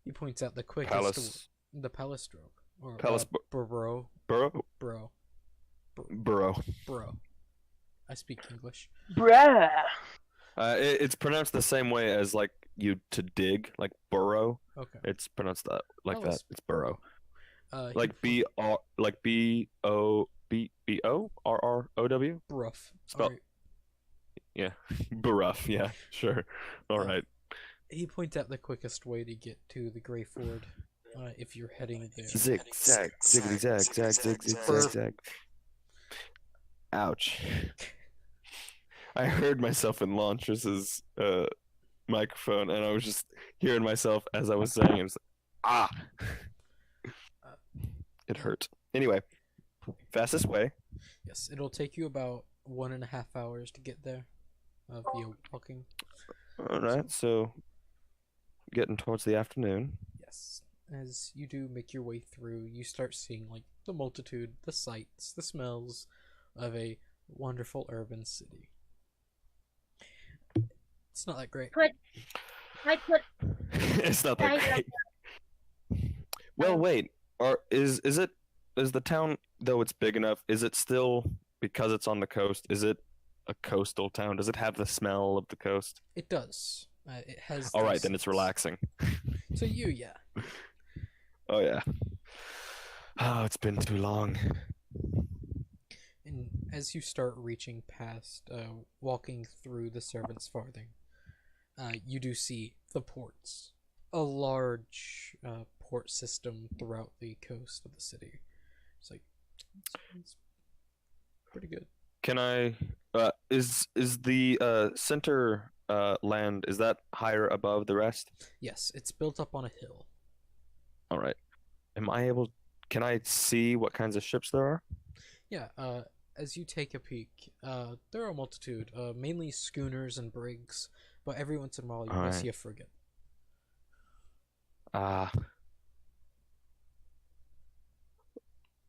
he points out the quickest
Palace
the palace stroke. Or
Palace
bro.
Borough.
I speak English.
Bruh.
It's pronounced the same way as like you to dig, like burrow.
Okay.
It's pronounced that like that.
Palace
It's burrow.
He
Like B-O B-O-R-R-O-W.
Bruff.
Spell-
Alright.
Yeah. Baruff, yeah, sure. All
Uh,
right.
He points out the quickest way to get to the Grey Ford, if you're heading there.
Zig zag, ziggity zag, zag, zig, zig, zag, zag. Ouch. I heard myself in Launch's microphone, and I was just hearing myself as I was saying it. It was like, it hurt. Anyway, fastest way.
Yes, it'll take you about 1.5 hours to get there, via walking.
All right, so getting towards the afternoon.
Yes, as you do make your way through, you start seeing like the multitude, the sights, the smells of a wonderful urban city. It's not that great.
I put
It's not that
I-
great. Well, wait. Is the town, though it's big enough, is it still, because it's on the coast, is it a coastal town? Does it have the smell of the coast?
It does. It has.
All right,
those
then it's
scents.
relaxing.
So yeah.
Oh yeah. Oh, it's been too long.
And as you start reaching past, walking through the servants' farthing, you do see the ports, a large port system throughout the coast of the city. It's like it's pretty good.
Can I? Is the center land, is that higher above the rest?
Yes, it's built up on a hill.
All right. Can I see what kinds of ships there are?
Yeah. As you take a peek, there are a multitude, mainly schooners and brigs, but every once in a while you will
Alright.
see a frigate.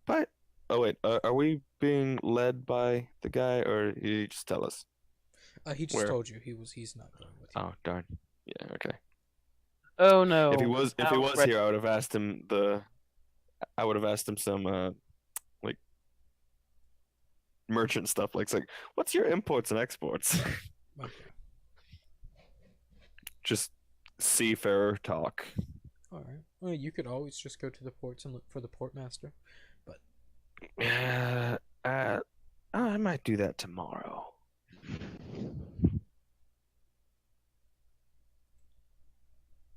But oh wait, are we being led by the guy, or did he just tell us?
He just
Where?
told you he's not going with you.
Oh darn. Yeah, okay.
Oh no.
If he was
Alfred.
here, I would have asked him some like merchant stuff, like it's like, what's your imports and exports?
Okay.
Just seafarer talk.
All right. Well, you could always just go to the ports and look for the portmaster.
I might do that tomorrow.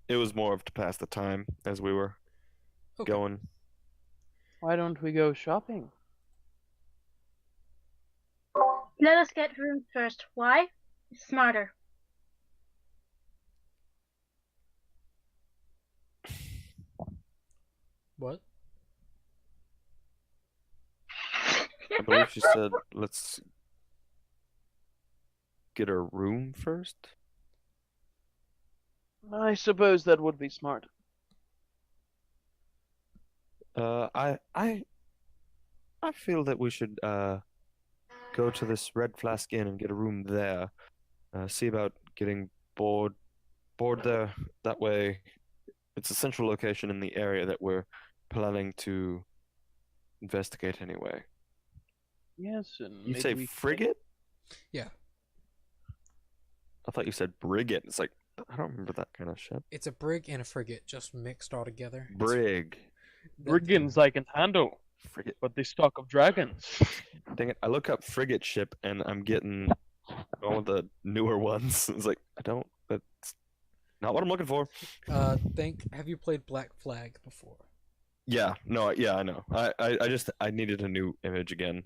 It was more of to pass the time as we were
Okay.
going.
Why don't we go shopping?
Let us get rooms first. Why? It's smarter.
What?
I believe she said, let's get a room first.
I suppose that would be smart.
I feel that we should go to this Red Flask Inn and get a room there. See about getting board there. That way, it's a central location in the area that we're planning to investigate anyway.
Yes, and
You
maybe
say
we
frigate?
Yeah.
I thought you said brigate. It's like, I don't remember that kind of ship.
It's a brig and a frigate just mixed all together.
Brig.
brigands I can handle,
Frigate.
but the stock of dragons.
Dang it. I look up frigate ship and I'm getting all of the newer ones. It's like, that's not what I'm looking for.
Have you played Black Flag before?
Yeah, no, yeah, I know. I needed a new image again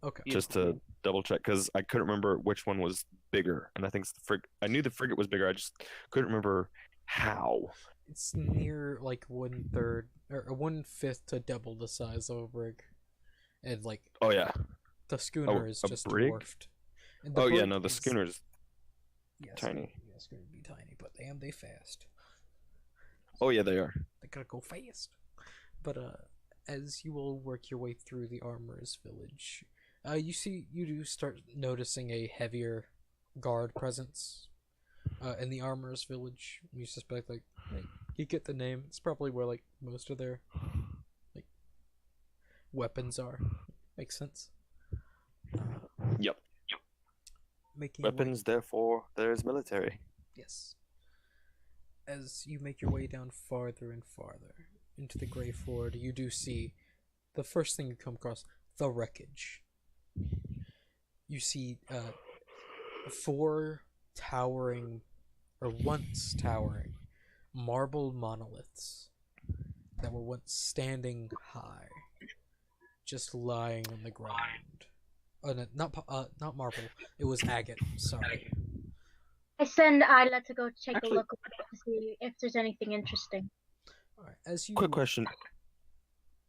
Okay.
Yeah.
just to double check because I couldn't remember which one was bigger, and I think it's the I knew the frigate was bigger. I just couldn't remember how.
It's near like 1/3 or 1/5 to double the size of a brig, and like
Oh yeah.
the schooner is
a
just
brig?
dwarfed. And the
Oh yeah,
brig
no, the
is-
schooner's
yeah,
tiny.
Yeah, it's gonna be tiny, but damn, they fast.
Oh yeah, they are.
They gotta go fast. But as you all work your way through the armorer's village, you do start noticing a heavier guard presence in the armorer's village. You suspect like you get the name. It's probably where like most of their like weapons are. Makes sense.
Yep.
Making your way-
Weapons, therefore there is military.
Yes. As you make your way down farther and farther into the Grey Ford, you do see the first thing you come across, the wreckage. You see 4 towering, or once towering, marble monoliths that were once standing high, just lying on the ground. No, not marble. It was agate. Sorry.
I send Isla to go take
Actually-
a look to see if there's anything interesting.
All right. As you
Quick question.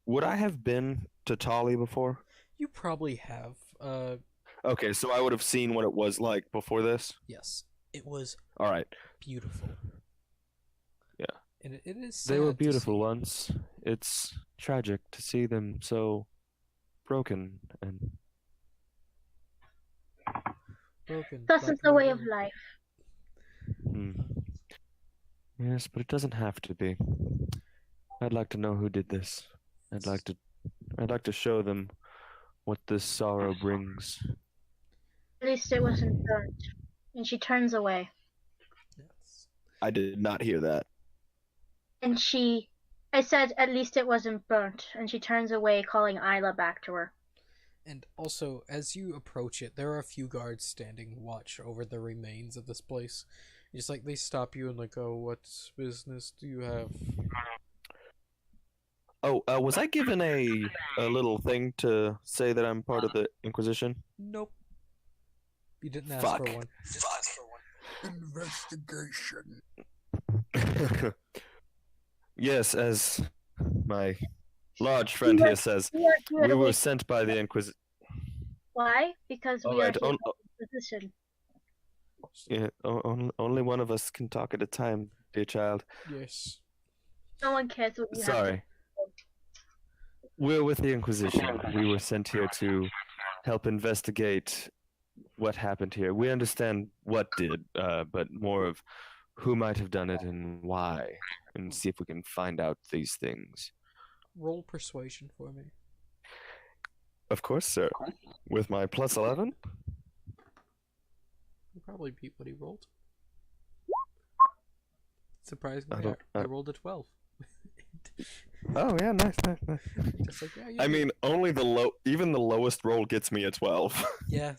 Would I have been to Tali before?
you probably have
Okay, so I would have seen what it was like before this.
yes, it was
All right.
beautiful.
Yeah.
And it is
They were
sad to
beautiful
see.
once. It's tragic to see them so broken and
Broken.
Thus
black
is the way of
marble.
life.
Yes, but it doesn't have to be. I'd like to know who did this. I'd like to show them what this sorrow brings.
At least it wasn't burnt. And she turns away.
Yes.
I did not hear that.
And I said, at least it wasn't burnt. And she turns away, calling Isla back to her.
And also, as you approach it, there are a few guards standing watch over the remains of this place. Just like they stop you and like, oh, what business do you have?
Oh, was I given a little thing to say that I'm part of the Inquisition?
Nope. You didn't ask
Fuck.
for one.
Investigation.
Yes, as my large friend here says, we were sent by the Inquisition.
Why? Because we
Alright,
are here for the position.
Yeah, only one of us can talk at a time, dear child.
Yes.
No one cares what you have.
Sorry. We're with the Inquisition. We were sent here to help investigate what happened here. We understand what did, but more of who might have done it and why, and see if we can find out these things.
Roll persuasion for me.
Of course, sir. With my plus 11?
You probably beat what he rolled. Surprisingly,
I don't-
I rolled a 12.
Oh yeah, nice.
Just like, yeah, you
I
did.
mean, even the lowest roll gets me a 12.
Yeah.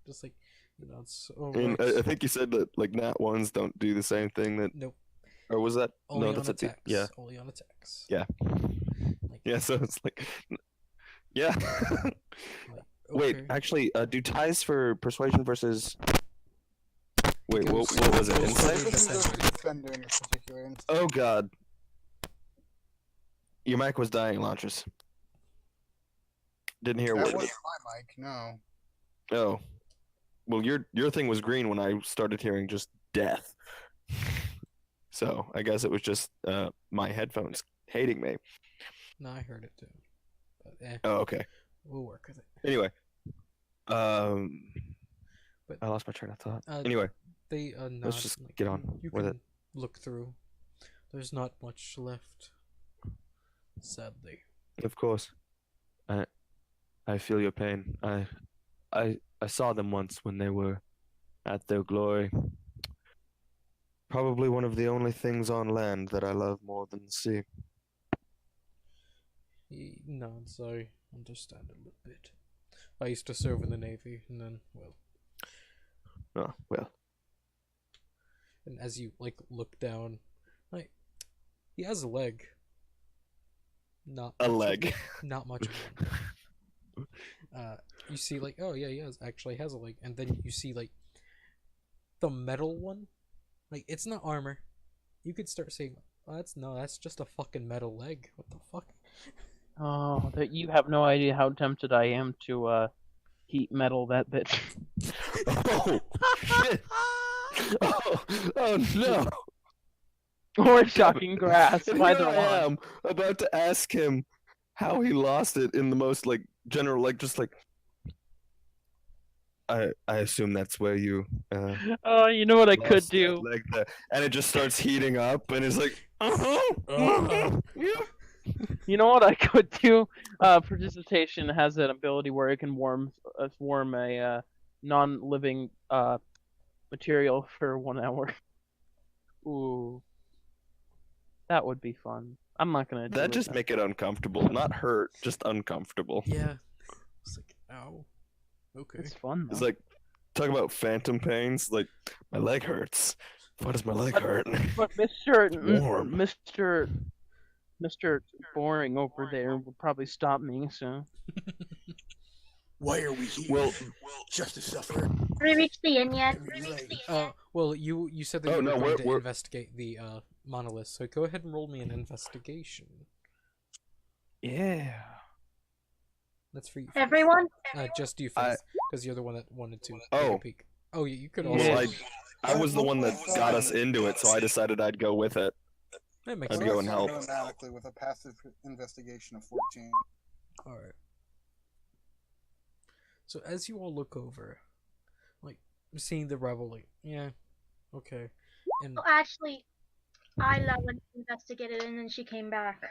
Just like, it's
And I think you said that like nat ones don't do the same thing that,
Nope.
or was that?
Only
no,
on
that's
attacks.
yeah,
Only on attacks.
Yeah.
Like,
yeah. So it's like, yeah.
like,
Wait,
okay.
actually, do ties for persuasion versus? Wait,
It
what
goes-
was it?
it goes
Insight?
for
This is just defender in this particular instance.
Oh God. Your mic was dying, Launches. Didn't hear
That
what.
wasn't my mic. No.
Oh, well, your thing was green when I started hearing just death. So I guess it was just my headphones hating me.
No, I heard it too. But
Oh, okay.
we'll work with it.
Anyway,
But
I lost my train of thought.
uh,
Anyway,
they not
just
like,
get on
you
with
can
it.
look through. There's not much left. Sadly.
Of course, I feel your pain. I saw them once when they were at their glory. Probably one of the only things on land that I love more than the sea.
He nods. I understand a little bit. I used to serve in the Navy, and then, well,
Oh, well.
and as you like look down, like he has a leg. Not
A
much of
leg.
one. Not much of one. You see, like, oh yeah, he actually has a leg, and then you see like the metal one. Like, it's not armor. You could start saying, oh, that's just a fucking metal leg. What the fuck?
Oh, that you have no idea how tempted I am to heat metal that bitch.
Oh, shit. Oh no.
Or shocking grass.
And
Either
here I
one.
am about to ask him how he lost it in the most like general, like just like. I assume that's where you
Oh, you know what I could
lost that
do?
leg there. And it just starts heating up, and it's like, yeah.
You know what I could do? Precipitation has an ability where it can warm a non-living material for 1 hour. Ooh, that would be fun. I'm not gonna do
That
it.
just make it uncomfortable, not hurt, just uncomfortable.
Yeah. It's like, ow. Okay.
It's fun.
It's
Though.
like talk about phantom pains. Like my leg hurts. Why does my leg hurt?
But Mr.
Warm.
Mr. Boring over there will probably stop me. So
Why are we here?
Well,
Just to suffer.
Have we reached the inn yet?
Well, you said that
Oh,
you were
no,
going to
we're-
investigate the monolith, so go ahead and roll me an investigation.
yeah.
That's for you. first.
Everyone?
Just you
I-
first, because you're the one that wanted to take
Oh.
a peek. Oh, yeah, you could
Yeah.
also.
Well, I was the one that got us into it, so I decided I'd go with it.
That makes
I'd
sense.
go and help.
Automatically with a passive investigation of 14.
All right. So as you all look over, like seeing the rebel, like, yeah, okay, and
Well, actually, Isla went to investigate it and then she came back.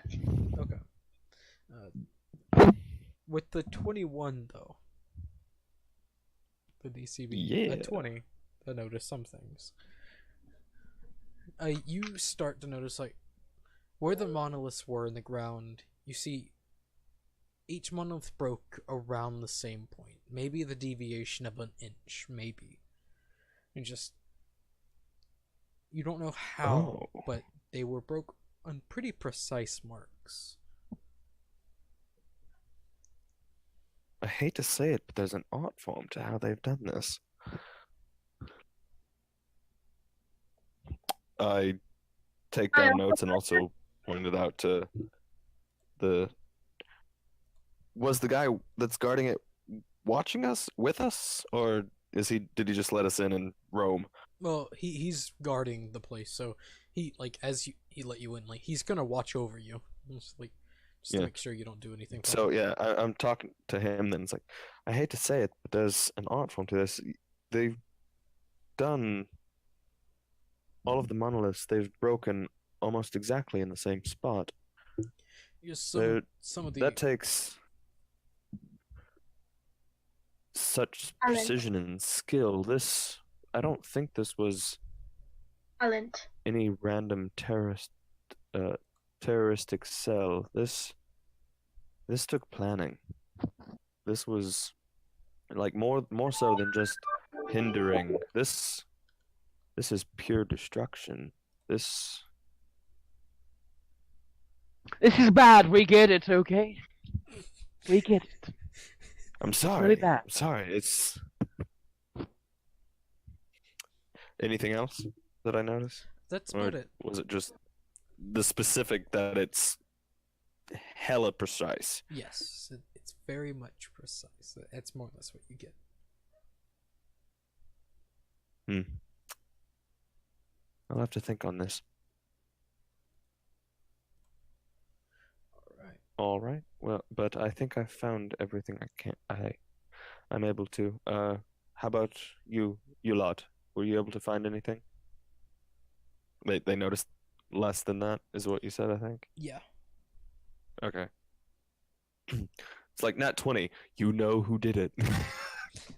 okay. With the 21 though, the DC being a
Yeah.
20, I notice some things. You start to notice like where the monoliths were in the ground. You see, each monolith broke around the same point. Maybe the deviation of an inch, maybe. And just you don't know how,
Oh.
but they were broke on pretty precise marks.
I hate to say it, but there's an art form to how they've done this. I take down notes and also pointed out to the. Was the guy that's guarding it watching us with us, or did he just let us in and roam?
Well, he's guarding the place, so he like as he let you in, like he's gonna watch over you, just to
Yeah.
make sure you don't do anything.
So yeah, I'm talking to him. Then it's like, I hate to say it, but there's an art form to this. They've done all of the monoliths. They've broken almost exactly in the same spot.
Just
They're-
some of the
That takes such
Alan.
precision and skill. I don't think this was
Talent.
any random terroristic cell. This took planning. This was like more so than just hindering. This is pure destruction.
This is bad. We get it, okay? We get it.
I'm sorry.
really bad.
I'm sorry. It's anything else that I noticed?
that's
Or
about it.
was it just the specific that it's hella precise.
Yes, it's very much precise. That's more or less what you get.
I'll have to think on this.
Alright.
All right. Well, but I think I've found everything I'm able to. How about you lot? Were you able to find anything? They noticed less than that, is what you said, I think.
Yeah.
Okay. It's like nat 20. You know who did it.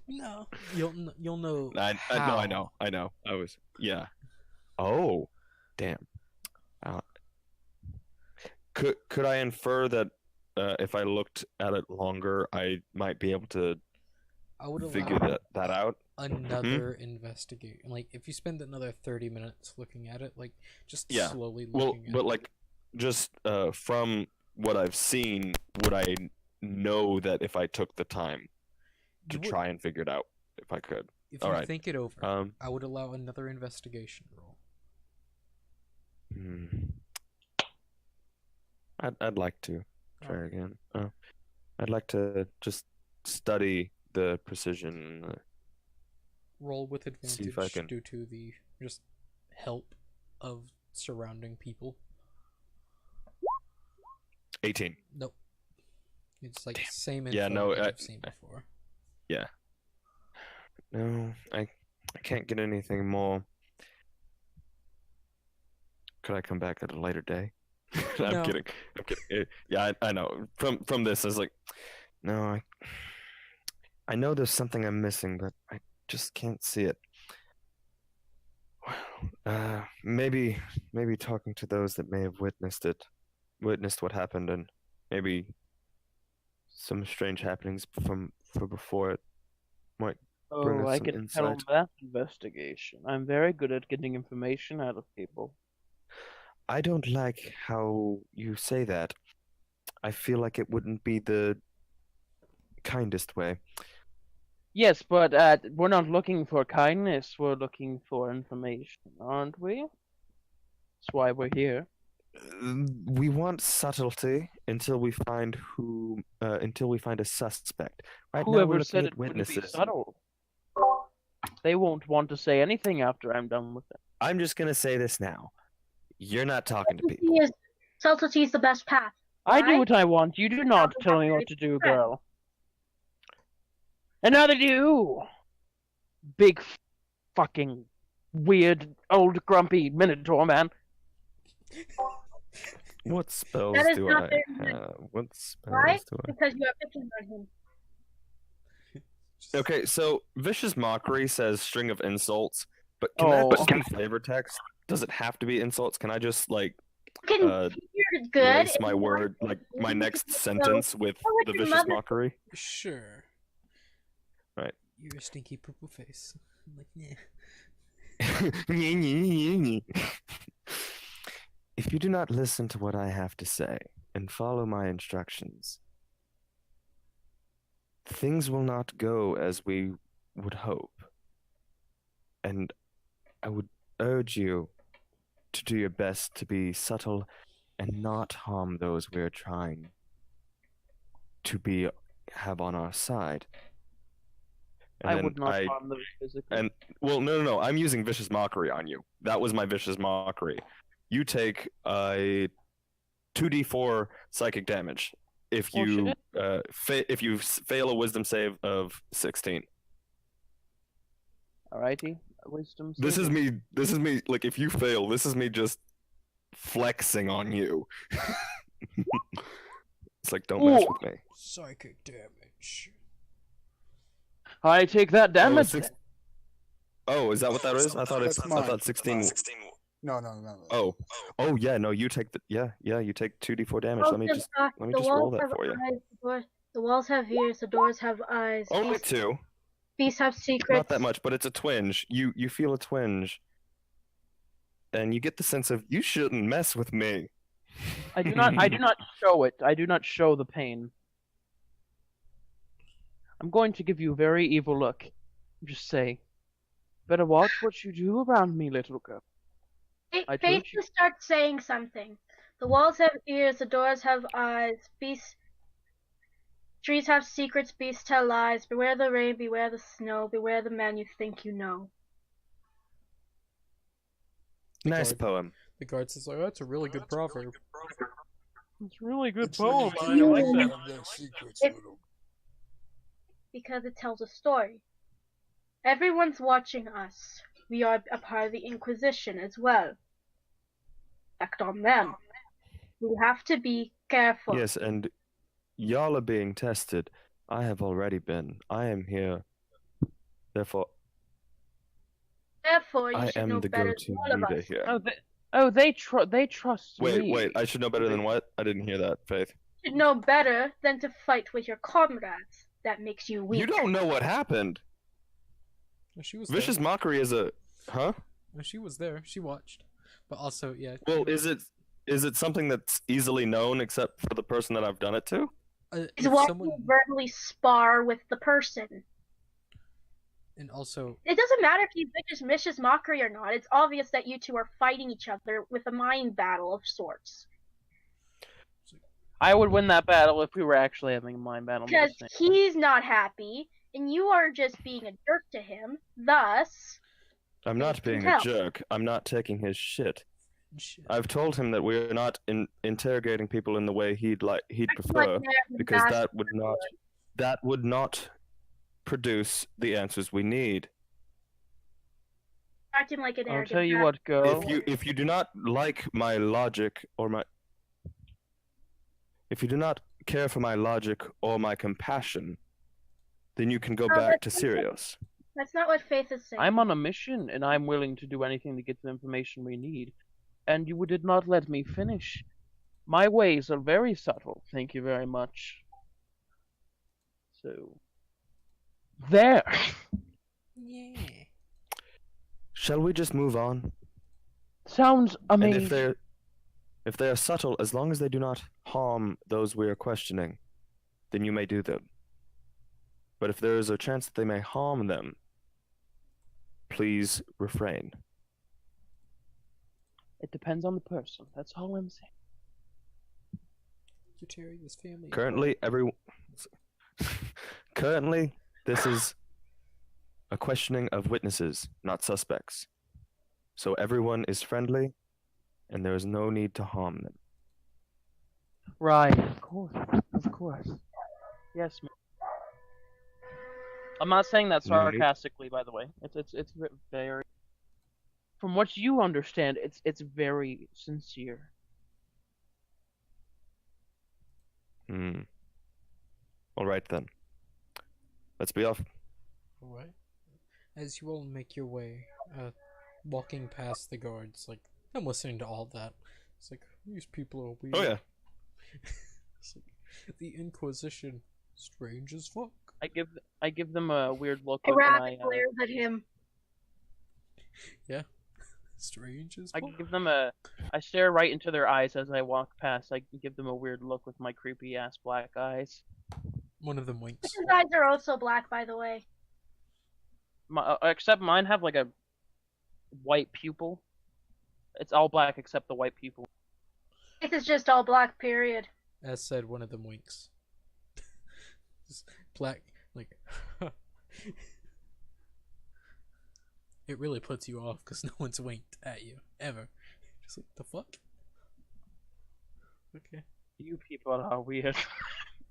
No, you'll know.
No, I
how.
know. Yeah. Oh, damn. Uh, could I infer that if I looked at it longer, I might be able to
I would
figure
allow
that out?
another investigate. Like if you spend another 30 minutes looking at it, like just
Yeah.
slowly
Well,
looking at
but
it.
like, just from what I've seen, would I know that if I took the time to
You would-
try and figure it out, if I could?
If you
Alright.
think it over,
Um,
I would allow another investigation roll.
hmm. I'd like to try
Alright.
again. I'd like to just study the precision.
Roll with
See if I
advantage
can-
due to the just help of surrounding people.
18.
Nope. It's like
Damn.
same info
Yeah, no,
that you've seen before.
No, I can't get anything more. Could I come back at a later day? I'm
No.
kidding. Yeah, I know. From this, I was like, no, I know there's something I'm missing, but I just can't see it. Maybe talking to those that may have witnessed what happened, and maybe some strange happenings from before it might bring
Oh,
us
I
some
can tell
insight.
that investigation. I'm very good at getting information out of people.
I don't like how you say that. I feel like it wouldn't be the kindest way.
Yes, but we're not looking for kindness. We're looking for information, aren't we? That's why we're here.
We want subtlety until we find a suspect. Right now we're
Whoever
looking
said
at
it wouldn't be
witnesses.
subtle. They won't want to say anything after I'm done with it.
I'm just gonna say this now. You're not talking to people.
Subtlety is the best path.
I do
Right?
what I want. You do not tell me what to do, girl. And neither do you. Big fucking weird old grumpy minotaur man.
What spells
That is
do
not
I
very good.
have? What spells
Right?
do I?
Because you have pictures on him.
Okay, so vicious mockery says string of insults, but can that
Oh.
just be flavor text? Does it have to be insults? Can I just like
You can hear it good.
lace my
if you want
word, like my
to.
next
So,
sentence with
what would
the
your
vicious
mother-
mockery?
Sure.
Right.
You're a stinky poo poo face. I'm like, yeah.
If you do not listen to what I have to say and follow my instructions, things will not go as we would hope. And I would urge you to do your best to be subtle and not harm those we're trying to have on our side. And
I
then
would not harm those physically.
and well, no. I'm using vicious mockery on you. That was my vicious mockery. You take a 2d4 psychic damage if
Oh,
you
shit.
if you fail a wisdom save of 16.
Alrighty. Wisdom
This is
saving.
me. Like if you fail, this is me just flexing on you. It's like don't mess
Ooh.
with me.
Psychic damage.
I take that damage.
Oh, is that what that is? I thought
That's mine.
16.
No.
Oh yeah, no, you take you take 2d4 damage. Let me just roll
walls
that
have
for you.
eyes, the walls have ears, the doors have eyes.
Only 2.
Beasts have secrets.
Not that much, but it's a twinge. You feel a twinge. And you get the sense of you shouldn't mess with me.
I do not show it. I do not show the pain. I'm going to give you a very evil look. Just say, better watch what you do around me, little girl. I told
Faith
you.
just starts saying something. The walls have ears, the doors have eyes. Trees have secrets, beasts tell lies. Beware the rain, beware the snow, beware the man you think you know.
Nice
guard-
poem.
The guard says, "Oh, that's a really good proverb."
It's really good
It's really
poem.
good
I like
to
that.
have their secrets
It-
with 'em.
Because it tells a story. Everyone's watching us. We are a part of the Inquisition as well. Act on them. We have to be careful.
Yes, and y'all are being tested. I have already been. I am here. Therefore,
Therefore, you
I
should know
am the
better
go-to
than all of
leader
us.
here.
They trust
Wait,
me.
wait. I should know better than what? I didn't hear that, Faith.
You should know better than to fight with your comrades. That makes you weak.
You don't know what happened.
She was
Vicious
there.
Mockery is a... Huh?
She was there. She watched. But also, yeah.
Well, is it something that's easily known except for the person that I've done it to?
It's
if
why
someone,
you verbally spar with the person.
and also,
It doesn't matter if you vicious mockery or not. It's obvious that you two are fighting each other with a mind battle of sorts.
I would win that battle if we were actually having a mind battle. I'm
Because
just saying.
he's not happy, and you are just being a jerk to him. Thus,
I'm not
can
being
tell.
a jerk. I'm not taking his shit.
shit.
I've told him that we're not interrogating people in the way he'd prefer,
like
because that would not produce the answers we need.
acting like an
I'll
arrogant
tell you
bastard.
what, go.
If you do not like my logic or my if you do not care for my logic or my compassion, then you can go
Oh,
back to
that's-
Sirius.
That's not what Faith is saying.
I'm on a mission, and I'm willing to do anything to get the information we need. And you did not let me finish. My ways are very subtle. Thank you very much. So, there.
Yeah.
Shall we just move on?
Sounds
And
amazing.
if they are subtle, as long as they do not harm those we are questioning, then you may do them. But if there is a chance that they may harm them, please refrain.
It depends on the person. That's all I'm saying.
You Terry, this family.
Currently, this is a questioning of witnesses, not suspects. So everyone is friendly, and there is no need to harm them.
Right. Of course. Of course. Yes, ma'am. I'm not saying that
No need.
sarcastically, by the way. It's very. From what you understand, it's very sincere.
All right then. Let's be off.
Alright. As you all make your way, walking past the guards, like, I'm listening to all that. It's like, these people are weird.
Oh yeah.
It's like, the Inquisition, strange as fuck.
I give them a weird look.
A
Look and
rabbit
I,
glares at him.
Strange as
I
fuck.
give them a. I stare right into their eyes as I walk past. I give them a weird look with my creepy ass black eyes.
One of them winks.
His eyes are also black, by the way.
Except mine have like a white pupil. It's all black except the white pupil.
Faith is just all black, period.
As said, one of them winks. Just black, like. It really puts you off because no one's winked at you ever. Just like, the fuck? Okay.
You people are weird.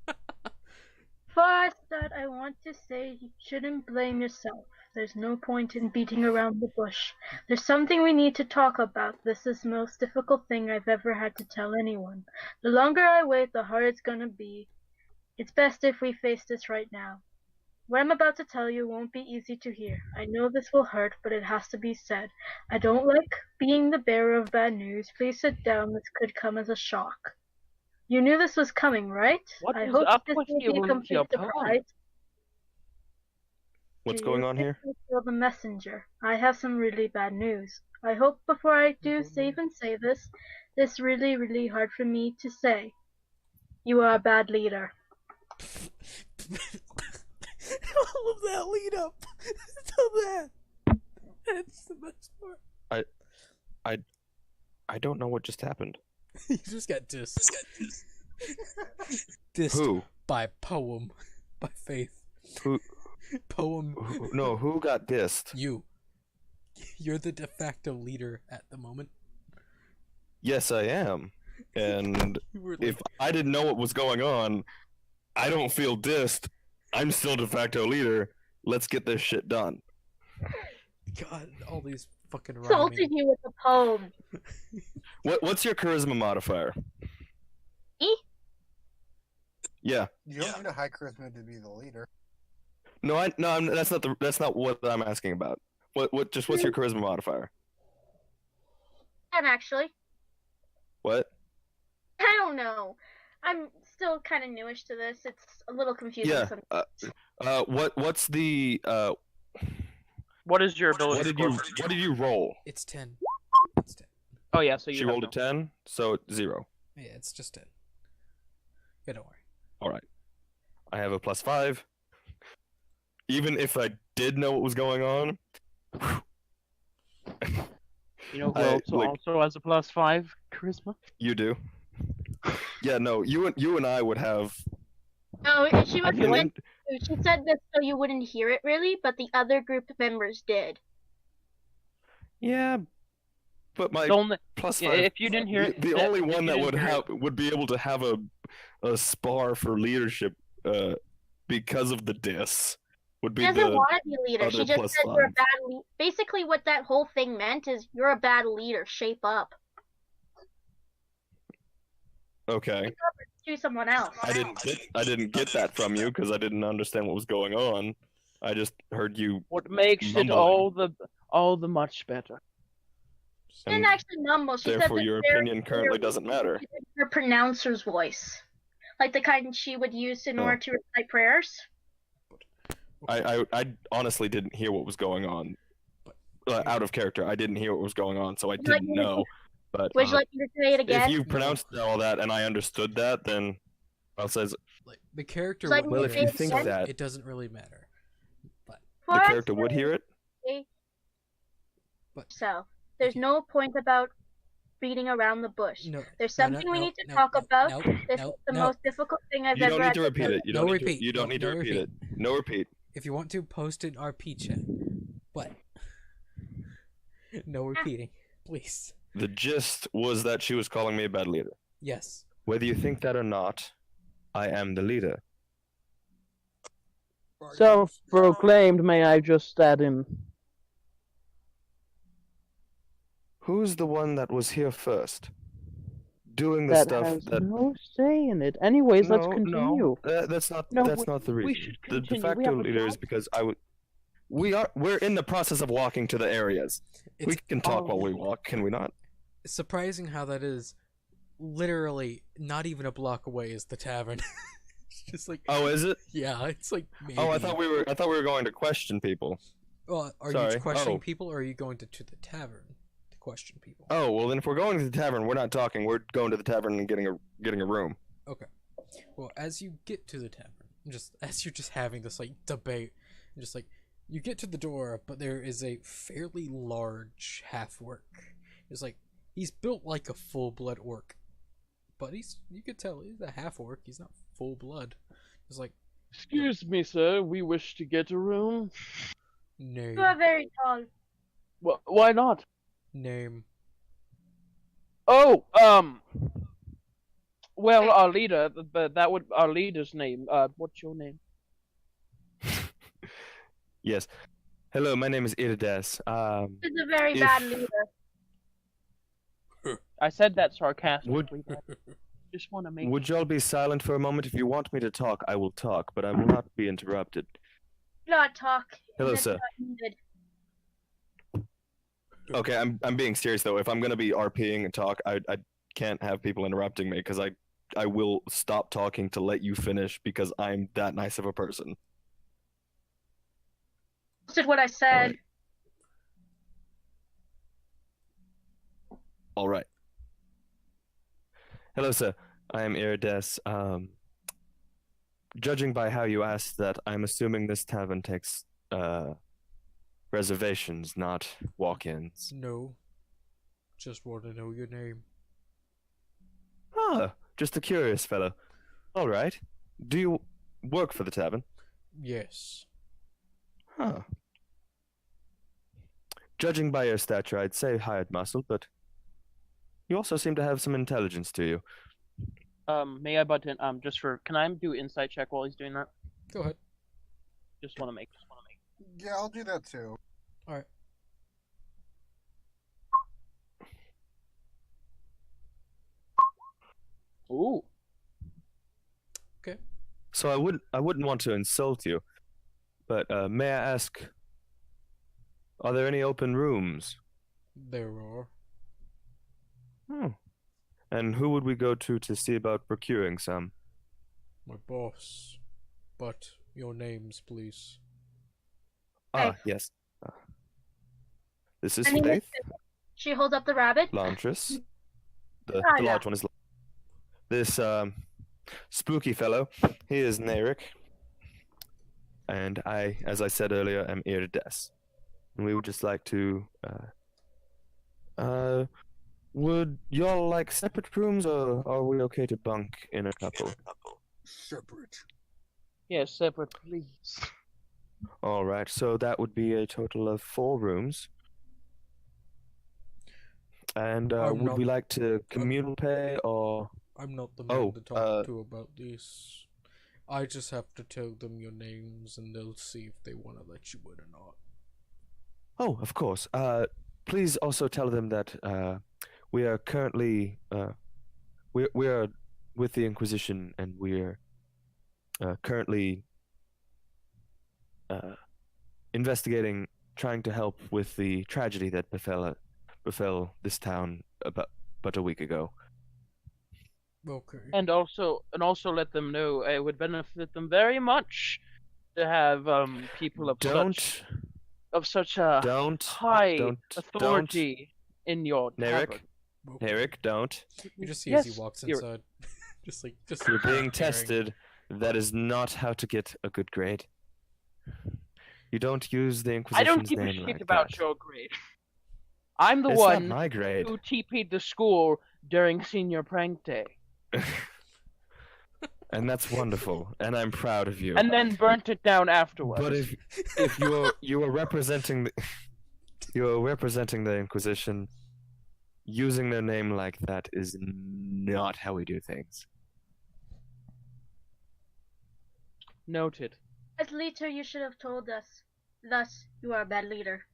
Before I start, I want to say you shouldn't blame yourself. There's no point in beating around the bush. There's something we need to talk about. This is the most difficult thing I've ever had to tell anyone. The longer I wait, the harder it's gonna be. It's best if we face this right now. What I'm about to tell you won't be easy to hear. I know this will hurt, but it has to be said. I don't like being the bearer of bad news. Please sit down. This could come as a shock. You knew this was coming, right?
What
I
is
hope
up
this
with
will
you
be a
and
complete
your
surprise.
pun?
What's
Do
going
you
on here?
think you're the messenger? I have some really bad news. I hope before I do even say this, this really, really hard for me to say. You are a bad leader.
All of that lead up to that. That's the best part.
I don't know what just happened.
You just got dissed. Dissed
Who?
by Poem. By Faith.
Who?
Poem.
No, who got dissed?
You. You're the de facto leader at the moment.
Yes, I am. And
You were
if I didn't know what was going on, I don't feel dissed. I'm still de facto leader. Let's get this shit done.
God, all these fucking
Insulted
rhyming.
you with a poem.
What's your charisma modifier?
Me?
Yeah.
You don't need a high charisma to be the leader.
No, that's not what I'm asking about. What's your charisma modifier?
And actually,
What?
I don't know. I'm still kind of newish to this. It's a little confusing
Yeah.
sometimes.
What's the
What is your ability?
what did you roll?
It's 10. It's 10.
Oh yeah, so you
She
have
rolled a
no-
10, so 0.
Yeah, it's just 10. Yeah, don't worry.
All right. I have a +5. Even if I did know what was going on,
You know who
I,
also,
like-
also has a +5 charisma?
you do. Yeah, no, you and I would have.
No, she
I
was
feel like-
meant to. She said this so you wouldn't hear it really, but the other group members did.
Yeah, but my
The only,
+5.
if you didn't hear it,
the only
if
one
you
that
didn't
would
hear
have would be able to have a spar for leadership, because of the diss, would
She
be
doesn't
the
want to be a leader. She
other
just
plus
said you're a
five.
bad Basically, what that whole thing meant is you're a bad leader. Shape up.
okay.
Do someone else.
I didn't get that from you because I didn't understand what was going on. I just heard you.
what makes it
Mumbling.
all the much better.
She didn't
And
actually mumble. She
therefore,
said
your
that
opinion currently doesn't matter.
her pronouncer's voice, like the kind she would use in
Oh.
order to recite prayers.
I honestly didn't hear what was going on. Out of character, I didn't hear what was going on, so I
Would you like
didn't
me to-
know. But
Would you like me to say it
if
again?
you pronounced all that and I understood that, then I'll say
Like the character
Like,
would
well.
hear
If you
it,
think
so
that
it doesn't really matter.
the
For
character would hear it,
But
So there's no point about beating around the bush.
no,
There's
no,
something we
no,
need to
no,
talk
no,
about.
no,
This
no,
is the
no.
most difficult thing I've
you
ever
don't need
had
to repeat it. You
No
don't need
repeat.
to. You don't
No-
need to
no
repeat it. No repeat.
If you want to, post in RP chat. But no repeating, please.
The gist was that she was calling me a bad leader.
Yes.
Whether you think that or not, I am the leader.
Self-proclaimed, may I just add in?
Who's the one that was here first? Doing the
That
stuff
has
that.
no say in it. Anyways, let's continue.
That's not.
No,
that's not the
we
reason.
should
The de
continue. We
facto
have a
leader is
job.
because I would. We're in the process of walking to the areas.
It's
We can talk
oh.
while we walk, can we not?
surprising how that is. Literally, not even a block away is the tavern. It's just like,
Oh, is it?
yeah, it's like. Maybe.
Oh, I thought we were going to question people.
Well, are
Sorry.
you questioning
Oh.
people, or are you going to the tavern to question people?
Oh, well then if we're going to the tavern, we're not talking. We're going to the tavern and getting a room.
Well, as you get to the tavern, just as you're just having this like debate, and just like you get to the door, but there is a fairly large half orc. It's like he's built like a full blood orc, but you could tell he's a half orc. He's not full blood. It's like
Excuse me, sir. We wish to get a room.
name,
You are very tall.
Why not?
name.
Oh, well, our leader, but that would our leader's name. What's your name?
Yes. Hello, my name is Iridas.
This is a very
If-
bad leader.
I said that sarcastically.
Would-
but just want to make.
Would y'all be silent for a moment? If you want me to talk, I will talk, but I will not be interrupted.
Do not talk.
Hello,
That's
sir.
not needed.
Okay, I'm being serious though. If I'm gonna be RPing and talk, I can't have people interrupting me because I will stop talking to let you finish because I'm that nice of a person.
Said what I said.
Alright. All right. Hello, sir. I am Irides. Judging by how you asked that, I'm assuming this tavern takes reservations, not walk-ins.
No, just want to know your name.
Ah, just a curious fellow. All right. Do you work for the tavern?
Yes.
Huh. Judging by your stature, I'd say hired muscle, but you also seem to have some intelligence to you.
May I butt in? Can I do insight check while he's doing that?
Go ahead.
Just want to make.
Yeah, I'll do that too.
All right.
Ooh.
So I wouldn't want to insult you, but may I ask, are there any open rooms?
There are.
Hmm. And who would we go to see about procuring some?
My boss. But your names, please.
Ah,
Hey.
yes. This is
I mean,
Faith,
she holds up the rabbit.
Lantris. The
yeah.
large one is this spooky fellow. He is Narek. And I, as I said earlier, am Irides. And we would just like to would y'all like separate rooms, or are we okay to bunk in a couple?
Separate.
Yes, separate, please.
All right, so that would be a total of 4 rooms. And
I'm
would we
not-
like to communal pay, or
I'm not the man
Oh,
to talk to about this. I just have to tell them your names and they'll see if they want to let you in or not.
Oh, of course. Please also tell them that we are currently we are with the Inquisition, and we're currently investigating, trying to help with the tragedy that befell this town but a week ago.
Okay.
And also let them know it would benefit them very much to have people of such a
Don't
high authority in your
Narek,
tavern.
Narek, don't.
You just see as he
Yes,
walks
you're-
inside. just
You're being
staring.
tested. That is not how to get a good grade. You don't use the
I
Inquisition's
don't give a
name
shit
like
about
that.
your grade. I'm the
It's
one
not my grade.
who TP'd the school during senior prank day,
And that's wonderful, and I'm proud of you.
and then burnt it down afterwards.
But if you are representing the Inquisition, using their name like that is not how we do things.
Noted.
As leader, you should have told us. Thus, you are a bad leader.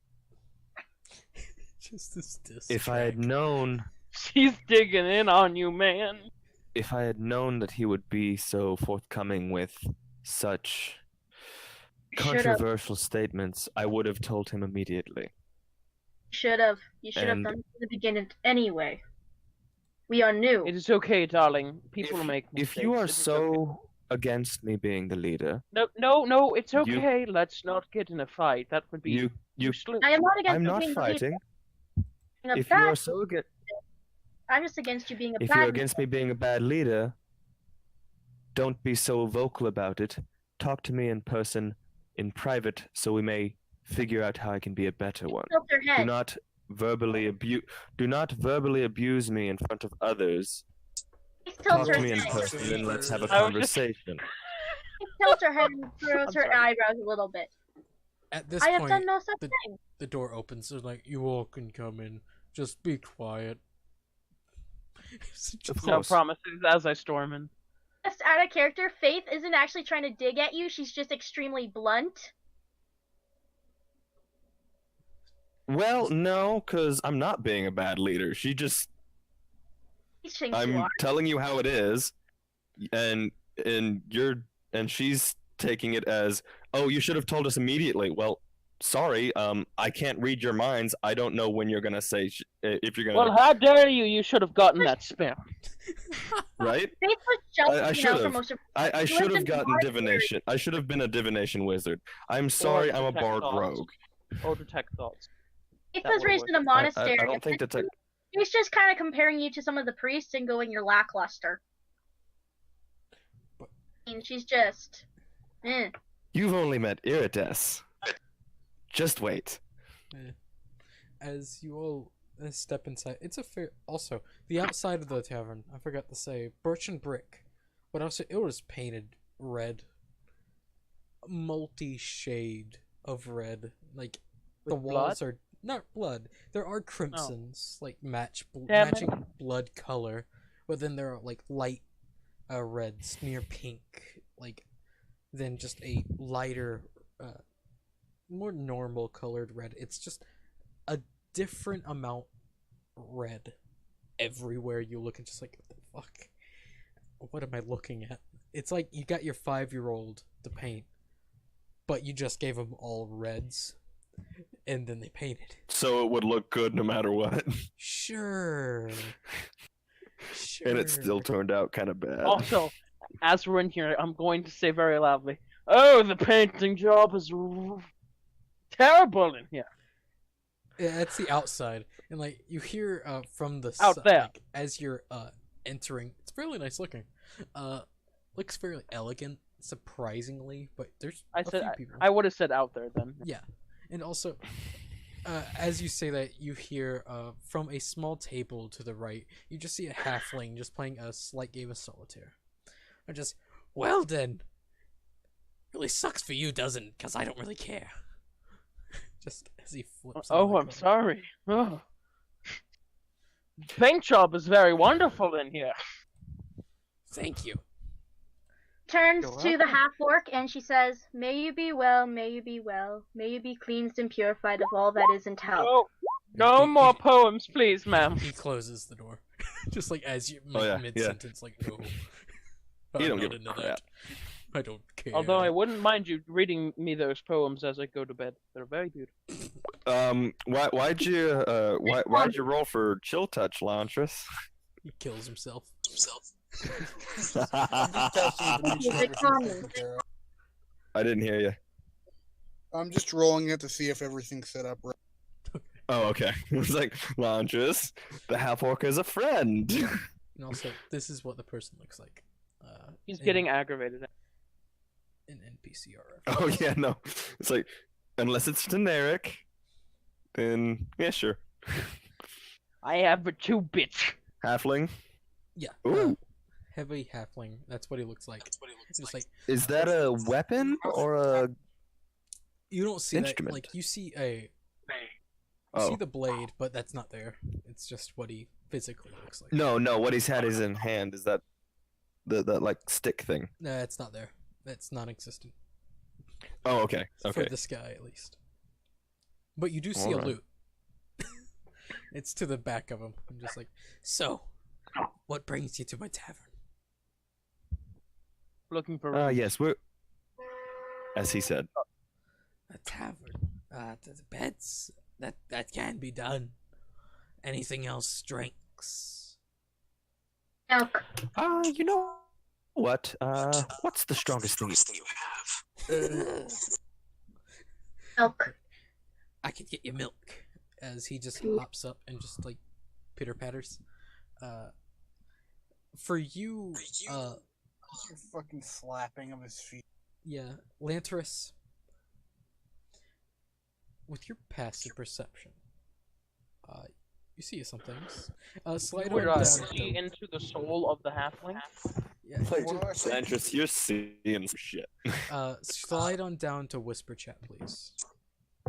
Just this diss
If I had
track.
known,
She's digging in on you, man.
if I had known that he would be so forthcoming with such
Should have.
controversial statements, I would have told him immediately.
Should have. You should have
And-
done it from the beginning anyway. We are new.
It is okay, darling. People
If-
make mistakes.
If you are
It is
so against me being the leader,
okay. No, it's
You-
okay. Let's not get in a fight. That would be
you
useless.
I am not against
I'm
you
not
being the leader.
fighting.
Being a
If you
bad-
are so against
I'm just against you being a
If
bad
you're against me being a bad leader, don't be so vocal about it. Talk to me in person, in private, so we may figure out how I can be a better one.
Tilt your
Do
head.
not verbally abuse me in front of others.
Please tilt
Talk
her
to me in
head.
person, and let's have a
I was just-
conversation.
Please tilt her head and furrows
I'm
her
sorry.
eyebrows a little bit.
At this
I have
point,
done no such
the-
thing.
the door opens. So like, you all can come in. Just be quiet. It's just-
No
course.
promises as I storm in.
Just out of character, Faith isn't actually trying to dig at you. She's just extremely blunt.
Well, no, because I'm not being a bad leader. She just
She thinks you
I'm
are.
telling you how it is, and she's taking it as, oh, you should have told us immediately. Well, sorry, I can't read your minds. I don't know when you're gonna say if you're gonna
Well, how dare you? You should have gotten that spell.
right.
Faith was jealous,
I
for
should've.
most of
I
You
should
lived
have
in
gotten
monastery.
divination. I should have been a divination wizard. I'm sorry, I'm a
detect
bard
thoughts.
rogue.
Or detect thoughts.
Faith
that
was
would
raised
work.
in a monastery.
I don't think that's a.
He's just kind of comparing you to some of the priests and going, you're lackluster.
But-
I mean, she's just.
You've only met Irides. Just wait.
As you all step inside. It's a fair. Also, the outside of the tavern. I forgot to say, birch and brick. But also, it was painted red, multi-shade of red. Like the
With
walls are not blood. There are crimsons, like
Damn it.
matching blood color, but then there are like light reds near pink, like then just a lighter, more normal colored red. It's just a different amount red everywhere you look, and just like, what the fuck? What am I looking at? It's like you got your 5-year-old to paint, but you just gave them all reds, and then they painted.
So it would look good no matter what.
Sure.
And it still turned out kind of bad.
Also, as we're in here, I'm going to say very loudly, "Oh, the painting job is terrible in here."
Yeah, that's the outside, and like you hear from the
Out there.
like, as you're entering. It's fairly nice looking. Looks fairly elegant, surprisingly, but there's a few people.
I would have said out there then.
Yeah, and also, as you say that, you hear from a small table to the right, you just see a halfling just playing a slight game of solitaire. I just, well then, really sucks for you, doesn't it? Because I don't really care. Just as he flips. on
Oh,
the
I'm
card.
sorry. Oh. Paint job is very wonderful in here.
Thank you.
Turns
You're
to the half orc and she says, "May you be well, may you be well, may you be cleansed and purified of all that isn't hell."
Oh, no more poems, please, ma'am.
He closes the door, just like as you
Oh, yeah,
mid sentence, like no.
He
I'm
don't
not
give a
into
crap.
that. I don't care.
Although I wouldn't mind you reading me those poems as I go to bed. They're very beautiful.
Why'd you roll for chill touch, Lantris?
He kills himself.
Testing to make sure
Music
everything's
calming.
taken care of.
I didn't hear you.
I'm just rolling it to see if everything's set up right.
Oh, okay. It was like, Lantris, the half orc is a friend.
And also, this is what the person looks like.
He's
in-
getting aggravated.
in NPCR.
Oh yeah, no. It's like, unless it's generic, then yeah, sure.
I have a 2-bit.
Halfling.
Yeah.
Ooh.
Heavy halfling. That's what he looks like. Just like
Is that a weapon or a?
you don't see
Instrument.
that. Like you see a. You
Oh
see the blade, but that's not there. It's just what he physically looks like.
no, what he's had is in hand. Is that the like stick thing?
No, it's not there. That's non-existent.
Oh, okay, okay.
For this guy, at least. But you do see
Alright.
a loot. It's to the back of him. I'm just like, so, what brings you to my tavern?
Looking for
Yes, we're. As he said.
A tavern. The beds. That can be done. Anything else? Drinks.
Elk.
You know what? What's the strongest thing you
Elk.
I could get you milk. As he just hops up and just like pitter patters. For you,
You're fucking slapping of his feet.
yeah, Lantris. With your passive perception, you see some things. Slide
would
on down.
see into the soul of the halfling.
Yeah,
What do I say?
Lantris, you're seeing some shit.
slide on down to whisper chat, please.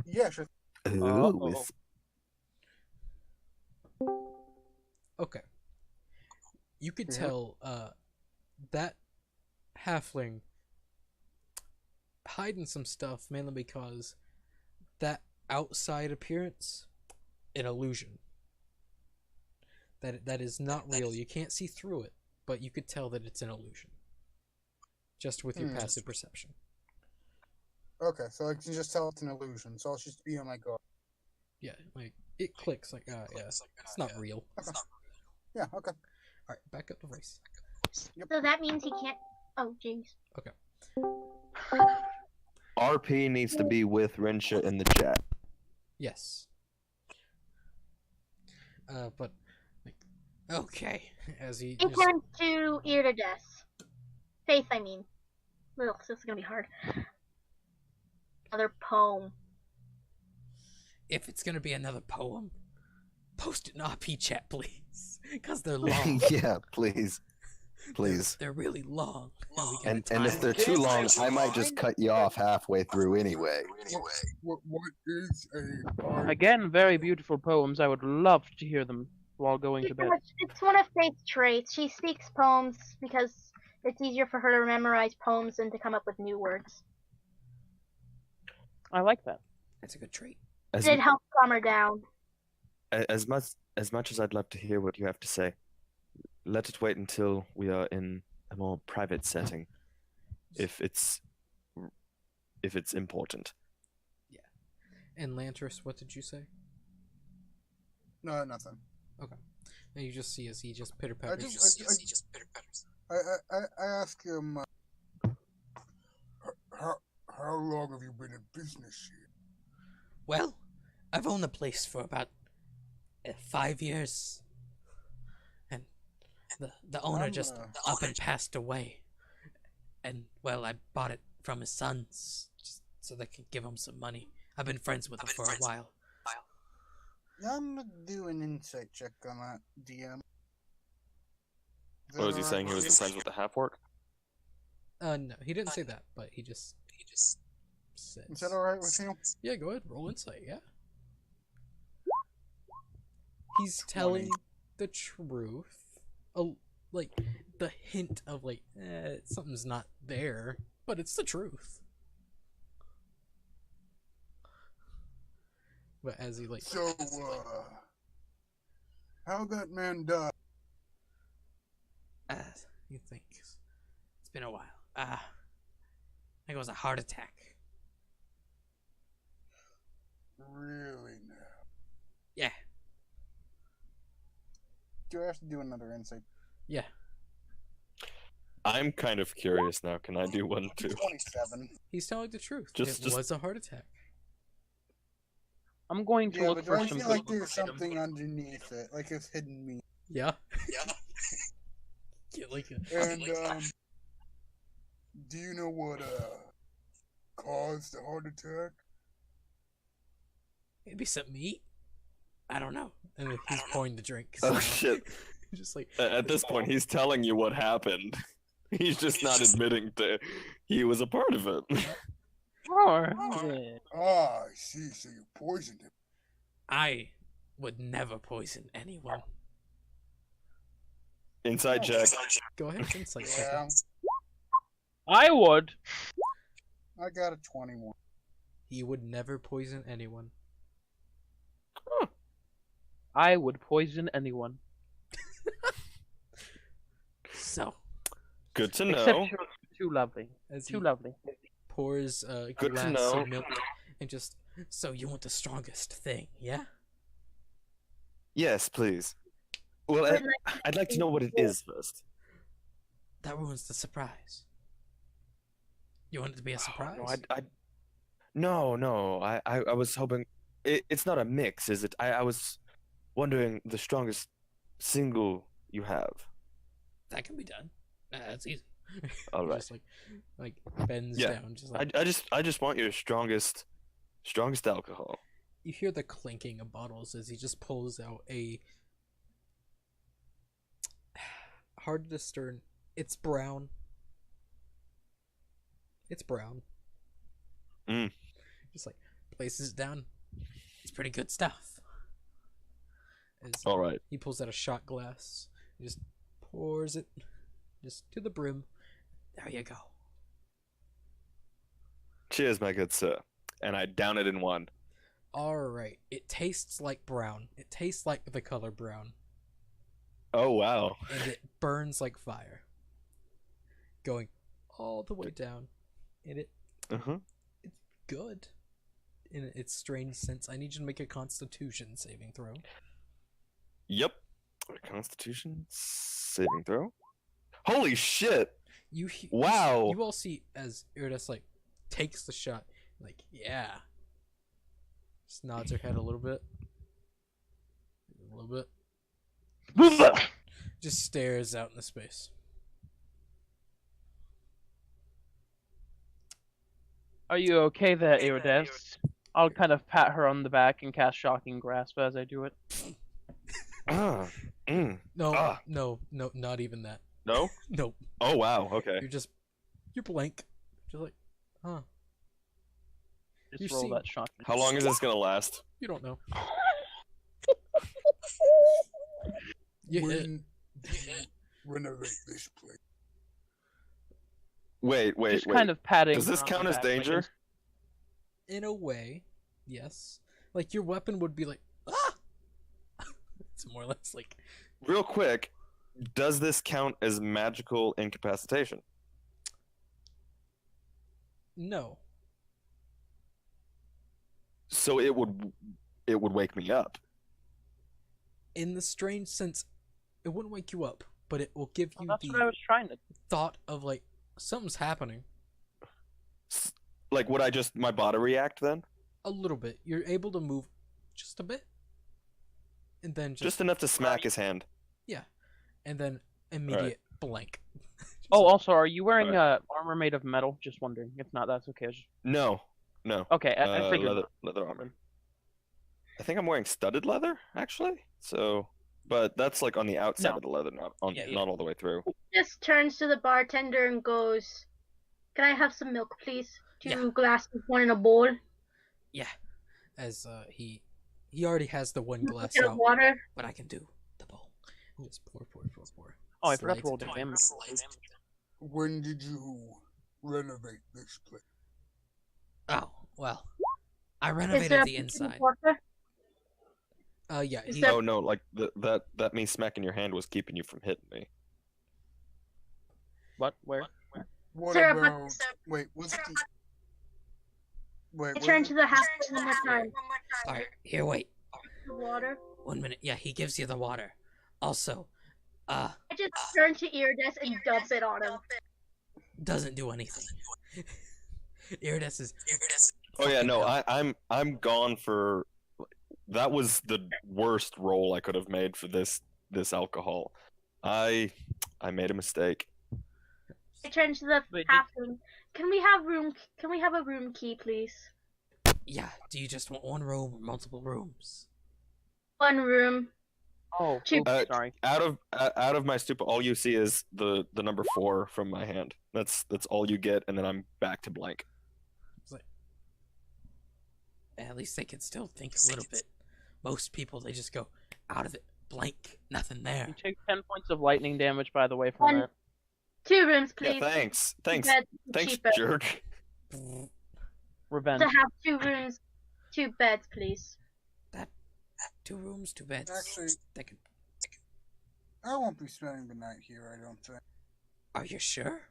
Yeah, sure.
Uh-oh.
Okay. You could
Mhm.
tell that halfling hiding some stuff mainly because that outside appearance, an illusion. That is not real. You can't see through it, but you could tell that it's an illusion. Just with your
Hmm.
passive perception.
Okay, so I can just tell it's an illusion, so I'll just be on my guard.
Yeah, like it clicks like yeah, it's not real.
Yeah, okay.
Alright, back up the race.
So that means he can't. Oh, jeez.
RP needs to be with Rensha in the chat.
Yes. But like, okay, as he
He
just,
turns to ear to death. Faith, I mean. Ugh, this is gonna be hard. Another poem.
if it's gonna be another poem, Post it in RP chat, please, because they're long.
Yeah, please. Please.
They're really long.
And if they're too long, I might just cut you off halfway through anyway.
What is a
Again, very beautiful poems. I would love to hear them while going to bed.
It's one of Faith's traits. She speaks poems because it's easier for her to memorize poems than to come up with new words.
I like that.
That's a good trait.
As,
It helps calm her down.
as much as I'd love to hear what you have to say, let it wait until we are in a more private setting. If it's important.
And Lantris, what did you say?
no nothing?
And you just see as he just pitter
I
patters.
just I ask him how long have you been in business here?
Well, I've owned the place for about 5 years, and the owner just up and passed away, and well, I bought it from his sons just so they could give him some money. I've been friends with him for a while.
I'm gonna do an insight check on that, DM.
What was he saying? He was friends with the half-orc?
No, he didn't say that, but he just said.
Is that alright with you?
Yeah, go ahead, roll insight. Yeah. He's telling the truth. Like the hint of like something's not there, but it's the truth. But as he like,
So, how'd that man die?
you think it's been a while. I think it was a heart attack.
Really now?
Yeah.
Do I have to do another insight?
Yeah.
I'm kind of curious now. Can I do one too?
27.
He's telling the truth.
Just-
It was a heart attack.
I'm going to
Yeah,
look
but
for
I
some.
feel like there's something underneath it, like it's hidden me.
Yeah. Get like a,
And do you know what caused the heart attack?
maybe some meat. I don't know. And then he's pouring the drink.
Oh
so-
shit!
Just like
At this point, he's telling you what happened. He's just not admitting to he was a part of it.
Sure.
Ah, I see. So you poisoned him.
I would never poison anyone.
Inside check.
Go ahead, insight check.
Yeah,
I would.
I got a 21.
He would never poison anyone.
I would poison anyone.
So,
Good to
Except
know.
you're too lovely.
as he
Too lovely.
pours a
Good to
glass
know.
of milk and just, so you want the strongest thing, yeah?
Yes, please. Well, I'd like to know what it is first.
That ruins the surprise. You want it to be a surprise?
No, I was hoping. It's not a mix, is it? I was wondering the strongest single you have.
That can be done. That's easy.
All right.
Just like bends
Yeah.
down, just like
I just want your strongest alcohol.
you hear the clinking of bottles as he just pulls out a hard to discern. It's brown. It's brown.
Mm.
Just like places it down. It's pretty good stuff. As
All right.
he pulls out a shot glass, he just pours it just to the brim. There you go.
Cheers, my good sir. And I down it in one.
Alright. It tastes like brown. It tastes like the color brown.
Oh wow.
And it burns like fire. Going all the way down. And it's good. In its strange sense. I need you to make a constitution saving throw.
Yep. Constitution saving throw. Holy shit! Wow.
You all see as Iridus like takes the shot. Like, yeah. Just nods her head a little bit. A little bit. Just stares out into space.
Are you okay there, Iridesce? I'll kind of pat her on the back and cast Shocking Grasp as I do it.
Ah,
No,
Ah.
no, not even that.
no.
No,
Oh wow. Okay.
you're blank. Just like, huh?
Just
You
roll
see-
that shot.
How long is this gonna last?
You don't know. You hit.
When do you renovate this place?
Wait.
Just kind of patting.
Does this
her on
count
the
as
back, like,
danger?
In a way, yes. Like your weapon would be like, ah. It's more or less like
Real quick, does this count as magical incapacitation?
no.
So it would wake me up.
In the strange sense, it wouldn't wake you up, but it will give you
That's
the
what I was trying to.
thought of like something's happening.
Like would I just my body react then?
A little bit. You're able to move just a bit, and then
Just enough to smack his hand.
and then immediate blank. Just
Oh,
like-
also, are you wearing armor made of metal? Just wondering. If not, that's okay.
No.
Okay, I figured.
leather armor. I think I'm wearing studded leather actually. So, but that's like on the outside
No.
of the leather, not
Yeah.
not all the way through.
Just turns to the bartender and goes, "Can I have some milk, please? Two
Yeah.
glasses, one in a bowl.
as he already has the one glass
Bit of
out,
water."
but I can do the bowl. Just pour.
Oh, I forgot to
Slides
roll
it down.
damage.
When did you renovate this place?
Oh well, I
Is
renovated
there
the
a
inside.
water?
Yeah,
Is
he,
there-
Oh no, like that me smacking your hand was keeping you from hitting me.
What? Where?
What
Sarah, but-
about? Wait, what's the? Wait,
I turn to the half one more time.
all right. Here, wait.
The water.
1 minute. Yeah, he gives you the water. Also,
I just turn to Iridus and dump it on him.
doesn't do anything. Iridus is.
Oh yeah,
fucking
no,
hell.
I'm gone for. That was the worst roll I could have made for this alcohol. I made a mistake.
I turn to the
Wait,
half room. Can we have a room key, please?
Yeah. Do you just want one room or multiple rooms?
One room.
Oh,
Two-
oops, sorry.
Out of my stupid, all you see is the number 4 from my hand. That's all you get, and then I'm back to blank.
At least they can still think a little bit. Most people, they just go out of it blank, nothing there.
You take 10 points of lightning damage, by the way, from
One-
that.
2 rooms,
Yeah,
please.
thanks,
Beds
thanks,
cheaper.
jerk.
Revenge.
To have 2 rooms, 2 beds, please.
2 rooms, 2 beds.
Actually,
They can...
I won't be spending the night here. I don't think.
Are you sure?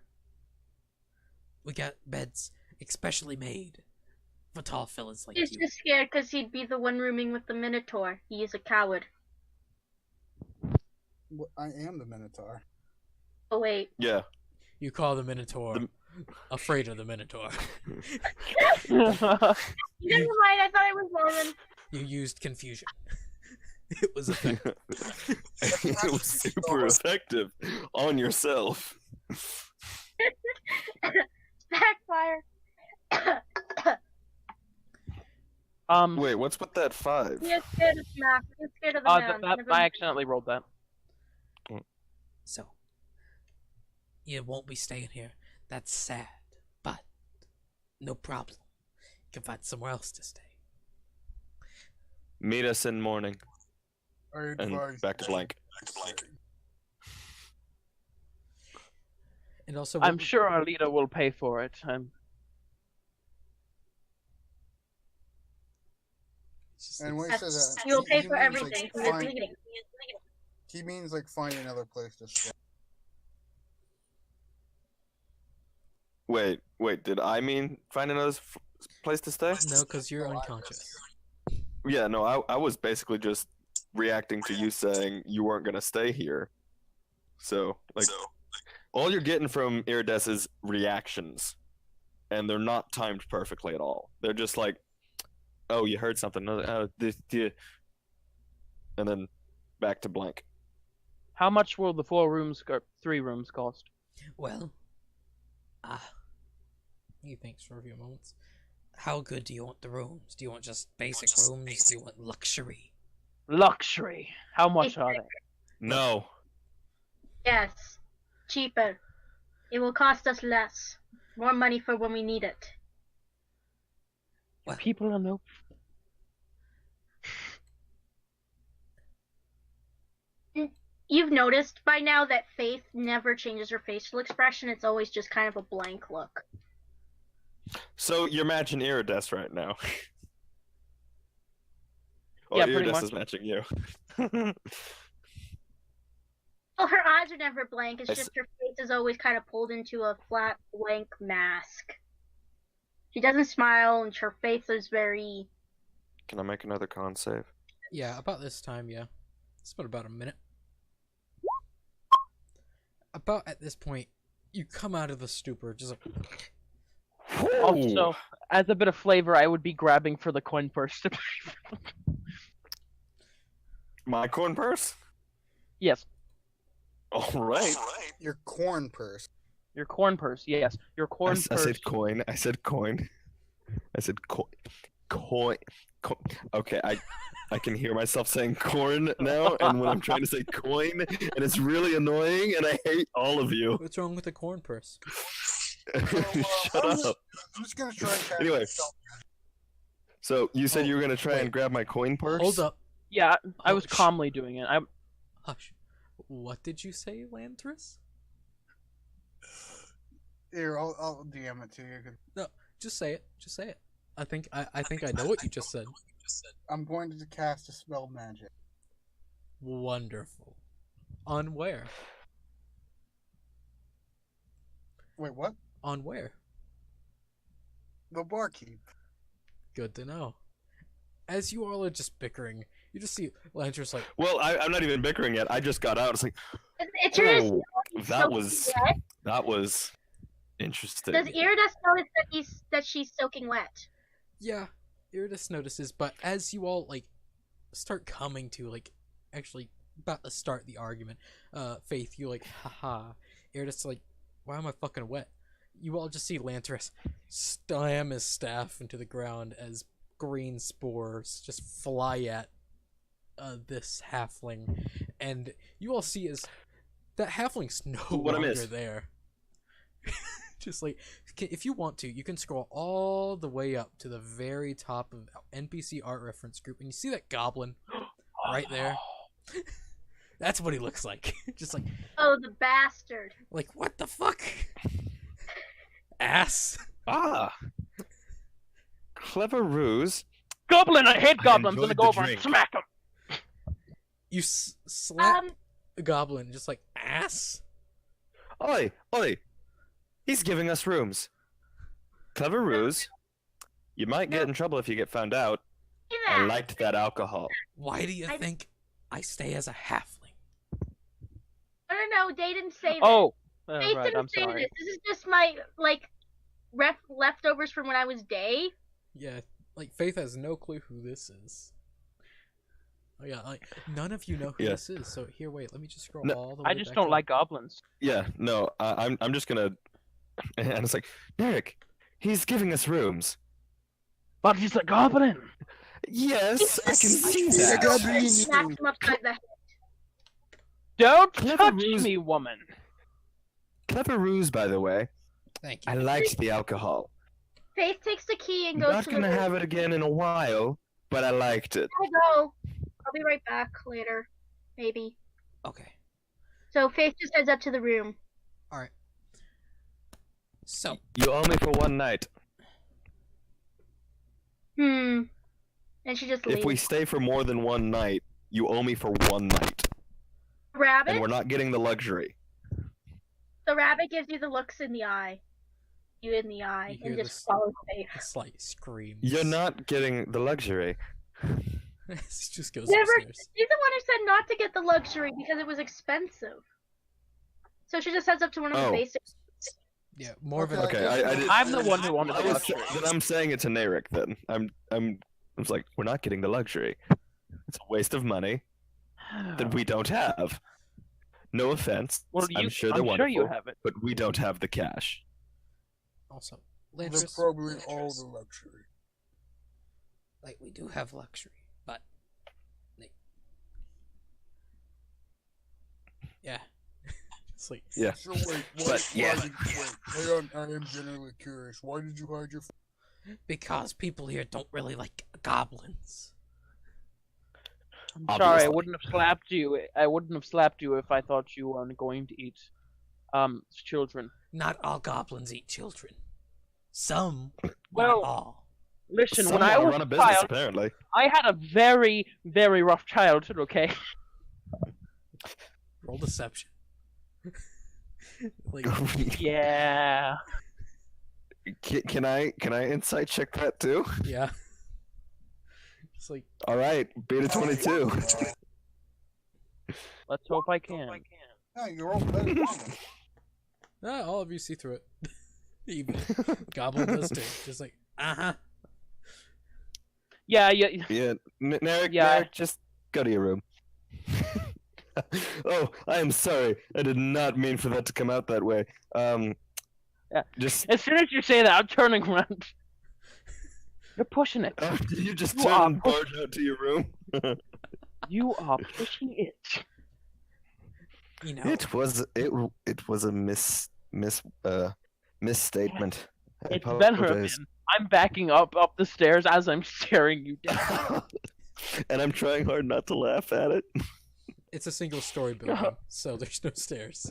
We got beds especially made for tall fellas like
He's
you.
just scared because he'd be the one rooming with the Minotaur. He is a coward.
Well, I am the Minotaur.
Oh wait.
Yeah.
You call the Minotaur
The-
afraid of the Minotaur.
Never mind. I thought I was Norman.
You used confusion. It was effective.
It was super effective on yourself.
Backfire.
Wait, what's with that 5?
He is scared of Mac. He's scared of the man. Never
I accidentally rolled that.
So, you won't be staying here. That's sad, but no problem. You can find somewhere else to stay.
Meet us in morning
I
and
advise
back to blank.
And also,
I'm sure our leader will pay for it.
And when he says that,
You'll
he-
pay
he
for
means,
everything.
Like,
He is
find,
leading.
he means like find another place to stay.
Wait, did I mean find another place to stay?
no, because you're unconscious.
Yeah, no, I was basically just reacting to you saying you weren't gonna stay here. So, like, all you're getting from Iridess is reactions, and they're not timed perfectly at all. They're just like, "Oh, you heard something," "Oh, and then back to blank.
How much will the 3 rooms cost?
Well, he thinks for a few moments. How good do you want the rooms? Do you want just basic rooms? Do you want luxury?
Luxury. How much are they?
No.
Yes, cheaper. It will cost us less. More money for when we need it.
People don't know.
You've noticed by now that Faith never changes her facial expression. It's always just kind of a blank look.
So you're matching Iridescence right now.
Yeah,
Or
pretty
Iridescence
much.
is matching you.
Well, her eyes are never blank. It's
I
just her face is always kind of pulled into a flat, blank mask. She doesn't smile, and her face is very...
Can I make another con save?
Yeah, about this time, yeah. It's been about a minute. About at this point, you come out of the stupor, just like...
Also, as a bit of flavor, I would be grabbing for the coin purse.
My coin purse?
Yes,
All right.
Your corn purse.
your corn purse. Yes, your corn
I
purse.
said coin. I said coin. I said coin. Coin. Okay, I can hear myself saying corn now, and when I'm trying to say coin, and it's really annoying, and I hate all of you.
What's wrong with the corn purse?
Shut up.
I'm just gonna try and catch
Anyway.
myself.
So you said you were gonna try
wait.
and grab my coin purse.
Hold up.
Yeah, I was
Shh.
calmly doing it.
Hush. What did you say, Lantris?
Here, I'll DM it to you.
Just say it. Just say it. I think I know what you just said.
I'm going to cast a spell magic.
Wonderful. On where?
Wait, what?
On where?
The barkeep.
Good to know. As you all are just bickering, you just see Lantris like,
Well, I'm not even bickering yet. I just got out. It's like,
It's Iridescence.
oh, that was interesting.
Does Iridescence notice that she's soaking wet?
yeah, Iridus notices, but as you all like start coming to like actually about to start the argument, Faith, you like, haha. Iridus like, why am I fucking wet? You all just see Lantris slam his staff into the ground as green spores just fly at this halfling, and you all see is that halfling's no
What I
longer
miss?
there. Just like, if you want to, you can scroll all the way up to the very top of NPC art reference group, and you see that goblin right there. That's what he looks like. Just like,
Oh, the bastard.
what the fuck? Ass.
Ah, clever ruse.
Goblin, I hate
I
goblins. I'm
enjoyed
gonna go
the
over and
drink.
smack him.
You slap
Um,
a goblin, just like, ass?
Oi, oi! He's giving us rooms. Clever ruse. You might get in trouble if you get found out.
do
I
that.
liked that alcohol.
Why do you think I stay as a halfling?
No, they didn't say this.
Oh,
Faith
right.
didn't
I'm
say
sorry.
this. This is just my, leftovers from when I was Day.
Yeah, like, Faith has no clue who this is. Oh yeah, like, none of you know who
Yeah.
this is, so here, wait, let me just scroll
No,
all the way
I just
back
don't
up.
like goblins.
Yeah, no, I'm just gonna. And it's like, Derek, he's giving us rooms.
But he's a goblin.
Yes, I can see
Yeah,
that.
goblin.
Smacked him upside the head.
Don't
Clever
touch
ruse.
me, woman.
Clever ruse, by the way.
Thank you.
I liked the alcohol.
Faith takes the key and goes
Not
to the
gonna
room.
have it again in a while, but I liked it.
I go. I'll be right back later. Maybe.
Okay,
So Faith just heads up to the room.
alright. So,
You owe me for one night.
And she just leaves.
If we stay for more than one night, you owe me for one night.
Rabbit?
And we're not getting the luxury.
The rabbit gives you the looks in the eye. You in the eye.
You hear
And
this-
just follows Faith.
a slight scream.
You're not getting the luxury.
It just goes
Never.
upstairs.
She's the one who said not to get the luxury because it was expensive. So she just heads up to one of the
Oh.
basic.
Yeah, more of an
Okay,
Okay, I did.
I'm the one who wanted
I
the
was,
luxury.
then I'm saying it to Narek. Then I was like, we're not getting the luxury. It's a waste of money that we don't have. No offense.
Well,
I'm sure they're
I'm
wonderful,
sure you have it.
but we don't have the cash.
Also,
They're
Lantris,
probably all the luxury.
like, we do have luxury, but Yeah. It's like,
Yeah.
So wait,
But, yeah.
Hang on, I am genuinely curious. Why did you hide your?
because people here don't really like goblins.
I'm sorry, I
Obviously.
wouldn't have slapped you. I wouldn't have slapped you if I thought you weren't going to eat children.
Not all goblins eat children. Some,
Well,
not all.
Listen,
Some
when I
wanna
was
run a
a
business,
child,
apparently.
I had a very, very rough childhood, okay?
Roll deception. Like,
Yeah.
Can I insight check that too?
yeah. It's like,
All right, beta 22.
Let's hope I can.
No, you're all better.
all of you see through it. Even Goblin does too. Just like,
Yeah,
Yeah, Narek,
Yeah.
Narek, just go to your room. Oh, I am sorry. I did not mean for that to come out that way.
Yeah.
Just
As soon as you say that, I'm turning around. You're pushing it.
you just
You
turn
are
and barge out to your room.
You are pushing it.
you know,
It was a misstatement. I
It's Benjamin.
apologize.
I'm backing up the stairs as I'm staring you down.
And I'm trying hard not to laugh at it.
it's a single story building, so there's no stairs.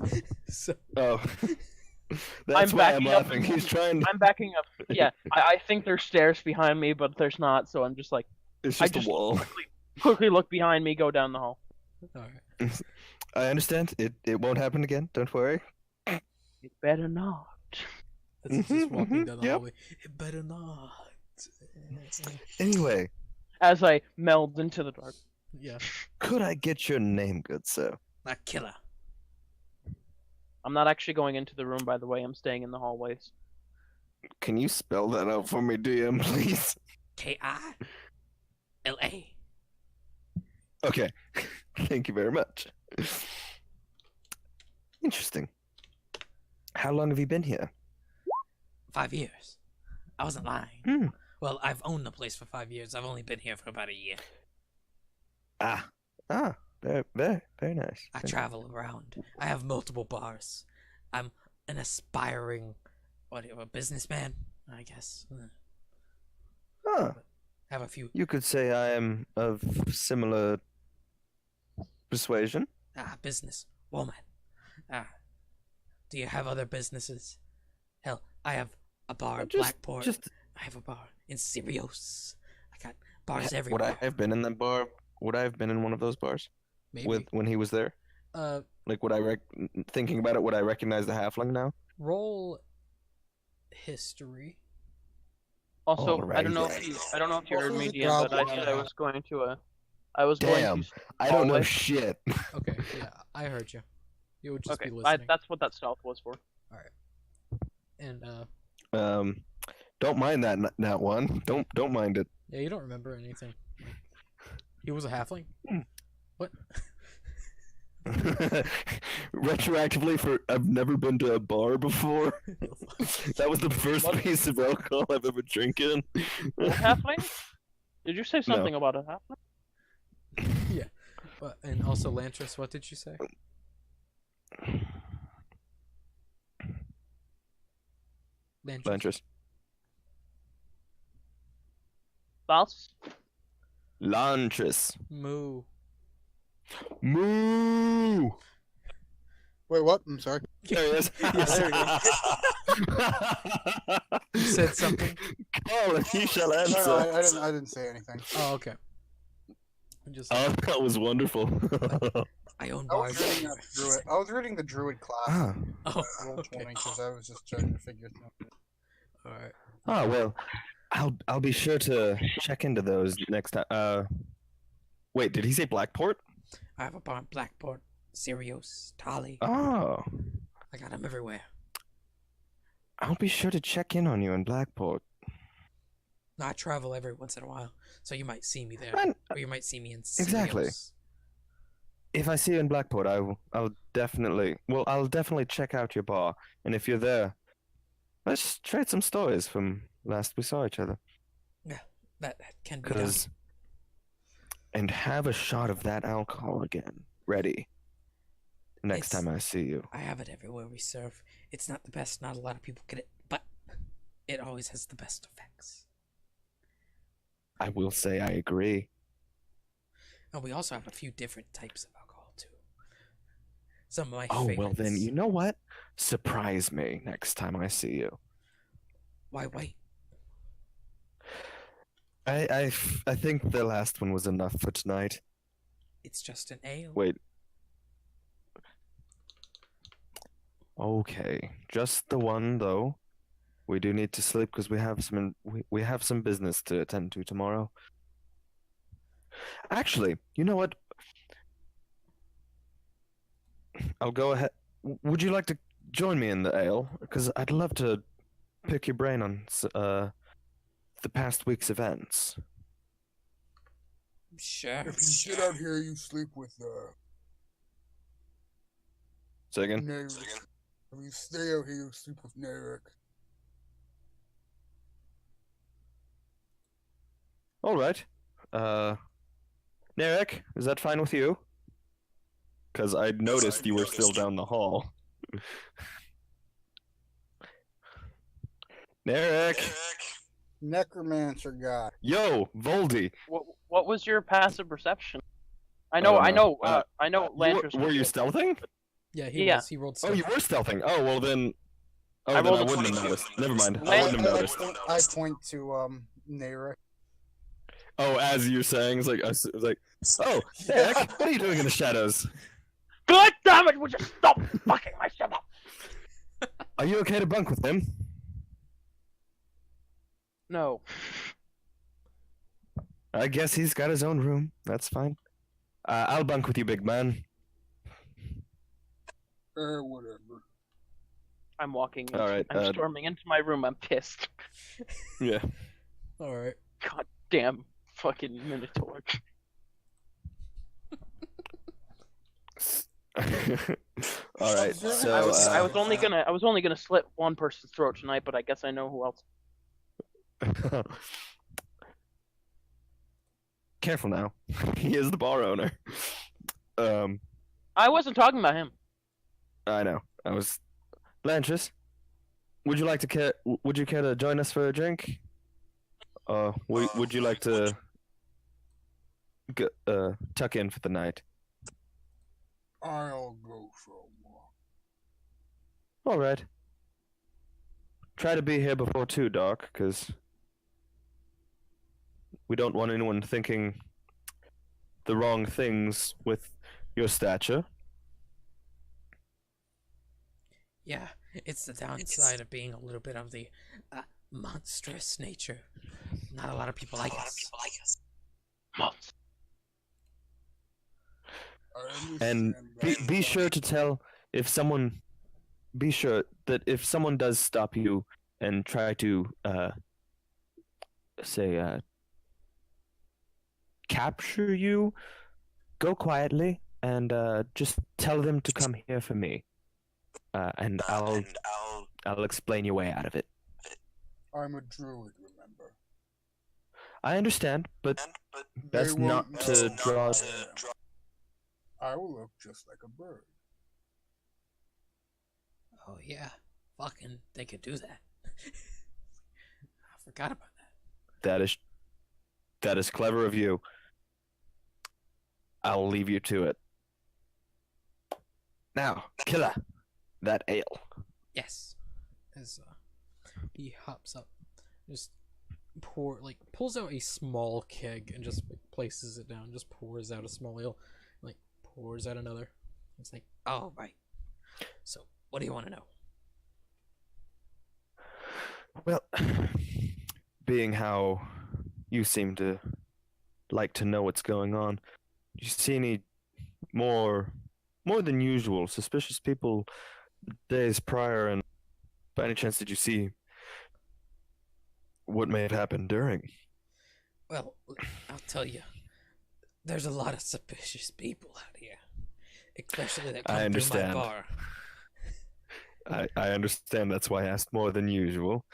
So
Oh. That's why I'm
backing up.
laughing. He's trying to...
I'm backing up. Yeah, I think there's stairs behind me, but there's not, so I'm just like,
It's
I
just
just-
a wall.
quickly look behind me, go down the hall.
alright.
I understand. It won't happen again. Don't worry.
It better not.
That's just walking down the
Yep.
hallway. It better not.
Anyway,
As I meld into the dark.
Yeah.
could I get your name, good sir?
A killer.
I'm not actually going into the room, by the way. I'm staying in the hallways.
Can you spell that out for me, DM, please?
K-I-L-A.
Okay. Thank you very much. Interesting. How long have you been here?
5 years. I wasn't lying.
Hmm.
Well, I've owned the place for 5 years. I've only been here for about a year.
Very, very, very nice.
I travel around. I have multiple bars. I'm an aspiring, a businessman, I guess.
Ah,
Have a few.
you could say I am of similar persuasion.
Business woman. Do you have other businesses? Hell, I have a bar in Blackport. I have a bar in Sirius. I got bars everywhere.
Would I have been in that bar? Would I have been in one of those bars
Maybe.
when he was there? Like, would I thinking about it? Would I recognize the halfling now?
Roll history.
Also, I don't
Alrighty.
know if you heard me,
Also, the
DM, but I
goblin.
said I was going to
Damn, I don't know
hallway.
shit.
Okay, yeah, I heard you. You would just
Okay,
be listening.
that's what that stealth was for.
And
Don't mind that one. Don't mind it.
yeah, you don't remember anything. He was a halfling. What?
Retroactively, I've never been to a bar before. That was the first
What?
piece of alcohol I've ever drinking.
A halfling? Did you say something about a halfling?
Yeah. But and also Lantris, what did you say? Lantris.
Lantris.
False?
Lantris.
Moo.
Moo.
Wait, what? I'm sorry.
There he is.
Yes, there You said something.
Call and he shall
No,
answer.
no, I didn't say anything.
Oh, okay. I'm just.
Oh, that was wonderful.
I own
I was
bars.
reading that druid. I was reading the druid class.
ah.
Oh,
Roll
okay.
20 because I was just trying to figure it out.
All right.
Oh well, I'll be sure to check into those next time. Wait, did he say Blackport?
I have a bar in Blackport, Sirius, Tali.
Oh,
I got them everywhere.
I'll be sure to check in on you in Blackport.
No, I travel every once in a while, so you might see me there,
And
or you might see me in
Exactly.
Sirius.
if I see you in Blackport, I'll definitely check out your bar. And if you're there, let's trade some stories from last we saw each other.
That can be done.
And have a shot of that alcohol again, ready. next
It's-
time I see you.
I have it everywhere we serve. It's not the best, not a lot of people get it, but it always has the best effects.
I will say I agree.
And we also have a few different types of alcohol, too. Some of my
Oh,
favorites.
well then, you know what? Surprise me next time I see you.
Why wait?
I think the last one was enough for tonight.
It's just an ale.
Wait. Okay, just the one though. We do need to sleep because we have some business to attend to tomorrow. Actually, you know what? I'll go ahead. Would you like to join me in the ale? Because I'd love to pick your brain on the past week's events.
Sure.
If you sit out here, you sleep with
Say again?
Narek. If you stay out here, you sleep with Narek.
All right. Narek, is that fine with you? Because I noticed you were still down the hall. Narek!
Necromancer guy.
Yo, Voldy!
What was your passive perception? I
don't
know,
know.
I know. Lantris.
Were you stealthing?
Yeah,
Yeah.
he rolled
Oh, you
stuff.
were stealthing. Oh, well then. Oh,
I
then I
rolled a
wouldn't have
22.
noticed. Never mind.
I
I wouldn't have noticed.
I point to Narek.
Oh, as you're saying, it's like, I was like, oh, Narek, what are you doing in the shadows?
God damn it! Would you stop fucking myself up?
Are you okay to bunk with him?
No.
I guess he's got his own room. That's fine. I'll bunk with you, big man.
Whatever.
I'm walking.
All right,
I'm storming into my room. I'm pissed.
Yeah.
All right.
God damn fucking Minotaur.
All right.
Observe-
So
I was only gonna slit one person's throat tonight, but I guess I know who else.
Careful now. He is the bar owner.
I wasn't talking about him.
I know. I was. Lantris, would you care to join us for a drink? Would you like to tuck in for the night?
I'll go for a walk.
All right. Try to be here before 2 dark, because we don't want anyone thinking the wrong things with your stature.
Yeah, it's the downside of being a little bit of the monstrous nature. Not a lot of people like us.
Monster.
I
And
understand
be
that.
sure to tell if someone. Be sure that if someone does stop you and try to say capture you, go quietly and just tell them to come here for me, and I'll explain your way out of it.
I'm a druid, remember?
I understand, but
They
that's not
won't
to
know
draw.
who I am. I will look just like a bird.
Oh yeah, fucking they could do that. I forgot about that.
That is clever of you. I'll leave you to it. Now, killer, that ale.
Yes. As he hops up, just pulls out a small keg and just places it down. Just pours out a small ale, pours out another. It's like, oh right. So, what do you want to know?
Well, being how you seem to like to know what's going on, do you see any more than usual suspicious people days prior, and by any chance did you see what may have happened during?
Well, I'll tell you. There's a lot of suspicious people out here, especially that come
I
through
understand.
my bar.
I understand, that's why I asked more than usual.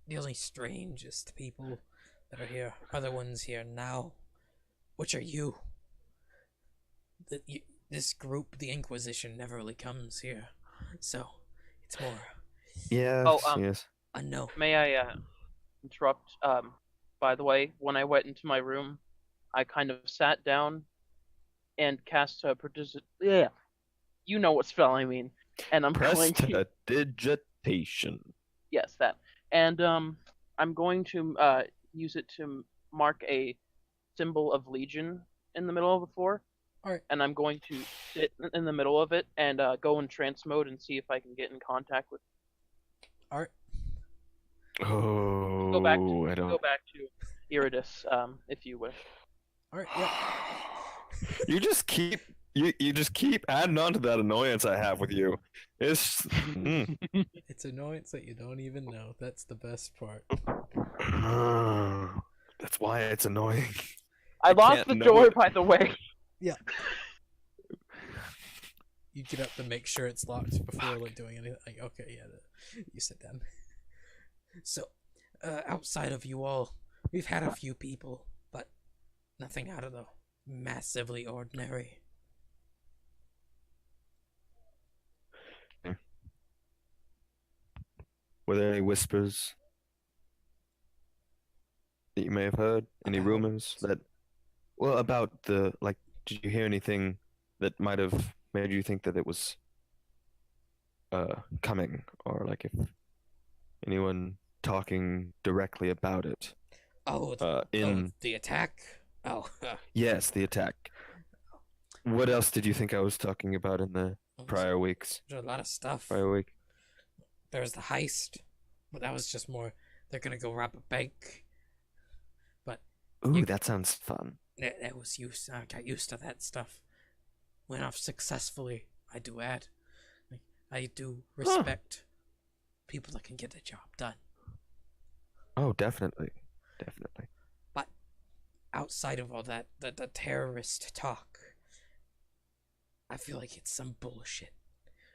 The only strangest people that are here are the ones here now, which are you. this group, the Inquisition, never really comes here, so it's more
Yes,
Oh,
yes.
unknown.
May I interrupt? By the way, when I went into my room, I kind of sat down and cast a yeah, you know what spell I mean. And I'm going to
Prestidigitation.
yes, that. And I'm going to use it to mark a symbol of Legion in the middle of the floor.
Alright.
And I'm going to sit in the middle of it and go in trance mode and see if I can get in contact with.
Alright.
Oh,
Go back
I
Go
don't.
back to Iridus, if you wish.
Alright, yeah.
You just keep adding on to that annoyance I have with you. It's
It's annoyance that you don't even know. That's the best part.
that's why it's annoying.
I locked
can't
the
know
door,
it.
by the way.
You get up to make sure it's locked before like doing anything. Like, okay, yeah, you sit down. So, outside of you all, we've had a few people, but nothing out of the massively ordinary.
Were there any whispers that you may have heard? Any
About-
rumors that, well, about the, like, did you hear anything that might have made you think that it was coming, or like if anyone talking directly about it?
Oh, the attack. Oh,
Yes, the attack. What else did you think I was talking about in the prior weeks?
there's a lot of stuff.
Prior week?
There's the heist, but that was just more. They're gonna go rob a bank.
Ooh,
You-
that sounds fun.
That was used. I got used to that stuff. Went off successfully. I do add. I do respect people that can get the job done.
Oh, definitely. Definitely.
But outside of all that, the terrorist talk, I feel like it's some bullshit.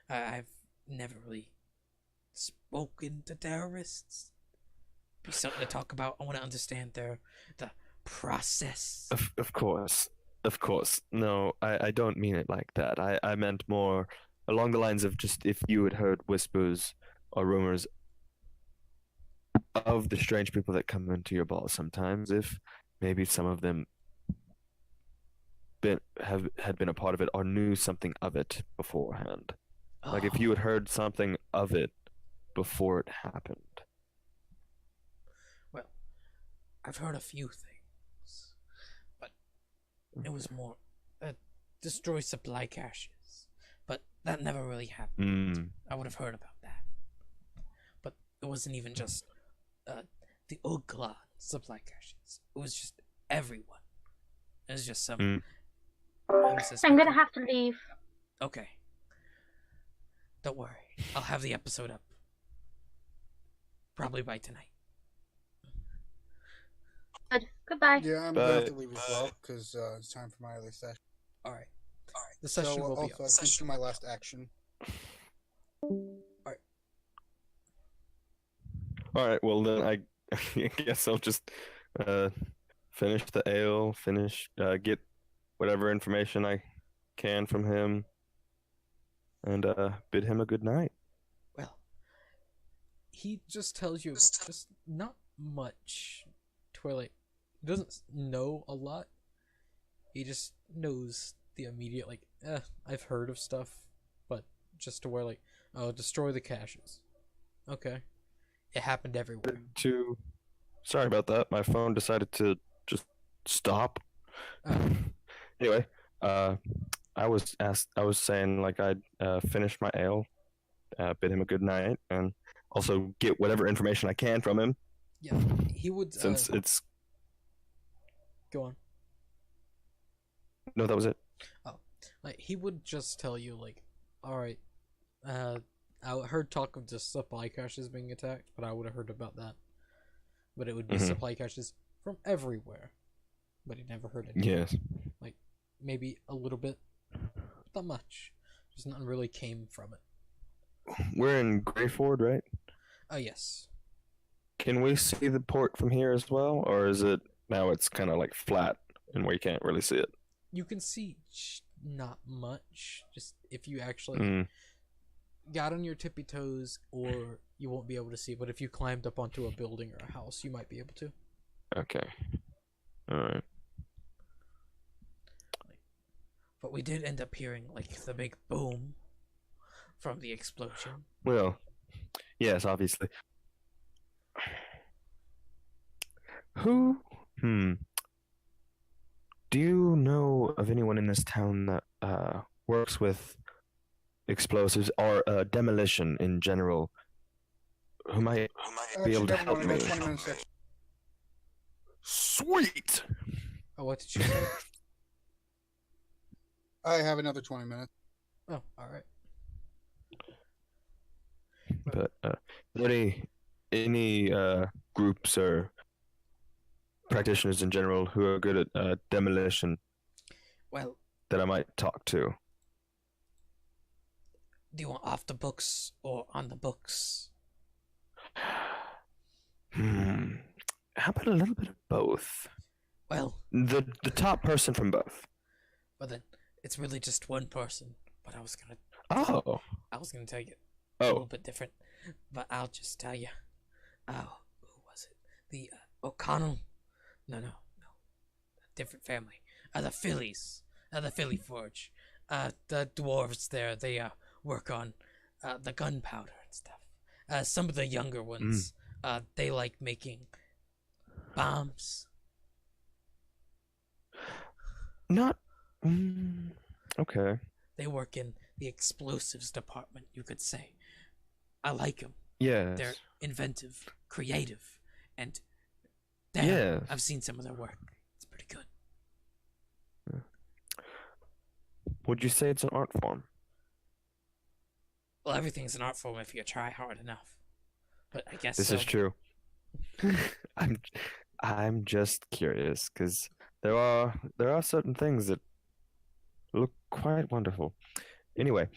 I've never really spoken to terrorists. Be something to talk about. I want to understand the process.
Of course. Of course. No, I don't mean it like that. I meant more along the lines of just if you had heard whispers or rumors of the strange people that come into your ball sometimes, if maybe some of them had been a part of it or knew something of it beforehand. Like if you had heard something of it before it happened.
Well, I've heard a few things, but it was more destroy supply caches. But that never really happened.
Mm.
I would have heard about that. But it wasn't even just the Ugla supply caches. It was just everyone. It was just some.
Mm.
I'm gonna have to leave.
Okay. Don't worry. I'll have the episode up. Probably by tonight.
Good. Goodbye.
Yeah, I'm gonna have to
Bye.
leave as well because it's time for my other session.
Alright. The session
So
will be
also,
up.
I can do my last action.
All right, well then I guess I'll just finish the ale, get whatever information I can from him, and bid him a good night.
Well, he just tells you just not much to where, like, he doesn't know a lot. He just knows the immediate, like, I've heard of stuff, but just to where, like, oh, destroy the caches. Okay. It happened everywhere.
Sorry about that. My phone decided to just stop. Anyway, I was saying like I'd finish my ale, bid him a good night, and also get whatever information I can from him
Yeah, he would,
since it's
go on.
no, that was it.
Like, he would just tell you, like, alright, I heard talk of just supply caches being attacked, but I would have heard about that. But it would be
Mhm.
supply caches from everywhere. But he never heard it.
Yes.
Like, maybe a little bit, not much. Just nothing really came from it.
We're in Greyford, right?
Oh, yes.
Can we see the port from here as well, or is it now it's kind of like flat and we can't really see it?
You can see not much. Just if you actually
Mm,
got on your tippy toes, or you won't be able to see. But if you climbed up onto a building or a house, you might be able to.
okay. All right.
But we did end up hearing like the big boom from the explosion.
Well, yes, obviously. Who? Hmm. Do you know of anyone in this town that works with explosives or demolition in general who might be able
Actually,
to
never
help
mind. I
me?
got 20 minutes extra.
Sweet.
Oh, what did you say?
I have another 20 minutes.
Oh, all right.
But any groups or practitioners in general who are good at demolition
Well,
that I might talk to?
do you want off the books or on the books?
Hmm. How about a little bit of both?
Well,
The top person from both.
but then it's really just one person. But I was gonna
Oh.
tell you a little
Oh.
bit different. But I'll just tell you. Oh, who was it? The O'Connell? No, different family. The Phillies. The Philly Forge. The dwarves there. They work on the gunpowder and stuff. Some of the younger ones. They like making bombs.
Not. Okay.
They work in the explosives department, you could say. I like them.
Yes.
They're inventive, creative, and damn,
Yes.
I've seen some of their work. It's pretty good.
Would you say it's an art form?
Well, everything's an art form if you try hard enough. But I guess
This
so.
is true. I'm just curious because there are certain things that look quite wonderful. Anyway,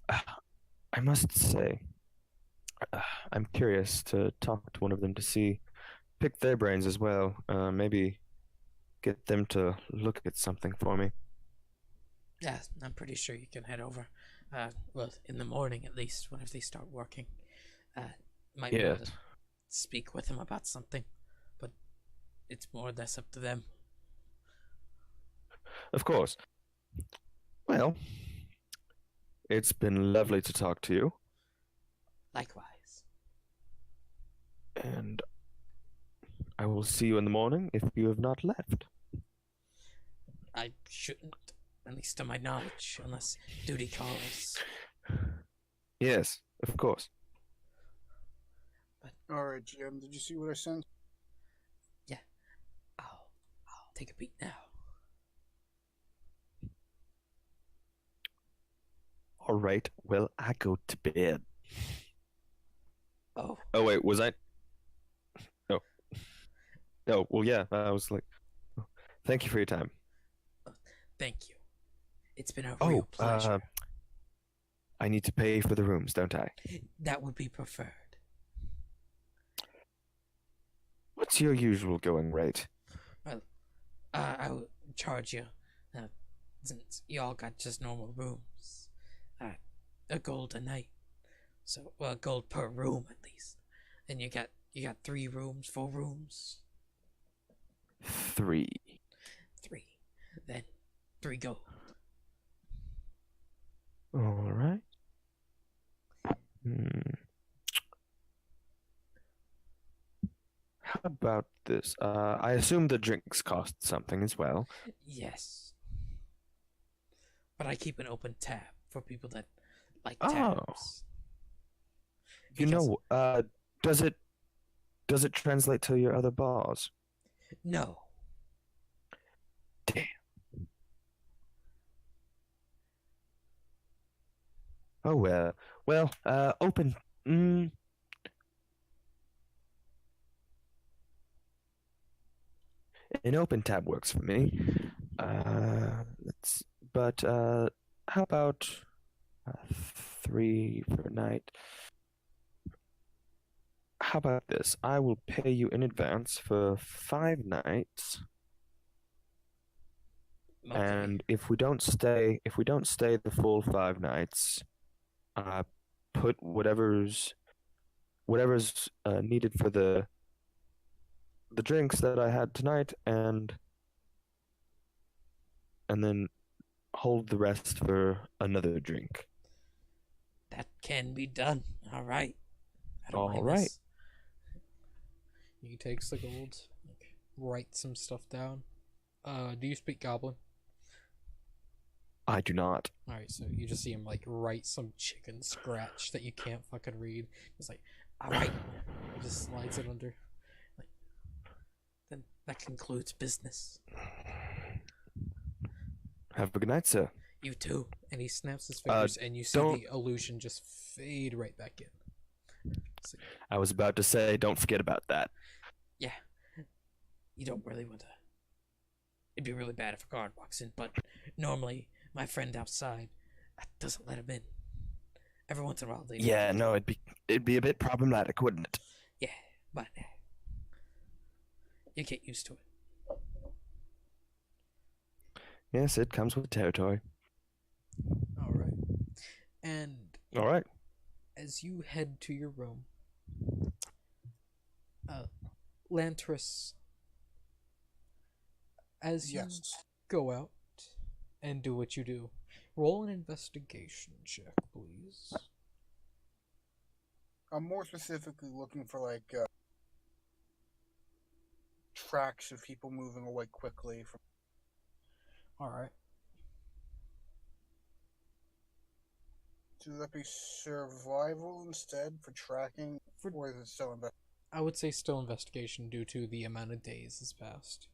I must say, I'm curious to talk to one of them to pick their brains as well. Maybe get them to look at something for me.
Yeah, I'm pretty sure you can head over. Well, in the morning at least, whenever they start working. Might be able
Yes.
to speak with them about something, but it's more or less up to them.
Of course. Well, it's been lovely to talk to you,
Likewise.
and I will see you in the morning if you have not left.
I shouldn't, at least to my knowledge, unless duty calls.
Yes, of course.
Alright, Jim, did you see what I sent?
I'll take a peek now.
All right. Well, I go to bed.
Oh,
Oh wait, was I? Oh. Oh well, yeah. I was like, oh, thank you for your time.
thank you. It's been a
Oh,
real pleasure.
I need to pay for the rooms, don't I?
That would be preferred.
What's your usual going rate?
I will charge you, since y'all got just normal rooms, a gold a night. So, well, gold per room at least. And you got 3 rooms, 4 rooms,
3.
3. Then 3 gold.
All right. How about this? I assume the drinks cost something as well.
Yes. But I keep an open tab for people that like
Oh.
tabs.
You
Because-
know, does it translate to your other bars?
No.
Damn. Oh well, open. An open tab works for me. How about 3 per night? How about this? I will pay you in advance for 5 nights.
Okay.
And if we don't stay the full 5 nights, put whatever's needed for the drinks that I had tonight, and then hold the rest for another drink.
That can be done. All right. I don't
All
mind
right.
this. He takes the gold, like, writes some stuff down. Do you speak Goblin?
I do not.
Alright, so you just see him, like, write some chicken scratch that you can't fucking read. It's like, alright. He just slides it under. Like, then that concludes business.
Have a good night, sir.
You too. And he snaps his fingers, and you see
don't-
the illusion just fade right back in. It's like,
I was about to say, don't forget about that.
yeah. You don't really want to. It'd be really bad if a guard walks in, but normally my friend outside doesn't let him in. Every once in a while they
Yeah, no, it'd be a bit problematic, wouldn't it?
Yeah, but you get used to it.
Yes, it comes with territory.
Alright. And
All right.
as you head to your room, Lantris, as you
Yes.
go out and do what you do, roll an investigation check, please.
I'm more specifically looking for like tracks of people moving away quickly from.
Alright.
Should that be survival instead for tracking, or is it still invest?
I would say still investigation due to the amount of days has passed.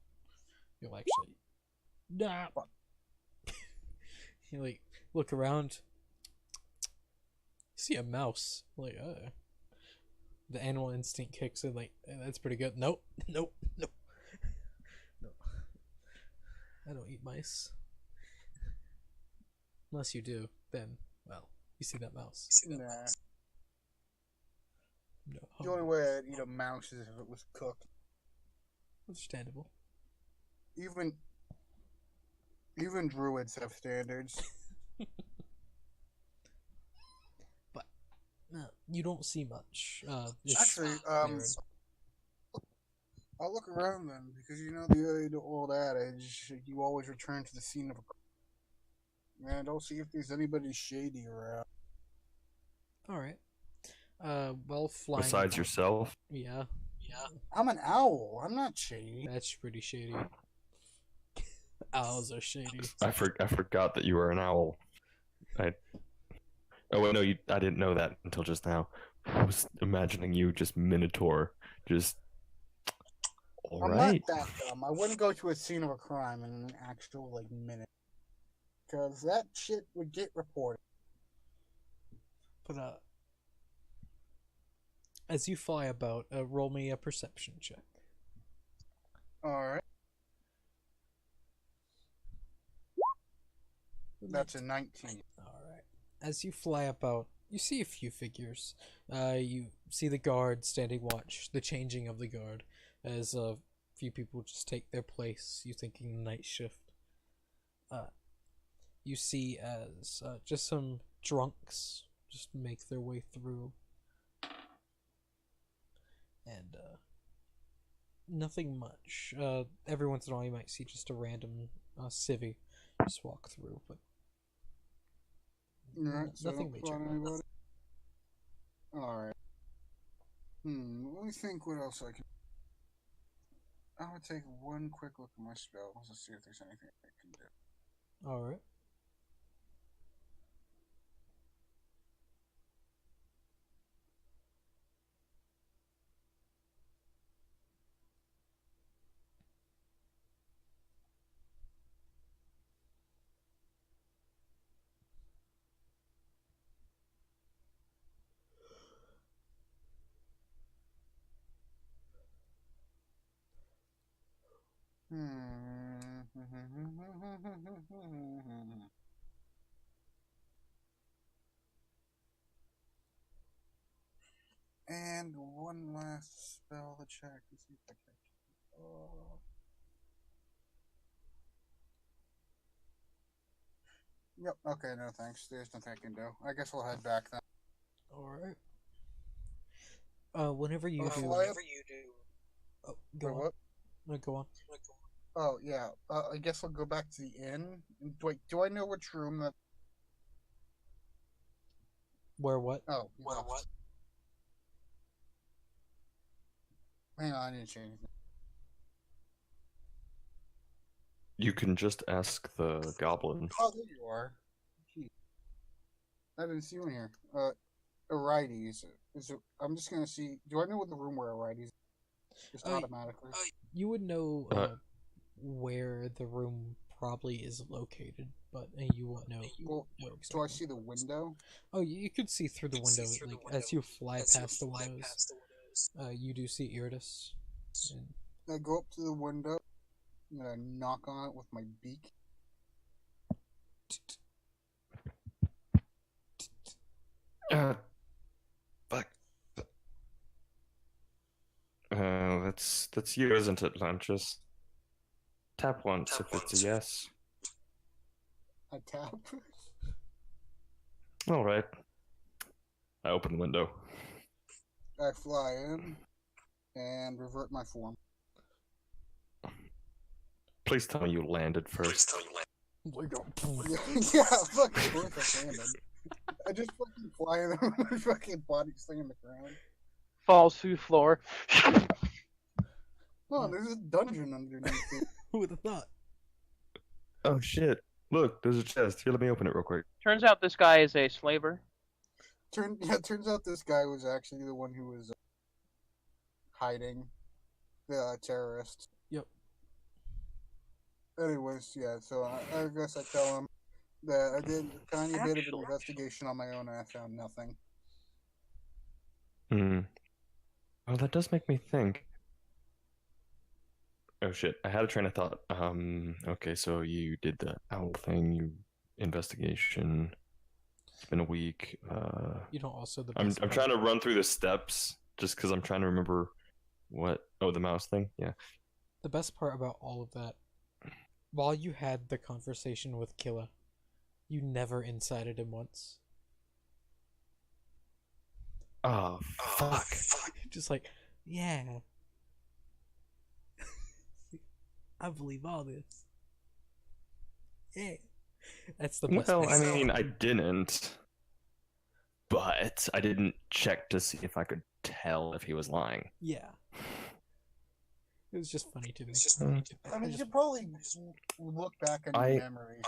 You'll actually... Nah. You, like, look around. See a mouse. Like, the animal instinct kicks in, like, that's pretty good. Nope. Nope. Nope. No. I don't eat mice. Unless you do, then, well, you see that mouse.
Nah.
No.
The only way I'd eat a mouse is if it was cooked.
Understandable.
Even druids have standards.
But, no, you don't see much. Just
Actually,
barren.
I'll look around then, because you know the old adage, you always return to the scene of a crime. And I'll see if there's anybody shady around.
Alright. Well, flying.
Besides yourself.
Yeah.
I'm an owl. I'm not shady.
That's pretty shady. Owls are shady.
I forgot that you were an owl. Oh wait, no, I didn't know that until just now. I was imagining you just Minotaur, just. All
I'm
right.
not that dumb. I wouldn't go to a scene of a crime in an actual minute, because that shit would get reported.
But as you fly about, roll me a perception check.
All right, that's a 19.
Alright. As you fly about, you see a few figures. You see the guard standing watch, the changing of the guard, as a few people just take their place, you thinking night shift. You see as just some drunks just make their way through. And nothing much. Every once in a while you might see just a random civvy just walk through, but
Alright, so
nothing
don't
major.
plot anybody. Alright. Let me think what else I can. I would take one quick look at my spells to see if there's anything I can do.
Alright.
And one last spell to check to see if I can. Yep. Okay. No thanks. There's nothing I can do. I guess we'll head back then.
Alright. Whenever you do.
Fly up.
Oh, go
Wait,
on.
what?
No, go on.
Oh yeah. I guess I'll go back to the inn. Wait, do I know which room that?
Where what?
Oh. What? Hang on, I didn't change anything.
You can just ask the goblin.
Oh, there you are. Gee. I didn't see you in here. Arides. I'm just gonna see. Do I know what the room where Arides is? Just automatically.
You would know where the room probably is located, but you won't know.
Well,
where
do I
exactly.
see the window?
Oh, you could see through the window. Like as you fly past the windows, you do see Iridus. And
I go up to the window. I'm gonna knock on it with my beak.
Fuck. That's you, isn't it, Lanchas? Tap once if it's a yes.
I tap.
All right. I open the window.
I fly in and revert my form.
Please tell me you landed first.
Yeah, fucking course I landed. I just fucking fly in and my fucking body's laying on the ground.
Falls through the floor.
Oh, there's a dungeon underneath it.
who would have thought?
Oh shit! Look, there's a chest. Here, let me open it real quick.
Turns out this guy is a slaver.
Turns out this guy was actually the one who was hiding the terrorist.
Yep.
Anyways, yeah, so I guess I tell him that I did a tiny bit of an investigation on my own and I found nothing.
Well, that does make me think. Oh shit, I had a train of thought. Okay, so you did the owl thing, investigation. It's been a week.
You know, also the.
I'm
best part-
trying to run through the steps just because I'm trying to remember what. Oh, the mouse thing. Yeah.
The best part about all of that, while you had the conversation with Killa, you never incited him once.
Oh fuck.
Just like, yeah. I believe all this. Yeah. That's the best
Well,
thing.
I mean, I didn't, but I didn't check to see if I could tell if he was lying.
Yeah. It was just funny to me.
I mean, you should probably look back on your memories.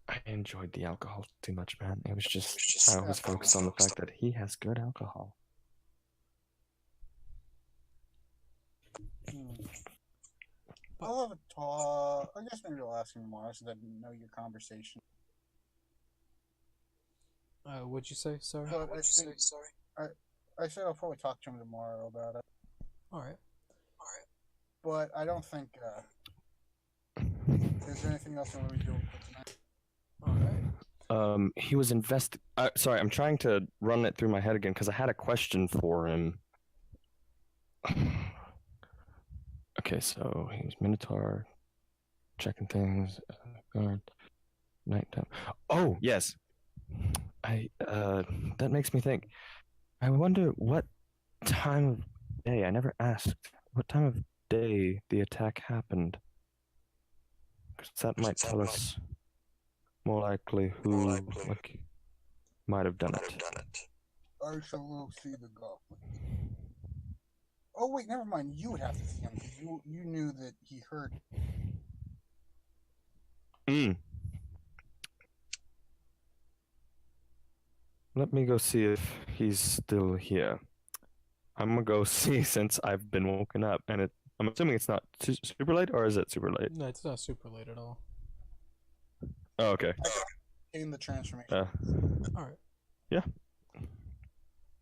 I enjoyed the alcohol too much, man. It was just I was focused on the fact that he has good alcohol.
I'll have a talk. I guess maybe I'll ask him more so that I know your conversation.
What'd you say? Sorry.
But I said I'll probably talk to him tomorrow about it.
Alright.
But I don't think. Is there anything else I want to do tonight?
Alright.
He was sorry, I'm trying to run it through my head again because I had a question for him. Okay, so he was Minotaur, checking things, guard, nighttime. Oh, yes. That makes me think. I wonder what time of day, I never asked, what time of day the attack happened. Because that might tell us more likely who might have done it.
I shall go see the goblin. Oh wait, never mind. You would have to see him because you knew that he heard.
Let me go see if he's still here. I'm gonna go see since I've been woken up, and I'm assuming it's not super late, or is it super late?
No, it's not super late at all.
Oh, okay.
In the transformation.
Alright.
Yeah.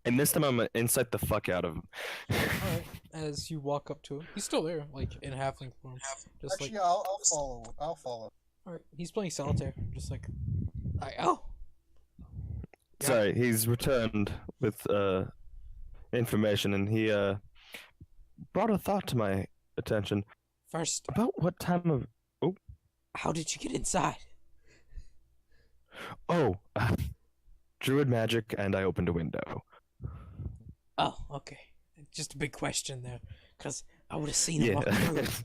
And this time I'm gonna incite the fuck out of him.
Alright. As you walk up to him, he's still there, like in halfling form. Just
Actually,
like,
I'll follow. I'll follow.
alright, he's playing solitaire. Just like, oh.
Sorry, he's returned with information, and he brought a thought to my attention
First,
about what time of.
how did you get inside?
Oh, druid magic, and I opened a window.
Oh, okay. Just a big question there, because I would have seen him
Yeah.
walk through.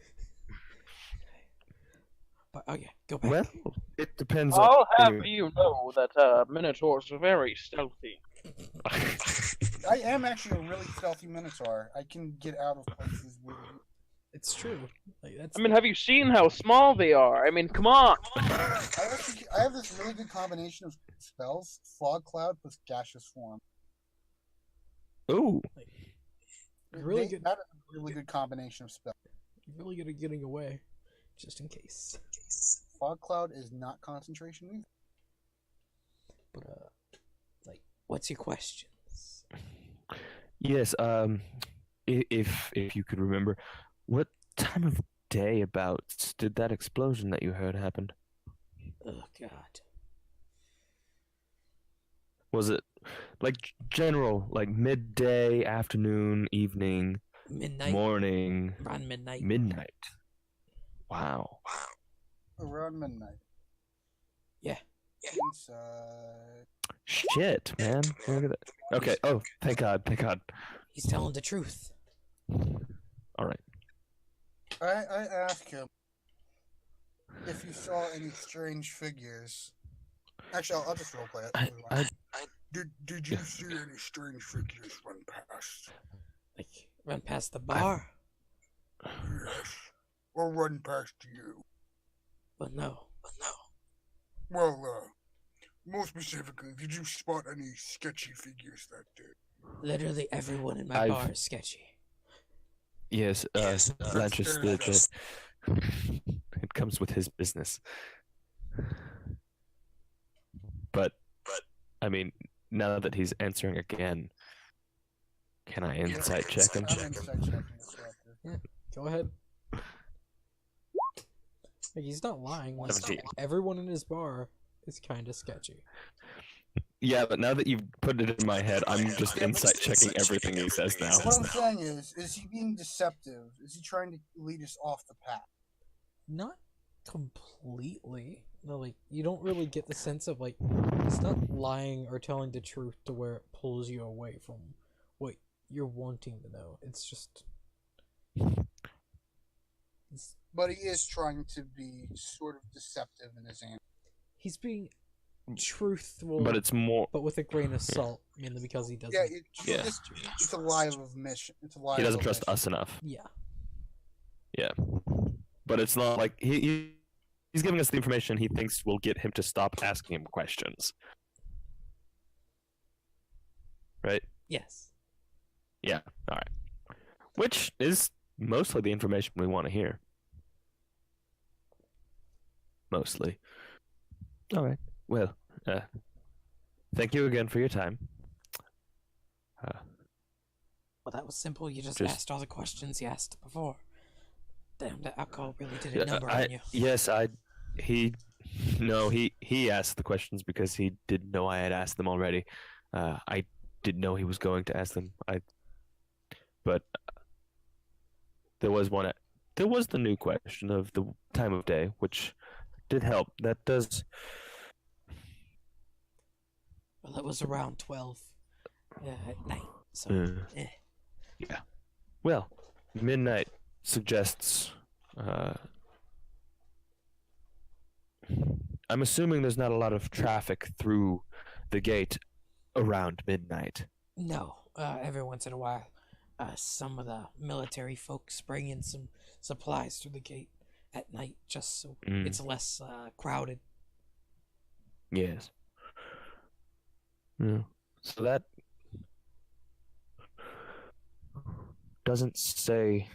But okay, go back.
Well, it depends on.
I'll have
anyway.
you know that minotaurs are very stealthy.
I am actually a really stealthy minotaur. I can get out of places really.
It's true. Like that's.
I mean, have you seen how small they are? I mean, come on.
I have this really good combination of spells: fog cloud plus gaseous form.
Ooh.
Really good.
That is a really good combination of spells.
Really good at getting away, just in case.
Fog cloud is not concentration either.
But like, what's your questions?
Yes. If you could remember, what time of day about did that explosion that you heard happened?
Oh God.
Was it like general, like midday, afternoon, evening,
Midnight.
morning,
Around midnight.
midnight? Wow.
Around midnight.
Yeah.
Inside.
Shit, man. Look at that. Okay. Oh, thank God. Thank God.
He's telling the truth.
All right.
I asked him if you saw any strange figures. Actually, I'll just roleplay it.
Did you see any strange figures run past?
Like, run past the bar.
Yes. Or run past you?
But no.
Well, more specifically, did you spot any sketchy figures that day?
Literally everyone in my bar is sketchy.
Yes. Lanchas, it comes with his business. But I mean, now that he's answering again, can I insight check him?
I'm insight checking this chapter.
Go ahead. Like, he's not lying. Like,
17.
everyone in his bar is kind of sketchy.
Yeah, but now that you've put it in my head, I'm just insight checking everything he says now.
What I'm saying is he being deceptive? Is he trying to lead us off the path?
Not completely. No, like, you don't really get the sense of, like, he's not lying or telling the truth to where it pulls you away from what you're wanting to know. It's just...
But he is trying to be sort of deceptive in his answer.
He's being truthful,
But it's more.
but with a grain of salt, mainly because he doesn't.
Yeah,
Yeah.
It's a lie of omission. It's a lie.
He doesn't
of
trust
omission.
us enough.
Yeah.
But it's not like he's giving us the information he thinks will get him to stop asking him questions. Right?
Yes.
Yeah. All right. Which is mostly the information we want to hear. Mostly. All right. Well, thank you again for your time.
Well, that was simple. You just
Just-
asked all the questions you asked before. Damn, that alcohol really did a number on you.
Yes, he asked the questions because he didn't know I had asked them already. I didn't know he was going to ask them. But there was the new question of the time of day, which did help. That does.
Well, it was around 12 at night, so... eh.
Yeah. Well, midnight suggests. I'm assuming there's not a lot of traffic through the gate around midnight.
No, every once in a while, some of the military folks bring in some supplies through the gate at night, just so it's less crowded.
Yes. Yeah. So that doesn't say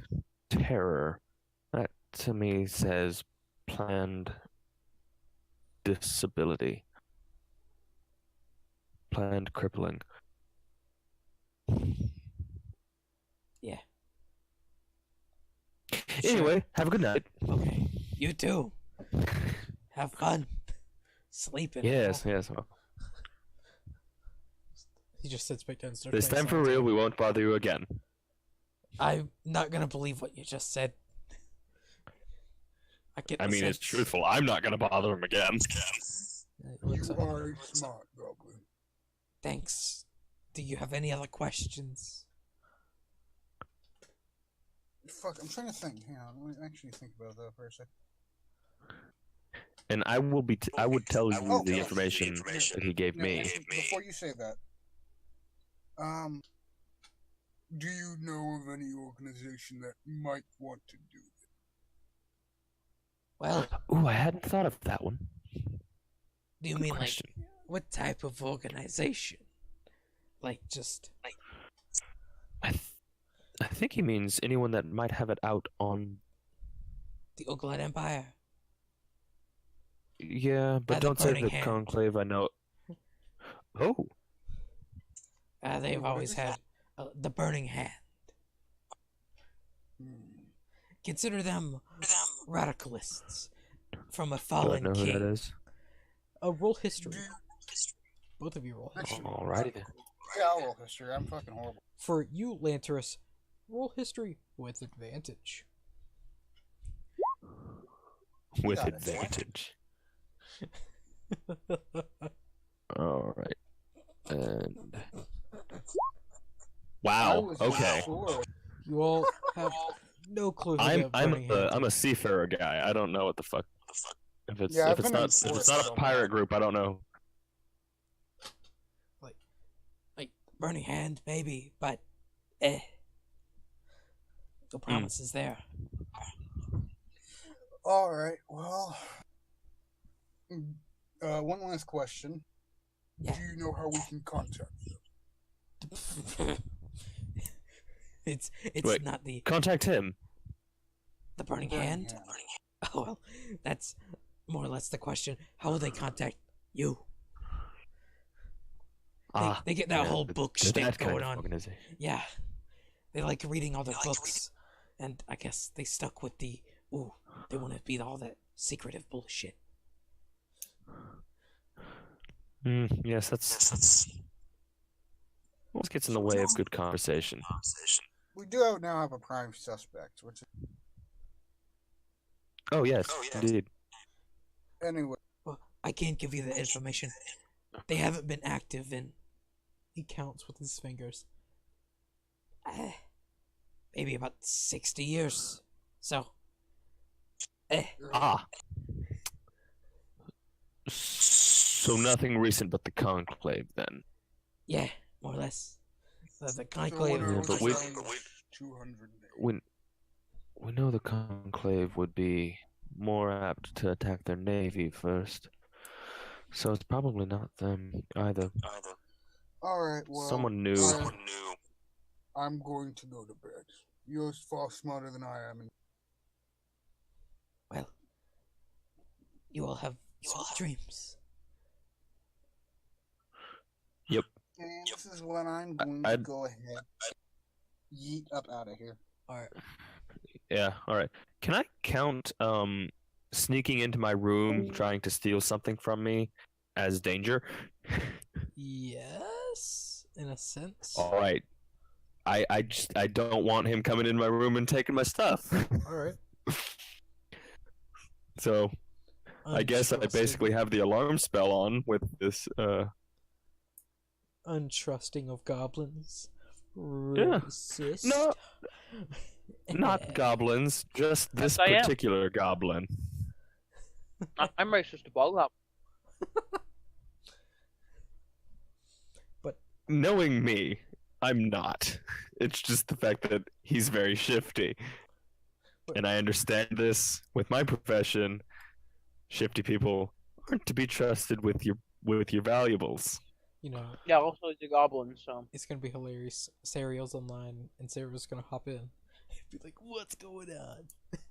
terror. That to me says planned disability. Planned crippling.
Yeah.
Anyway, have a good night.
Okay, you too. Have fun. Sleeping.
Yes, yes. Well,
He just sits back down and starts
this
playing
time for
songs.
real, we won't bother you again.
I'm not gonna believe what you just said. I get.
I
the
mean, it's
sense.
truthful. I'm not gonna bother him again.
It looks
You
like-
are a smart goblin.
Thanks. Do you have any other questions?
Fuck, I'm trying to think. Hang on, let me actually think about that for a second.
And I would tell you
Oh,
the
okay.
information that he gave
No,
me.
actually, before you say that,
Do you know of any organization that might want to do this?
Well,
Ooh, I hadn't thought of that one.
do you
Good
mean
question.
like what type of organization? Like just
I think he means anyone that might have it out on.
the Oakland Empire?
Yeah, but
the
don't say
Burning
the
Hand.
conclave. I know. Oh,
They've
What
always
is it?
had the Burning Hand. Consider them radicalists from a
do I
fallen
know who
king.
that is?
Roll history. Both of you roll history.
Alrighty then.
yeah, I'll roll history. I'm fucking horrible.
For you, Lanterus, roll history with advantage.
With
got it.
advantage. All right. And
I
wow.
was
Okay.
sure.
You all have no clue who
I'm
the
I'm
Burning
a,
Hand
I'm a
is.
seafarer guy. I don't know what the fuck. If it's
Yeah,
if
I've
it's
been in
not if
forest
it's not
so
a pirate group, I don't know.
Like Burning Hand, maybe, but no promises there.
All right. Well, one last question.
Yeah.
Do you know how we can contact them?
It's
Wait.
not the
Contact him.
Burning
Burning
Hand.
Hand.
Oh well, that's more or less the question. How will they contact you? They get that
yeah,
whole
th-
book
they're
shtick
that kind
going
of
on.
organization.
Yeah, they like reading all their books, and I guess they stuck with the they want to be all that secretive bullshit.
Yes, that's what gets in the way of good conversation.
We do now have a prime suspect, which is
Oh yes, indeed.
anyway.
Well, I can't give you the information. They haven't been active in. He counts with his fingers. Maybe about 60 years. So.
Ah. So nothing recent but the conclave then.
Yeah, more or less. The
So
conclave.
what
but
else
we-
around 200 days?
We know the conclave would be more apt to attack their navy first. So it's probably not them either.
All right. Well,
Someone new.
I'm going to go to bed. You're far smarter than I am. And
Well, you all have sweet dreams.
and this is when I'm going to
I'd-
go ahead. Yeet up out of here.
Alright.
Yeah, alright. Can I count sneaking into my room trying to steal something from me as danger?
Yes, in a sense.
Alright. I don't want him coming in my room and taking my stuff.
Alright.
So I guess I
Untrusted-
basically have the alarm spell on with this
untrusting of goblins.
Yeah.
Racist.
No, not goblins, just this
Yes, I am.
particular goblin.
I'm racist to all that.
Knowing me, I'm not. It's just the fact that he's very shifty. And I understand this with my profession. Shifty people aren't to be trusted with your valuables.
You know,
Yeah, also he's a goblin, so.
it's gonna be hilarious. Serial's online, and Sarah's gonna hop in. Be like, "What's going on?" It'd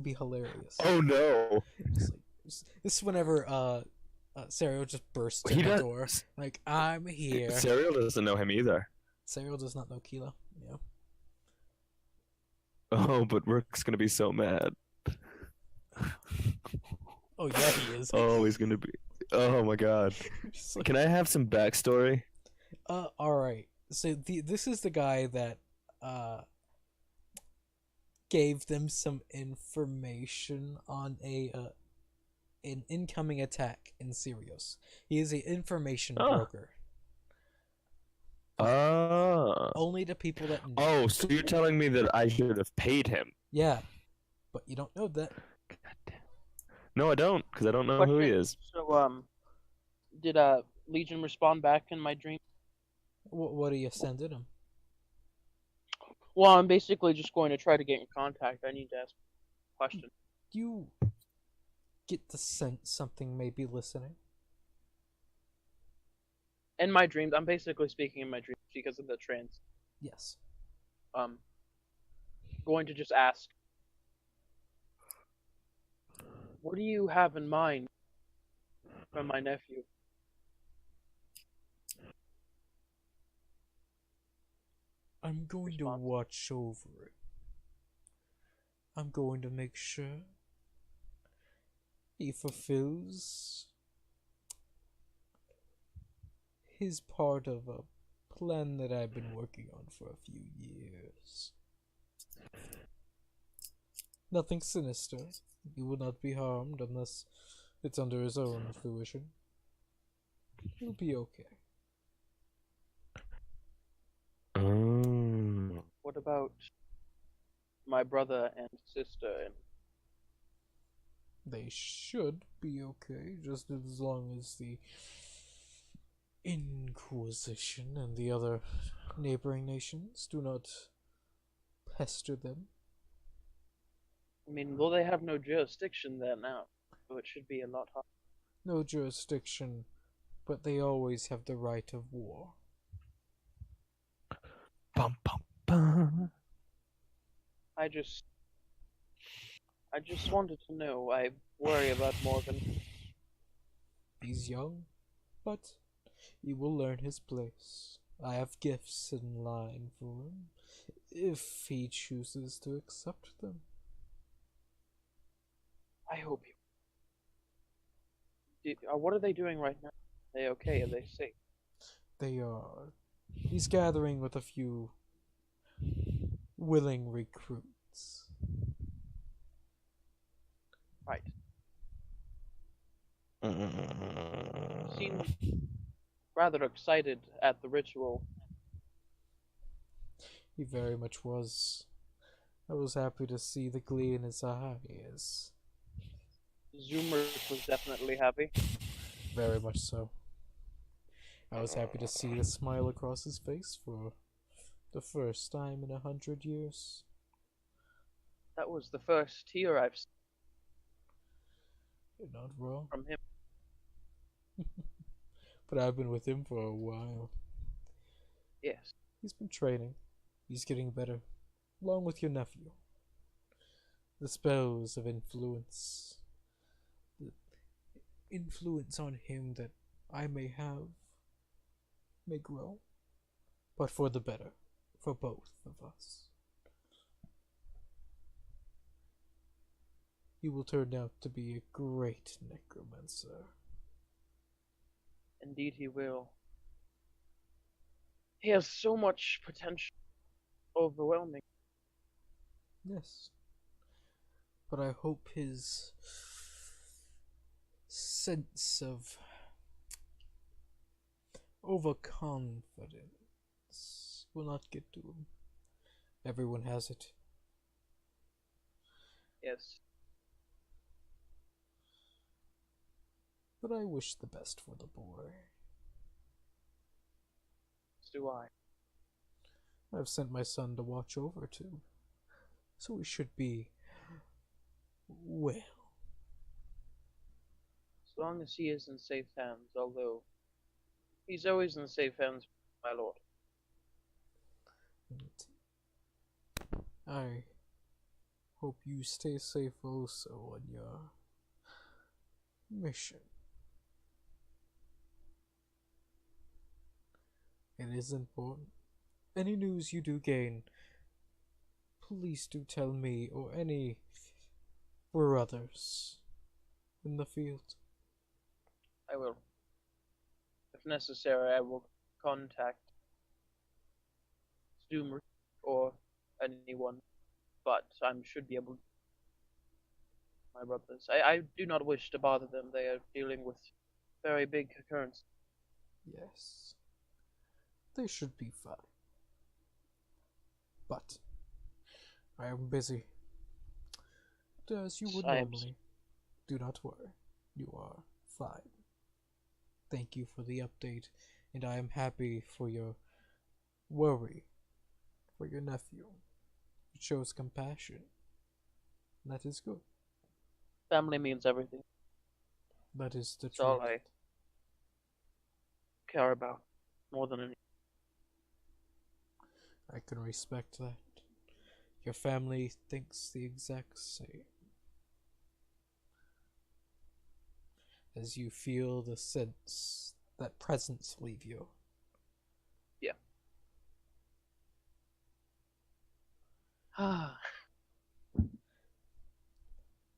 be hilarious.
Oh no.
Just like, this is whenever Serial just bursts
He
in the
does-
door, like, "I'm here."
Serial doesn't know him either.
Serial does not know Kilo. Yeah.
Oh, but Rook's gonna be so mad.
Oh yeah, he is.
Oh, he's gonna be. Oh my god.
Just like,
Can I have some backstory?
all right. So this is the guy that gave them some information on a an incoming attack in Sirius. He is an information
Ah.
broker.
Ah.
Only to people that know.
Oh, so you're telling me that I should have paid him?
Yeah, but you don't know that.
No, I don't, because I don't know who he
Question.
is.
So, did Legion respond back in my dream?
What are you sending him?
Well, I'm basically just going to try to get in contact. I need to ask a question.
You get the sense something may be listening.
In my dreams, I'm basically speaking in my dreams because of the trance.
Yes.
Going to just ask, what do you have in mind for my nephew?
I'm going to
Response.
watch over it. I'm going to make sure he fulfills his part of a plan that I've been working on for a few years. Nothing sinister. He will not be harmed unless it's under his own fruition. He'll be okay.
What about my brother and sister? And
They should be okay, just as long as the Inquisition and the other neighboring nations do not pester them.
I mean, well, they have no jurisdiction there now, so it should be a lot harder.
No jurisdiction, but they always have the right of war.
Bum, bum, bum.
I just wanted to know. I worry about Morgan.
He's young, but he will learn his place. I have gifts in line for him, if he chooses to accept them.
I hope he. What are they doing right now? Are they okay? Are they safe?
They are. He's gathering with a few willing recruits.
Right. He seemed rather excited at the ritual.
He very much was. I was happy to see the glee in his eyes.
Zoomer was definitely happy.
Very much so. I was happy to see the smile across his face for the first time in 100 years.
That was the first tear I've seen
You're not wrong.
from him.
But I've been with him for a while.
Yes.
He's been training. He's getting better. Along with your nephew. The spells of influence. The influence on him that I may have may grow. But for the better. For both of us. He will turn out to be a great necromancer.
Indeed he will. He has so much potential. Overwhelming.
Yes. But I hope his sense of overconfidence will not get to him. Everyone has it.
Yes.
But I wish the best for the boy.
So do I.
I've sent my son to watch over too. So he should be well.
As long as he is in safe hands, although he's always in safe hands, my lord.
And I hope you stay safe also on your mission. It is important. Any news you do gain, please do tell me or any brothers in the field.
I will. If necessary, I will contact Zoomer or anyone, but I should be able my brothers. I do not wish to bother them. They are dealing with very big occurrence.
Yes. They should be fine. But I am busy. As you would normally. Do not worry. You are fine. Thank you for the update, and I am happy for your worry for your nephew. It shows compassion. That is good.
Family means everything.
That is the
That's all
truth.
I care about more than anything.
I can respect that. Your family thinks the exact same. As you feel the sense that presence leave you.
Yeah. Ah.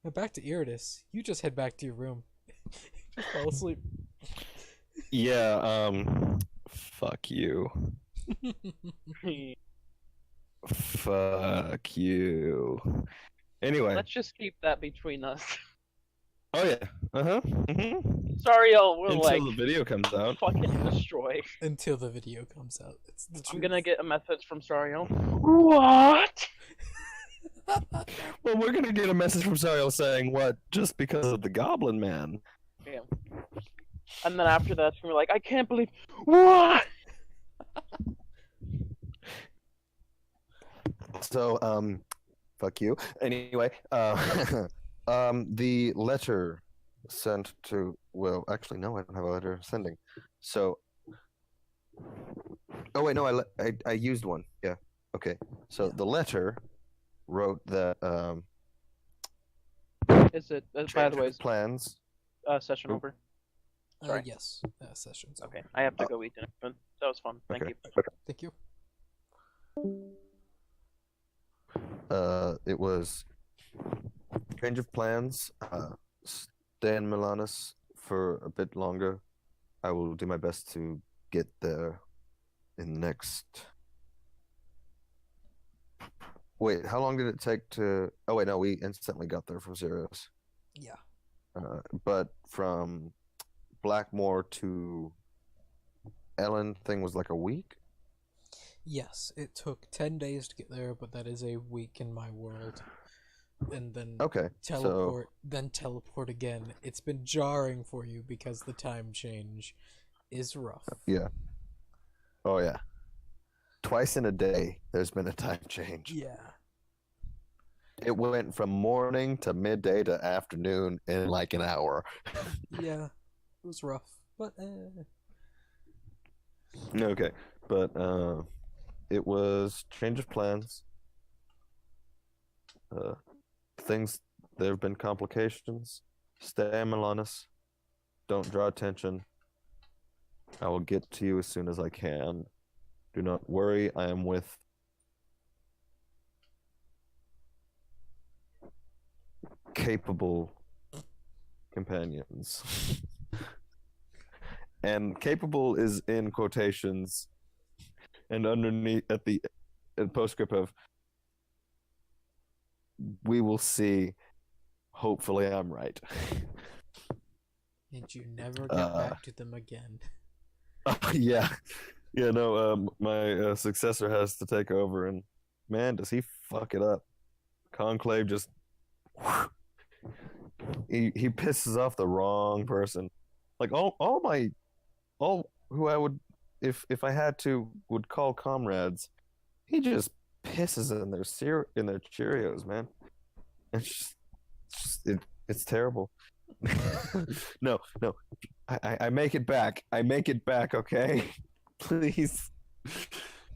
Now back to Iridis. You just head back to your room. Just fall asleep.
Yeah, fuck you. Fuck you. Anyway.
Let's just keep that between us.
Oh yeah. Mm-hmm.
Sariel will
Until the video comes out.
fucking destroy.
Until the video comes out. It's the truth.
I'm gonna get a message from Sariel. What?
Well, we're gonna get a message from Sariel saying what? Just because of the Goblin Man.
Yeah. And then after that, it's gonna be like, I can't believe what?
So, fuck you. Anyway, the letter sent to, well, actually, no, I don't have a letter sending. So, oh wait, no, I used one. Yeah. Okay. So the letter wrote that,
Is it, by the way, is
plans.
session over? Sorry.
Yes. Sessions.
Okay, I have to go eat dinner. But that was fun. Thank
Okay.
you.
Thank you.
It was change of plans. Stay in Milanus for a bit longer. I will do my best to get there in the next. Wait, how long did it take to? Oh wait, no, we instantly got there from Zeros.
Yeah.
But from Blackmore to Ellen thing was like a week.
Yes, it took 10 days to get there, but that is a week in my world. And then
Okay,
teleport, then teleport again. It's been jarring for you because the time change is rough.
Yeah. Oh yeah. Twice in a day, there's been a time change.
Yeah.
It went from morning to midday to afternoon in like an hour.
Yeah. It was rough, but
Okay, but it was change of plans. Things, there have been complications. Stay in Milanus. Don't draw attention. I will get to you as soon as I can. Do not worry, I am with capable companions. And capable is in quotations, and underneath at the postscript of we will see. Hopefully I'm right.
and you never get back to them again.
Yeah. Yeah, no, my successor has to take over, and man, does he fuck it up. Conclave just he pisses off the wrong person. Like all who I would, if I had to, would call comrades, he just pisses in their Cheerios, man. It's terrible. No, I make it back. I make it back, okay? Please.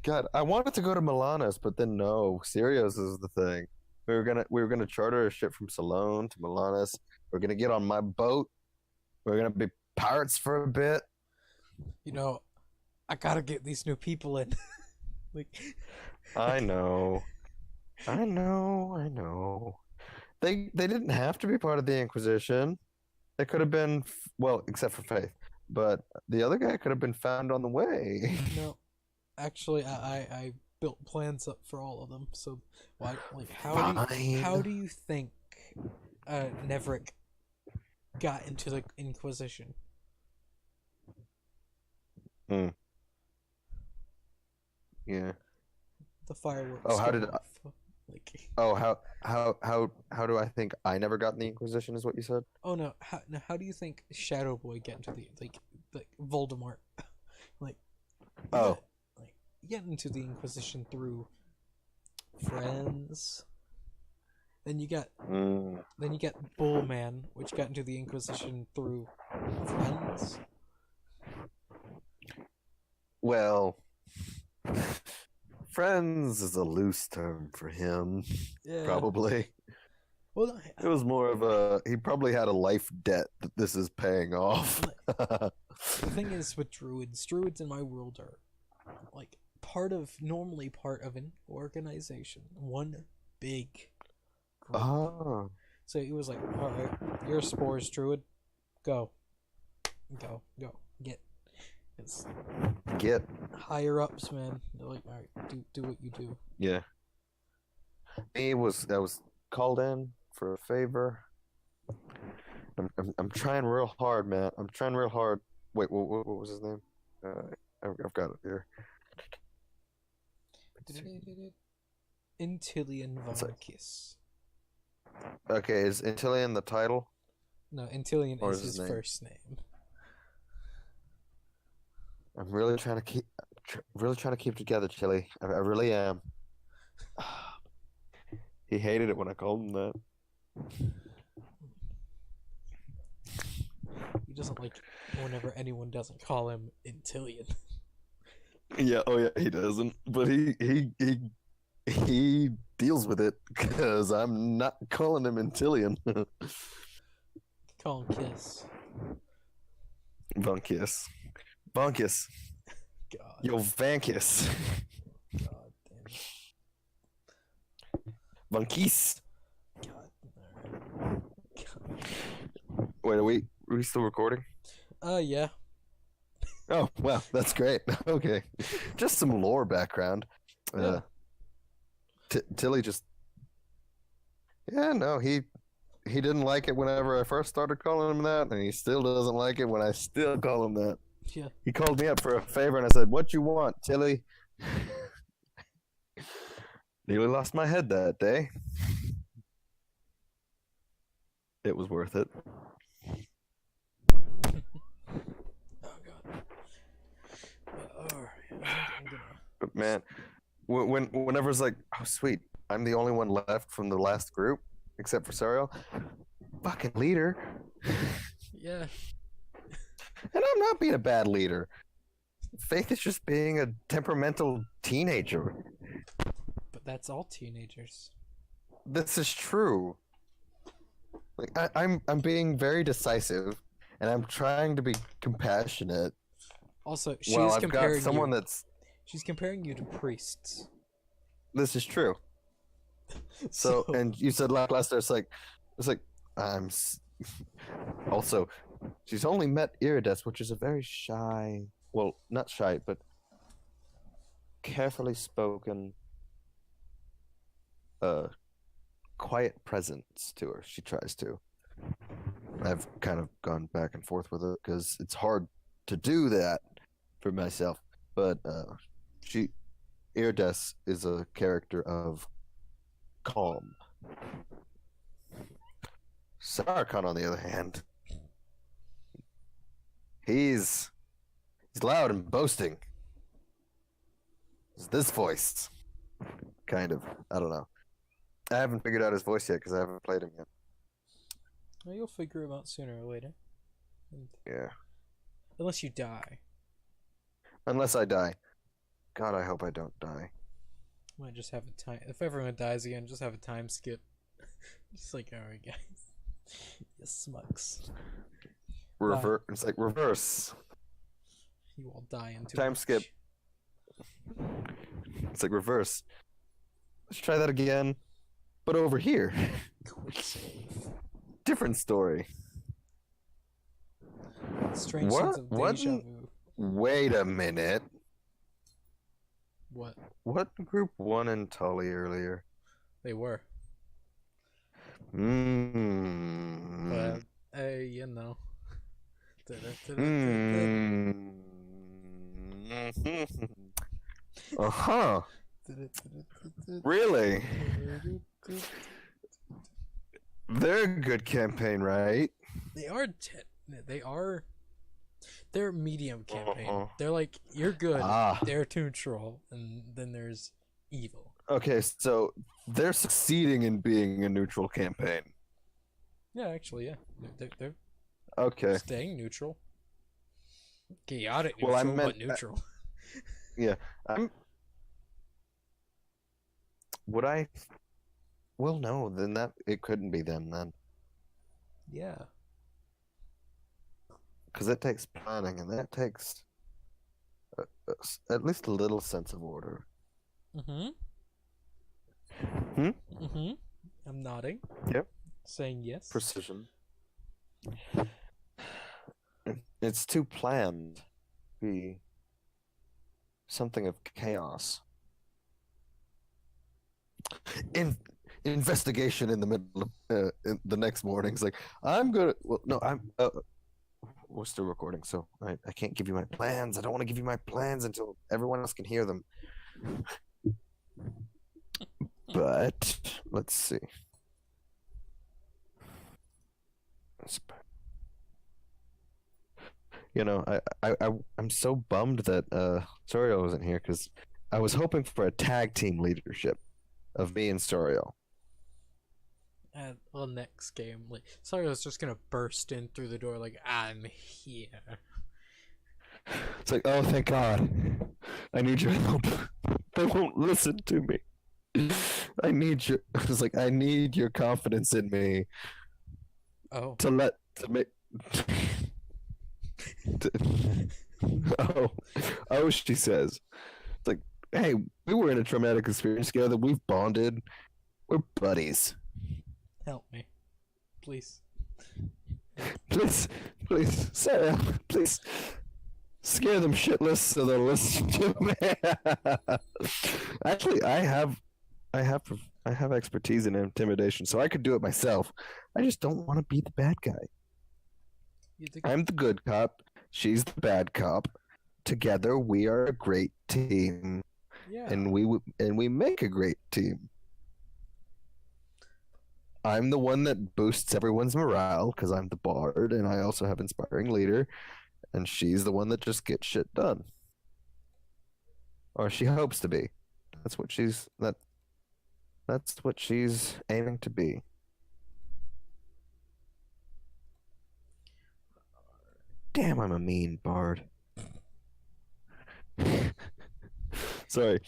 God, I wanted to go to Milanus, but then no, Sirius is the thing. We were gonna charter a ship from Salone to Milanus. We're gonna get on my boat. We're gonna be pirates for a bit.
You know, I gotta get these new people in. Like,
I know. They didn't have to be part of the Inquisition. They could have been, well, except for Faith. But the other guy could have been found on the way.
no, actually, I built plans up for all of them. So, why, like, how do you think Neverick got into the Inquisition.
Yeah.
The fireworks.
Oh, how
go
did
off. Like,
Oh, how do I think I never got in the Inquisition? Is what you said?
oh no, how do you think Shadow Boy get into the like Voldemort? like, you
Oh.
got- like you get into the Inquisition through friends. Then you got Bullman, which got into the Inquisition through friends.
Well, friends is a loose term for him,
Yeah.
probably.
Well,
It was more of a he probably had a life debt that this is paying off.
the thing is with druids in my world are like normally part of an organization, one big group.
Oh.
So it was like, all right, you're a spores druid, go, get. It's
Get.
higher ups, man. They're like, all right, do what you do.
Yeah. I was called in for a favor. I'm trying real hard, man. I'm trying real hard. Wait, what was his name? I've got it here.
Intillion
It's like-
Vonkiss.
Okay, is Intillion the title?
No, Intillion
Or
is
is his
his
name?
first name.
I'm really trying to keep together, Chili. I really am. He hated it when I called him that.
He doesn't like whenever anyone doesn't call him Intillion.
Yeah, oh yeah, he doesn't. But he deals with it because I'm not calling him Intillion.
Call him Kiss.
Bunkus. Bunkus.
God.
Yo, Vankus.
God damn it.
Bunkies.
God. Alright. God.
Wait, are we still recording?
Yeah.
Oh, wow, that's great. Okay. Just some lore background.
Yeah.
Tilly just. Yeah, no, he didn't like it whenever I first started calling him that, and he still doesn't like it when I still call him that.
Yeah.
He called me up for a favor, and I said, "What you want, Tilly?" Nearly lost my head that day. It was worth it.
Oh god. Alright. I'm gonna.
But man, whenever it's like, oh sweet, I'm the only one left from the last group, except for Sariel. Fucking leader.
Yeah.
And I'm not being a bad leader. Faith is just being a temperamental teenager.
But that's all teenagers.
This is true. Like I'm being very decisive, and I'm trying to be compassionate.
Also, she's
Well, I've
comparing
got someone
you.
that's.
She's comparing you to priests.
This is true. So, and you said lackluster. It's like I'm. Also, she's only met Irides, which is a very shy. Well, not shy, but carefully spoken. Quiet presence to her. She tries to. I've kind of gone back and forth with it because it's hard to do that for myself. But Irides is a character of calm. Sarkhan, on the other hand, he's loud and boasting. It's this voice, kind of. I don't know. I haven't figured out his voice yet because I haven't played him yet.
Well, you'll figure him out sooner or later.
Yeah.
Unless you die.
Unless I die. God, I hope I don't die.
Might just have a time. If everyone dies again, just have a time skip. Just like, alright, guys. You smucks.
It's like reverse.
You all die into
Time skip. It's like reverse. Let's try that again, but over here.
Quick save.
Different story.
Strange
What?
sense of
What?
deja vu.
Wait a minute.
What?
What group won in Tully earlier?
They were. But hey, you know.
Uh-huh. Really? They're a good campaign, right?
They are. They're a medium campaign.
Uh-huh.
They're like you're good.
Ah.
They're neutral, and then there's evil.
Okay, so they're succeeding in being a neutral campaign.
Yeah, actually, yeah. They're
Okay.
staying neutral. Chaotic
Well, I
neutral,
meant-
but neutral.
Would I? Well, no. Then it couldn't be them then,
Yeah.
because it takes planning, and that takes at least a little sense of order.
Mm-hmm.
Hmm?
Mm-hmm. I'm nodding.
Yep.
Saying yes.
Precision. It's too planned. Be something of chaos. Investigation in the middle of in the next morning. It's like I'm gonna. Well, no, I'm. We're still recording, so I can't give you my plans. I don't want to give you my plans until everyone else can hear them. But let's see. You know, I'm so bummed that Sorio wasn't here because I was hoping for a tag team leadership of me and Sorio.
And well, next game, like Sario's just gonna burst in through the door like I'm here.
It's like, oh, thank God. I need your help. They won't listen to me. I need your. It's like I need your confidence in me
Oh.
to make. Oh, she says. It's like, hey, we were in a traumatic experience together. We've bonded. We're buddies.
Help me, please.
Please, Sarah, please scare them shitless so they'll listen to me. Actually, I have expertise in intimidation, so I could do it myself. I just don't want to be the bad guy.
You think
I'm the good cop. She's the bad cop. Together, we are a great team,
yeah.
and we make a great team. I'm the one that boosts everyone's morale because I'm the bard, and I also have inspiring leader. And she's the one that just gets shit done, or she hopes to be. That's what she's aiming to be. Damn, I'm a mean bard. Sorry.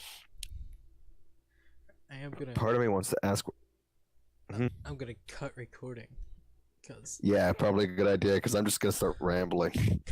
I am gonna.
Part of me wants to ask.
I'm gonna cut recording, cause
Yeah, probably a good idea because I'm just gonna start rambling.